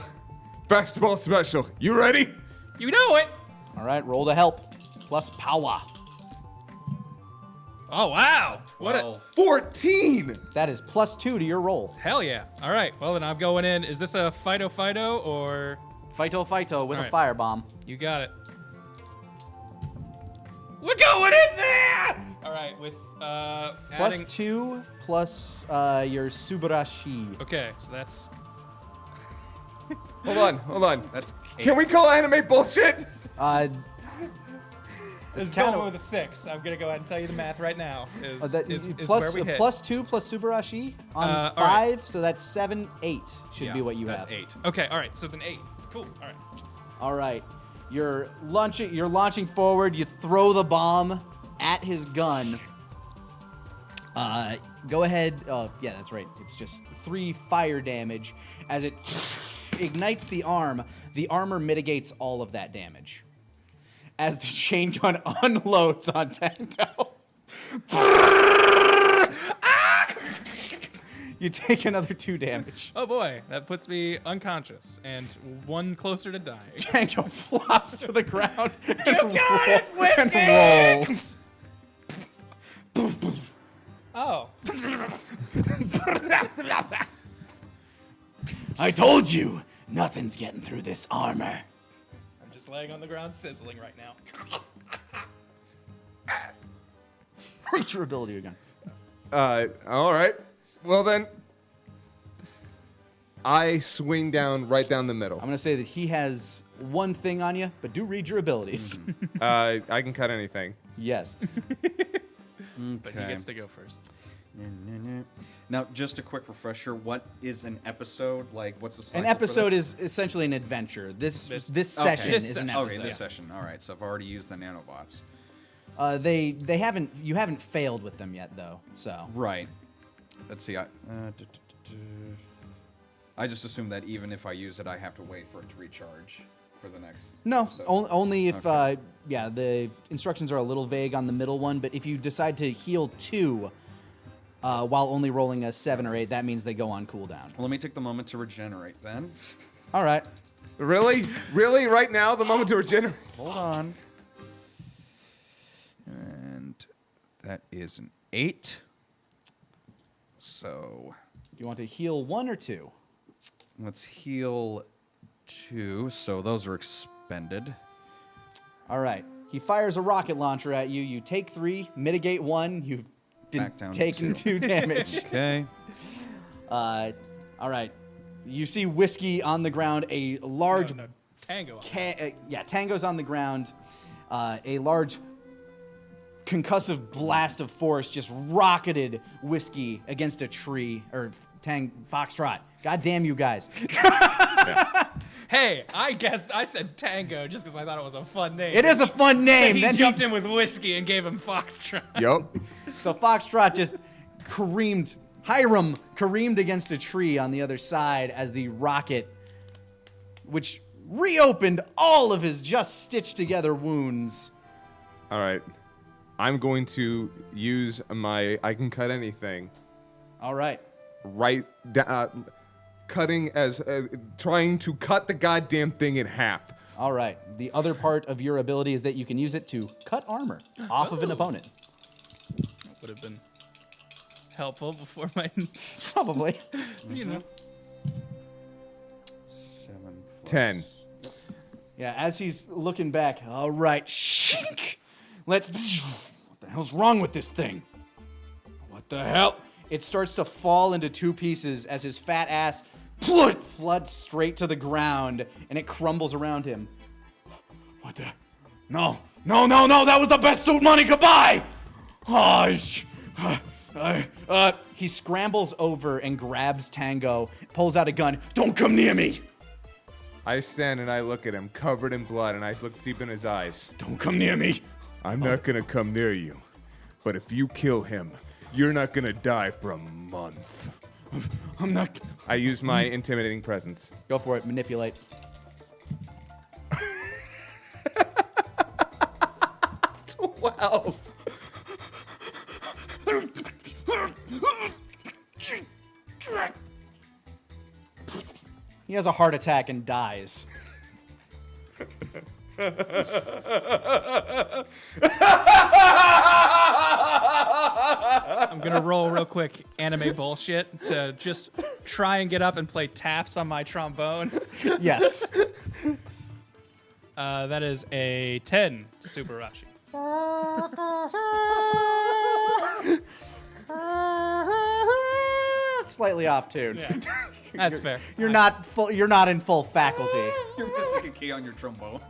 Basketball special. You ready? You know it. All right, roll to help. Plus power. Oh, wow. What a 12. 14! That is +2 to your roll. hell yeah. All right. Well, then I'm going in. Is this a Fido or Fighto with All a right. firebomb. you got it? We're going in there. All right, with adding +2 plus your Subarashi. Okay, so that's Hold on. That's Can we call anime bullshit? It's kinda- going with a 6. I'm gonna go ahead and tell you the math right now. Is plus where we hit. +2 plus Subarashi on all 5, right. so that's 7, 8 should be what you that's have. 8. Okay, all right. So then 8. Cool. All right. All right, you're launching forward. You throw the bomb at his gun. Go ahead. Oh, yeah, that's right. It's just 3 fire damage as it ignites the arm. The armor mitigates all of that damage. As the chain gun unloads on Tango. You take another 2 damage. Oh boy, that puts me unconscious and 1 closer to dying. Tango flops to the ground and, got it, and rolls. Oh. I told you, nothing's getting through this armor. I'm just laying on the ground, sizzling right now. Reach your ability again. All right. Well then, I swing down right down the middle. I'm gonna say that he has one thing on you, but do read your abilities. I can cut anything. Yes. But he gets to go first. Now, just a quick refresher. What is an episode? Like, what's the cycle An for episode that? is essentially an adventure. This session This is an session. episode. Okay, this Yeah. session. All right, so I've already used the nanobots. They haven't you haven't failed with them yet though. So Right. Let's see. I just assume that even if I use it, I have to wait for it to recharge for the next. no, episode. only if Okay. yeah, the instructions are a little vague on the middle one, but if you decide to heal 2 while only rolling a 7 or 8, that means they go on cooldown. Well, let me take the moment to regenerate then. All right. Really? Really? Right now, the moment to regenerate? Hold on. And that is an 8. So Do you want to heal 1 or 2? let's heal 2. So those are expended. All right. He fires a rocket launcher at you. You take 3, mitigate 1. You've been Back down to taking 2 damage. Okay. All right. You see Whiskey on the ground. A large No, Tango. Tango's on the ground. A large concussive blast of force just rocketed Whiskey against a tree. Or Foxtrot. God damn you guys. Hey, I said Tango just because I thought it was a fun name. It is a fun name. He Then jumped in with Whiskey and gave him Foxtrot. Yup. So Foxtrot just Hiram careened against a tree on the other side as the rocket, which reopened all of his just stitched together wounds. All right. I'm going to use my I can cut anything. All right. Cutting as trying to cut the goddamn thing in half. All right. The other part of your ability is that you can use it to cut armor off of an opponent. That would have been helpful before my, Probably. you know. 7 plus 10. Yeah, as he's looking back, all right, shink. Let's. What the hell's wrong with this thing? What the hell? It starts to fall into 2 pieces as his fat ass floods straight to the ground and it crumbles around him. What the? No, that was the best suit money could buy! He scrambles over and grabs Tango, pulls out a gun. Don't come near me! I stand and I look at him, covered in blood, and I look deep in his eyes. Don't come near me. I'm not gonna come near you, but if you kill him, you're not gonna die for a month. I'm not. I use my intimidating presence. Go for it, manipulate. 12. He has a heart attack and dies. I'm gonna roll real quick anime bullshit to just try and get up and play taps on my trombone. Yes. That is a 10 Subarashi. Slightly off tune. Yeah, that's fair. You're not full. You're not in full faculty. You're missing a key on your trombone.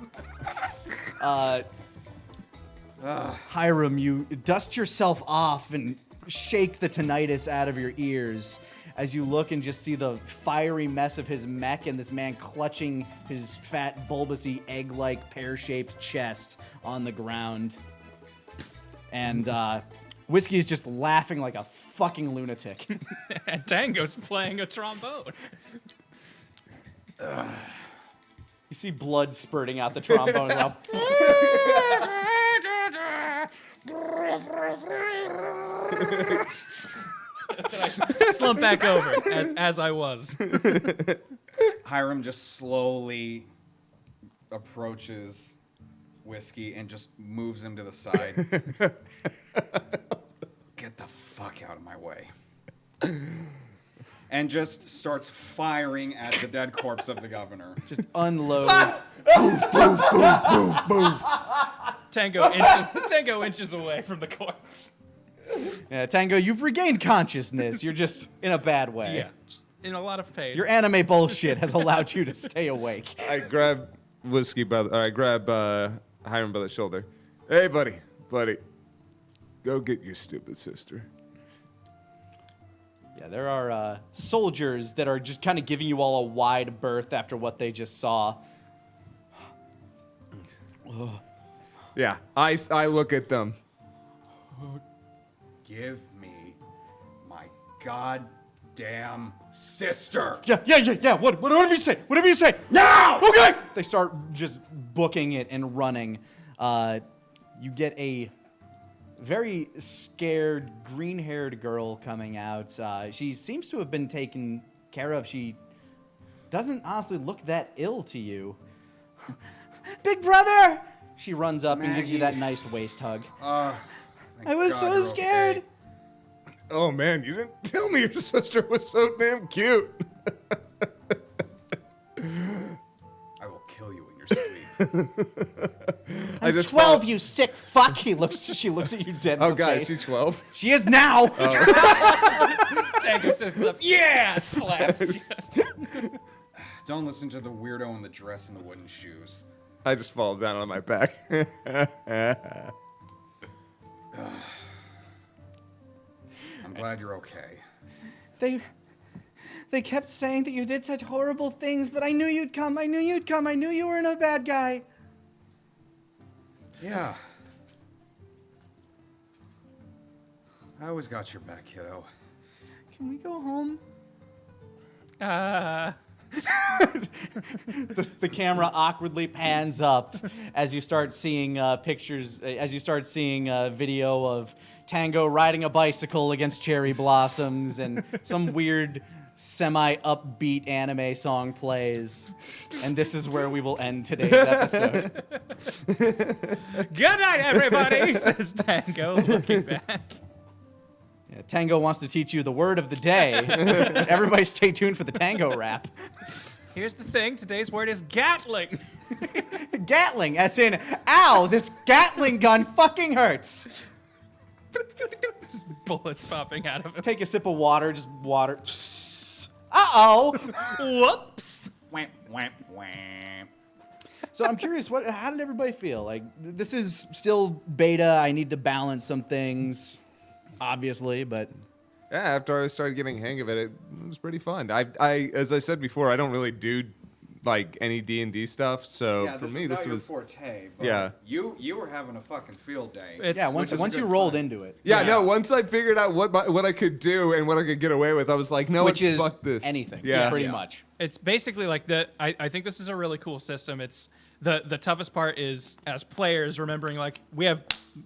Hiram, you dust yourself off and shake the tinnitus out of your ears as you look and just see the fiery mess of his mech and this man clutching his fat, bulbousy, egg-like, pear-shaped chest on the ground. And Whiskey is just laughing like a fucking lunatic. And Tango's playing a trombone. You see blood spurting out the trombone. Now. Slump back over as I was. Hiram just slowly approaches Whiskey and just moves him to the side. Get the fuck out of my way. and just starts firing at the dead corpse of the governor. Just unloads. Tango inches away from the corpse. Yeah, Tango, you've regained consciousness. You're just in a bad way. Yeah, just in a lot of pain. Your anime bullshit has allowed you to stay awake. I grab Hiram by the shoulder. Hey, buddy, go get your stupid sister. Yeah, there are soldiers that are just kind of giving you all a wide berth after what they just saw. Yeah, I look at them. Give me my goddamn sister. Yeah. Whatever you say. Whatever you say. Now! Okay! They start just booking it and running. You get a very scared, green-haired girl coming out. She seems to have been taken care of. She doesn't honestly look that ill to you. Big brother! She runs up and gives you that nice waist hug. Thank I was God so you're scared. okay. Oh man, you didn't tell me your sister was so damn cute. I will kill you in your sleep. I just 12, you sick fuck! She looks at you dead in Oh the god, face. she's 12. She is now! Tango sits up. Yeah! Slaps. Don't listen to the weirdo in the dress and the wooden shoes. I just fall down on my back. I'm glad you're okay. They kept saying that you did such horrible things, but I knew you'd come. I knew you weren't a bad guy. Yeah. I always got your back, kiddo. Can we go home? The camera awkwardly pans up as you start seeing pictures, as you start seeing video of Tango riding a bicycle against cherry blossoms, and some weird semi-upbeat anime song plays. And this is where we will end today's episode. Good night, everybody, says Tango, looking back. Yeah, Tango wants to teach you the word of the day. Everybody stay tuned for the Tango rap. Here's the thing. Today's word is Gatling. Gatling, as in, ow, this Gatling gun fucking hurts. Just bullets popping out of it. Take a sip of water, just water. Uh-oh. Whoops. Wham, wham, wham. So I'm curious, how did everybody feel? Like, this is still beta. I need to balance some things, obviously, but... Yeah, after I started getting a hang of it, it was pretty fun. I as I said before, I don't really do like any D&D stuff, so Yeah, for this me is this not your was forte, but yeah. You were having a fucking field day. It's- Yeah, Which is a once you good rolled sign. into it. Yeah, Yeah. no, once I figured out what I could do and what I could get away with, I was like, no, Which is fuck this. anything, Yeah. pretty Yeah. much. It's basically like I think this is a really cool system. It's the toughest part is as players remembering like we have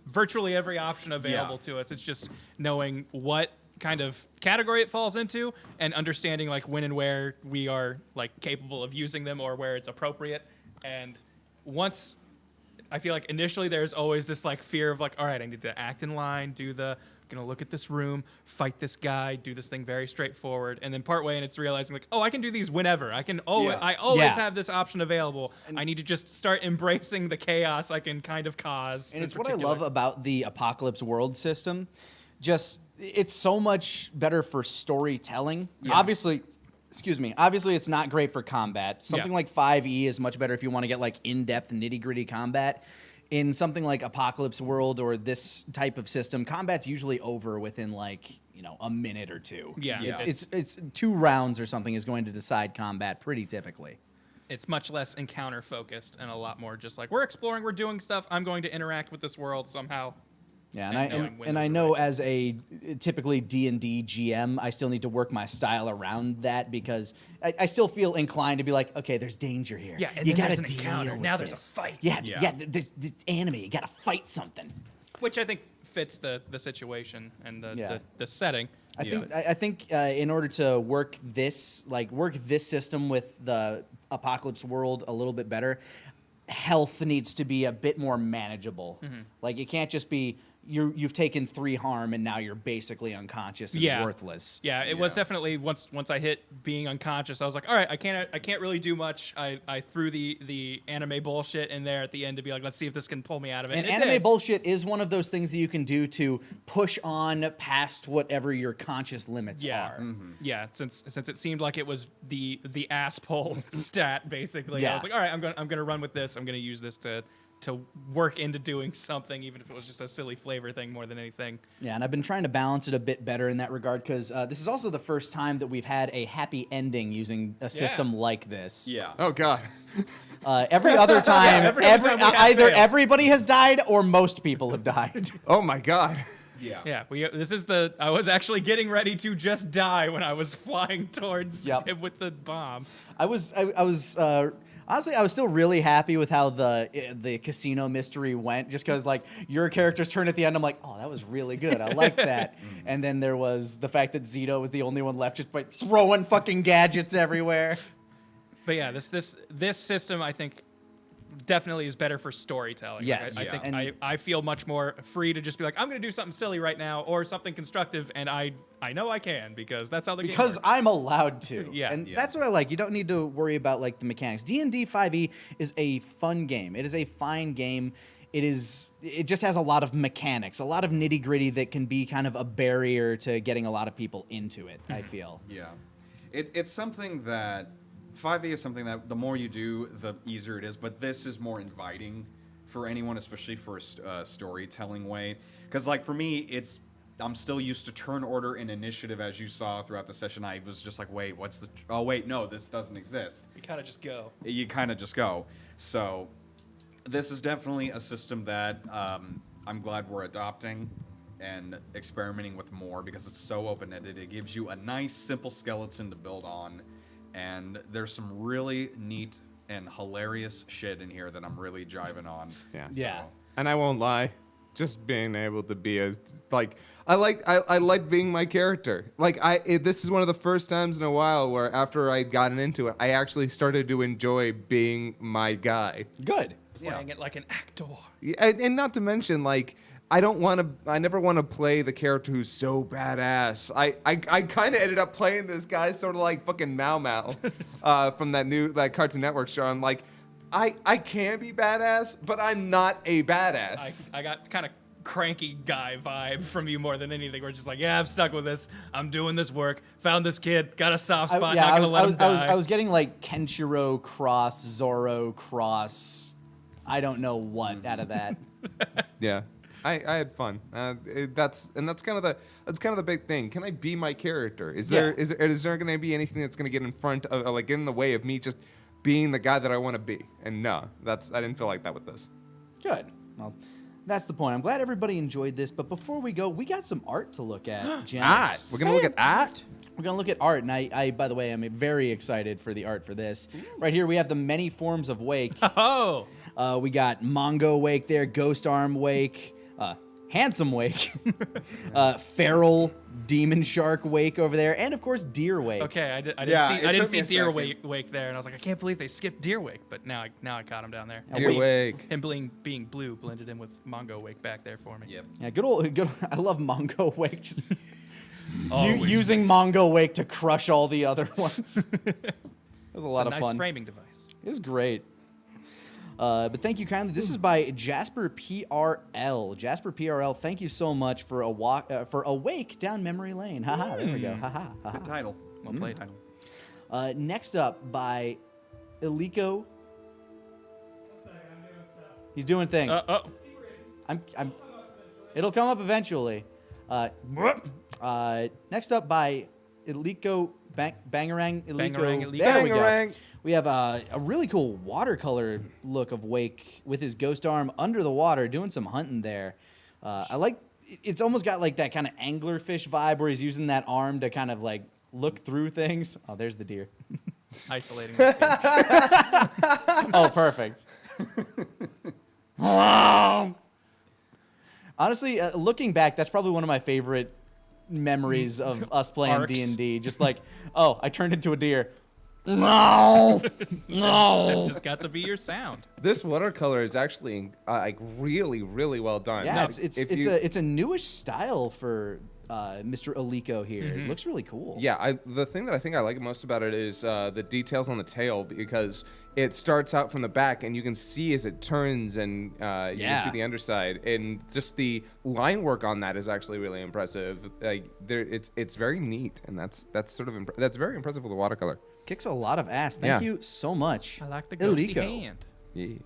virtually every option available to us. It's just knowing what kind of category it falls into and understanding like when and where we are like capable of using them or where it's appropriate. And once I feel like initially there's always this like fear of like, all right, I need to act in line, gonna look at this room, fight this guy, do this thing very straightforward, and then partway and it's realizing like, oh, I can do these whenever. I always Yeah. have this option available. I need to just start embracing the chaos I can kind of cause. And in it's what particular. I love about the Apocalypse World system. Just, it's so much better for storytelling. Obviously, it's not great for combat. Something Yeah. like 5e is much better if you want to get like in-depth, nitty-gritty combat. In something like Apocalypse World or this type of system, combat's usually over within like, a minute or two. Yeah. It's 2 rounds or something is going to decide combat pretty typically. It's much less encounter focused and a lot more just like we're exploring, we're doing stuff. I'm going to interact with this world somehow. Yeah, And knowing when and is I the know right as a typically D&D GM, I still need to work my style around that because I still feel inclined to be like, okay, there's danger here. Yeah, and you then gotta there's an deal encounter. with Now there's a this. fight. Yeah, Yeah. this anime, you gotta fight something. Which I think fits the situation and the setting. I think in order to work this system with the Apocalypse World a little bit better, health needs to be a bit more manageable. Like it can't just be you've taken 3 harm and now you're basically unconscious and worthless. Yeah, it was definitely once I hit being unconscious, I was like, all right, I can't really do much. I threw the anime bullshit in there at the end to be like, let's see if this can pull me out of it. And it anime did. bullshit is one of those things that you can do to push on past whatever your conscious limits are. Yeah, since it seemed like it was the ass pull stat basically, I was like, all right, I'm gonna run with this. I'm gonna use this to work into doing something, even if it was just a silly flavor thing more than anything. Yeah, and I've been trying to balance it a bit better in that regard because this is also the first time that we've had a happy ending using a system like this. Yeah. Oh God. Every other time, every other time we have either failed. everybody has died or most people have died. Oh my God. Yeah. Yeah, this is I was actually getting ready to just die when I was flying towards him with the bomb. I was honestly, I was still really happy with how the casino mystery went, just because like your character's turn at the end, I'm like, oh, that was really good. I like that. And then there was the fact that Zito was the only one left, just by throwing fucking gadgets everywhere. But yeah, this system I think definitely is better for storytelling. Yes. I Yeah. think I feel much more free to just be like, I'm gonna do something silly right now or something constructive, and I know I can because that's how the game Because works. I'm allowed to. Yeah. And that's what I like. You don't need to worry about like the mechanics. D&D 5e is a fun game. It is a fine game. It just has a lot of mechanics, a lot of nitty-gritty that can be kind of a barrier to getting a lot of people into it, I feel. Yeah. It's something that 5e is something that the more you do, the easier it is. But this is more inviting for anyone, especially for a storytelling way. Because like for me, I'm still used to turn order and initiative, as you saw throughout the session. I was just like, wait, oh wait, no, this doesn't exist. You kind of just go. You kind of just go. So this is definitely a system that I'm glad we're adopting and experimenting with more because it's so open-ended. It gives you a nice, simple skeleton to build on. And there's some really neat and hilarious shit in here that I'm really jiving on. Yeah. Yeah. And I won't lie, just being able to be I like being my character. This is one of the first times in a while where after I'd gotten into it, I actually started to enjoy being my guy. Good. Playing it like an actor. And not to mention, like, I never want to play the character who's so badass. I kind of ended up playing this guy sort of like fucking Mau Mau from that Cartoon Network show. I'm like, I can be badass, but I'm not a badass. I got kind of cranky guy vibe from you more than anything. Where it's just like, yeah, I'm stuck with this. I'm doing this work. Found this kid. Got a soft spot. Not gonna let him die. I was getting like Kenshiro cross, Zoro cross, I don't know what out of that. Yeah. I had fun. That's kind of the big thing. Can I be my character? Is there going to be anything that's going to get in front of like in the way of me just being the guy that I want to be? And no, I didn't feel like that with this. Good. Well, that's the point. I'm glad everybody enjoyed this. But before we go, we got some art to look at. Janice. We're gonna look at art. We're going to look at art, and I, by the way, am very excited for the art for this. Right here, we have the many forms of Wake. Oh. We got Mongo Wake there, Ghost Arm Wake, Handsome Wake, Feral Demon Shark Wake over there, and of course Deer Wake. Okay, I Yeah, didn't took see me a Deer second. Wake there, and I was like, I can't believe they skipped Deer Wake, but now I caught him down there. Dear Wake. Him being blue blended in with Mongo Wake back there for me. Yep. Yeah, good. I love Mongo Wake. Just Always using Mongo Wake to crush all the other ones. It was a lot it's a of nice fun. framing device. It was great. But thank you kindly. This is by Jasper PRL. Jasper PRL, thank you so much for a wake down memory lane. Haha, there we go. Haha. Good title. Well played. Next up by Iliko. He's doing things. I'm. It'll come up eventually. Next up by Iliko Bangarang. Bangarang Iliko. There we go. Bangarang. We have a really cool watercolor look of Wake with his ghost arm under the water doing some hunting there. I like. It's almost got like that kind of anglerfish vibe where he's using that arm to kind of like look through things. Oh, there's the deer. Isolating. the fish. Oh, perfect. Honestly, looking back, that's probably one of my favorite memories of us playing Arcs. D&D. Just like, oh, I turned into a deer. No. That's No. just got to be your sound. This watercolor is actually like really, really well done. Yeah, Now, it's a newish style for Mr. Alico here. It looks really cool. Yeah, the thing that I think I like most about it is the details on the tail, because it starts out from the back and you can see as it turns, and you can see the underside, and just the line work on that is actually really impressive. Like it's very neat, and that's sort of that's very impressive with the watercolor. Kicks a lot of ass. Thank Yeah. you so much. I like the ghosty Alico. hand. Yeah.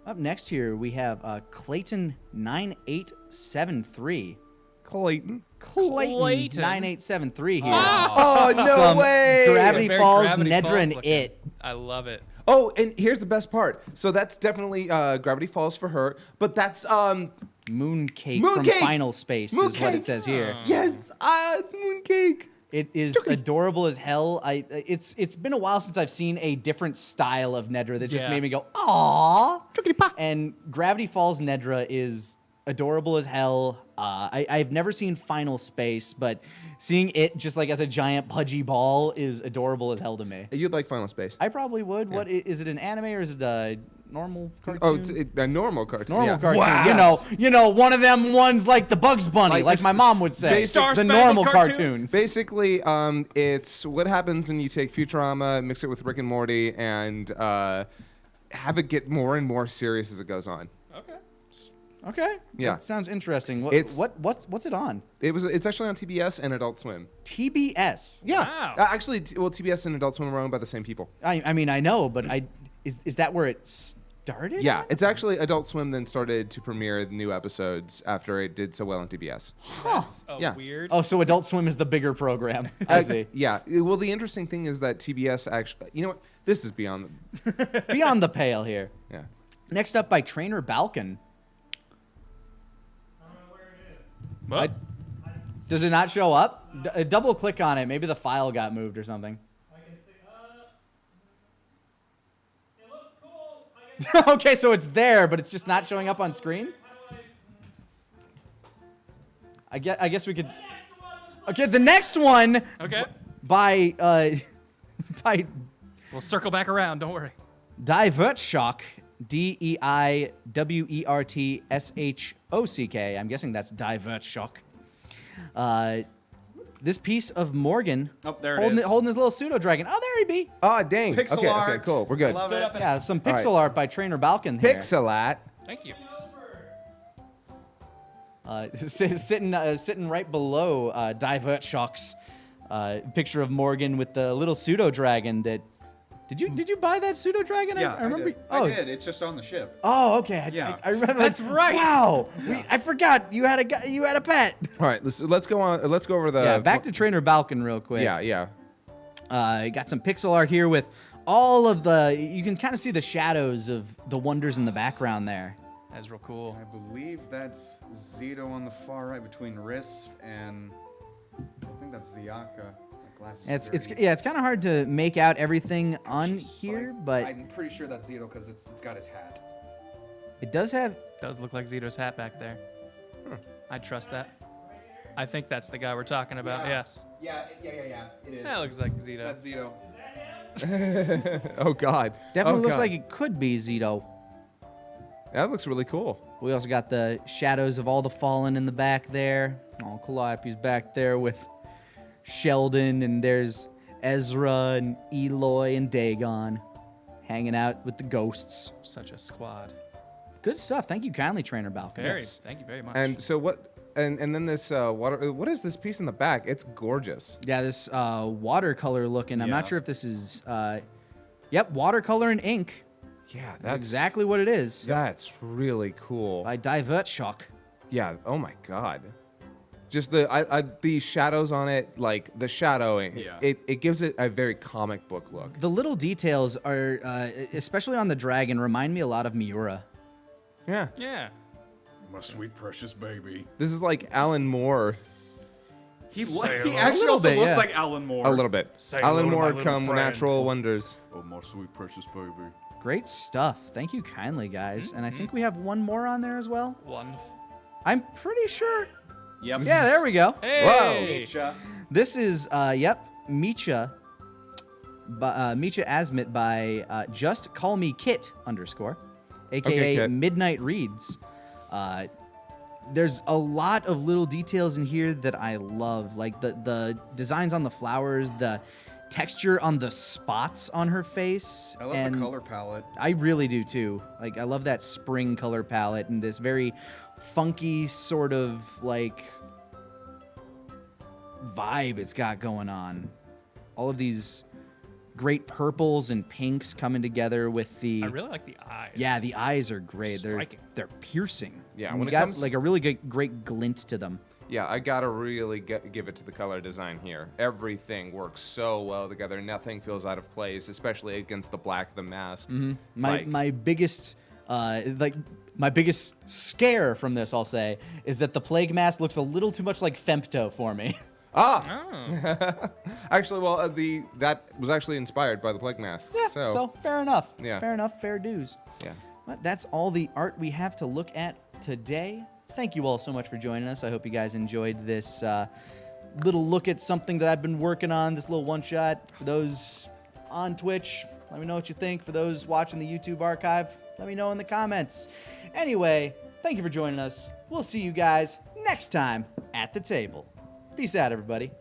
Up next here we have Clayton 9873. Clayton. Clayton Clayton. 9873 here. Oh no Some way! Gravity Very Falls, Gravity Nedra, Falls and looking. It. I love it. Oh, and here's the best part. So that's definitely Gravity Falls for her, but that's Mooncake Mooncake! from Final Space is what Mooncake! it says here. yes, it's Mooncake. It is adorable as hell. It's been a while since I've seen a different style of Nedra that just Yeah. made me go, aww. And Gravity Falls Nedra is adorable as hell. I've never seen Final Space, but seeing it just like as a giant pudgy ball is adorable as hell to me. You'd like Final Space. I probably would. What is it, an anime or is it a normal cartoon? Oh, it's a normal cartoon. normal yeah. cartoon. Wow. You know, one of them ones like the Bugs Bunny, like my mom would say. Star The Spangled normal cartoon? cartoons. Basically, it's what happens when you take Futurama, mix it with Rick and Morty, and have it get more and more serious as it goes on. Okay. Okay. Yeah. That sounds interesting. What's it on? It's actually on TBS and Adult Swim. TBS. Yeah. Wow. Actually, TBS and Adult Swim are owned by the same people. I mean, I know, but is that where it started? Yeah, it's actually Adult Swim then started to premiere the new episodes after it did so well on TBS. That's Yeah. weird. Oh, so Adult Swim is the bigger program. I see. Yeah. Well, the interesting thing is that TBS actually, you know what? This is beyond. Beyond the pale here. Yeah. Next up by Trainer Balkan. What? Does it not show up? Double click on it. Maybe the file got moved or something. Okay, so it's there, but it's just not showing up on screen? I guess we could... Okay, the next one Okay. by by We'll circle back around. Don't worry. Divertshock, DEIWERTSHOCK. I'm guessing that's Divertshock. This piece of Morgan Oh, there it holding is. Holding his little pseudo dragon. Oh, there he be. Oh, dang. Pixel okay, art. okay, cool. We're good. Love it. Yeah, some All right. pixel art by Trainer Balkan here. Pixelat. Thank you. Sitting right below Divertshock's picture of Morgan with the little pseudo dragon that. Did you buy that pseudo dragon? Yeah, I remember. I did. Oh, I did. It's just on the ship. Oh, okay. Yeah. I remember. That's right. Wow. I forgot you had a pet. All right, let's go on. Let's go over the. Yeah, back to Trainer Balkan real quick. Yeah. Got some pixel art here with all of the. You can kind of see the shadows of the wonders in the background there. That's real cool. I believe that's Zito on the far right between Risp and I think that's Ziyaka. It's kind of hard to make out everything on here, but I'm pretty sure that's Zito because it's got his hat. it does have. Does look like Zito's hat back there. I trust that. I think that's the guy we're talking about. Yeah. Yes. Yeah. It is. That looks like Zito. That's Zito. Oh God. Definitely Oh, looks God. like it could be Zito. That looks really cool. We also got the shadows of all the fallen in the back there. Oh, Calliope's back there with Sheldon, and there's Ezra and Eloy and Dagon hanging out with the ghosts. Such a squad. Good stuff. Thank you kindly, Trainer Balkan. Very. Yes. Thank you very much. And so what? And then this water. What is this piece in the back? It's gorgeous. Yeah, this watercolor looking. I'm not Yeah. sure if this is. Yep, watercolor and ink. Yeah, That's exactly what it is. That's really cool. By Divertshock. Yeah. Oh my God. Just the shadows on it, like the shadowing. Yeah. It gives it a very comic book look. The little details are, especially on the dragon, remind me a lot of Miura. Yeah. yeah. My sweet precious baby. This is like Alan Moore. He A actually little also bit, looks yeah. like Alan Moore. A little bit. Say Alan hello to my Moore little come friend. natural wonders. Oh, my sweet precious baby. Great stuff. Thank you kindly, guys. And I think we have one more on there as well. One. I'm pretty sure. Yep. Yeah, there we go. Hey. Cha. This is, Micha. Misha Asmit by Just Call Me Kit _, aka Okay, Kit. Midnight Reads. There's a lot of little details in here that I love, like the designs on the flowers, the texture on the spots on her face. I love and the color palette. I really do too. Like, I love that spring color palette and this very funky sort of like vibe it's got going on. All of these great purples and pinks coming together with the. I really like the eyes. Yeah, the eyes are great. Striking. They're piercing. Yeah, And when you it got comes- like a really great glint to them. Yeah, I gotta really give it to the color design here. Everything works so well together. Nothing feels out of place, especially against the black of the mask. My biggest my biggest scare from this, I'll say, is that the plague mask looks a little too much like Femto for me. Ah, Oh. actually, well, that was actually inspired by the plague mask. Yeah, so fair enough. Yeah. Fair enough, fair dues. Yeah. But that's all the art we have to look at today. Thank you all so much for joining us. I hope you guys enjoyed this little look at something that I've been working on, this little one-shot. For those on Twitch, let me know what you think. For those watching the YouTube archive, let me know in the comments. Anyway, thank you for joining us. We'll see you guys next time at the table. Peace out, everybody.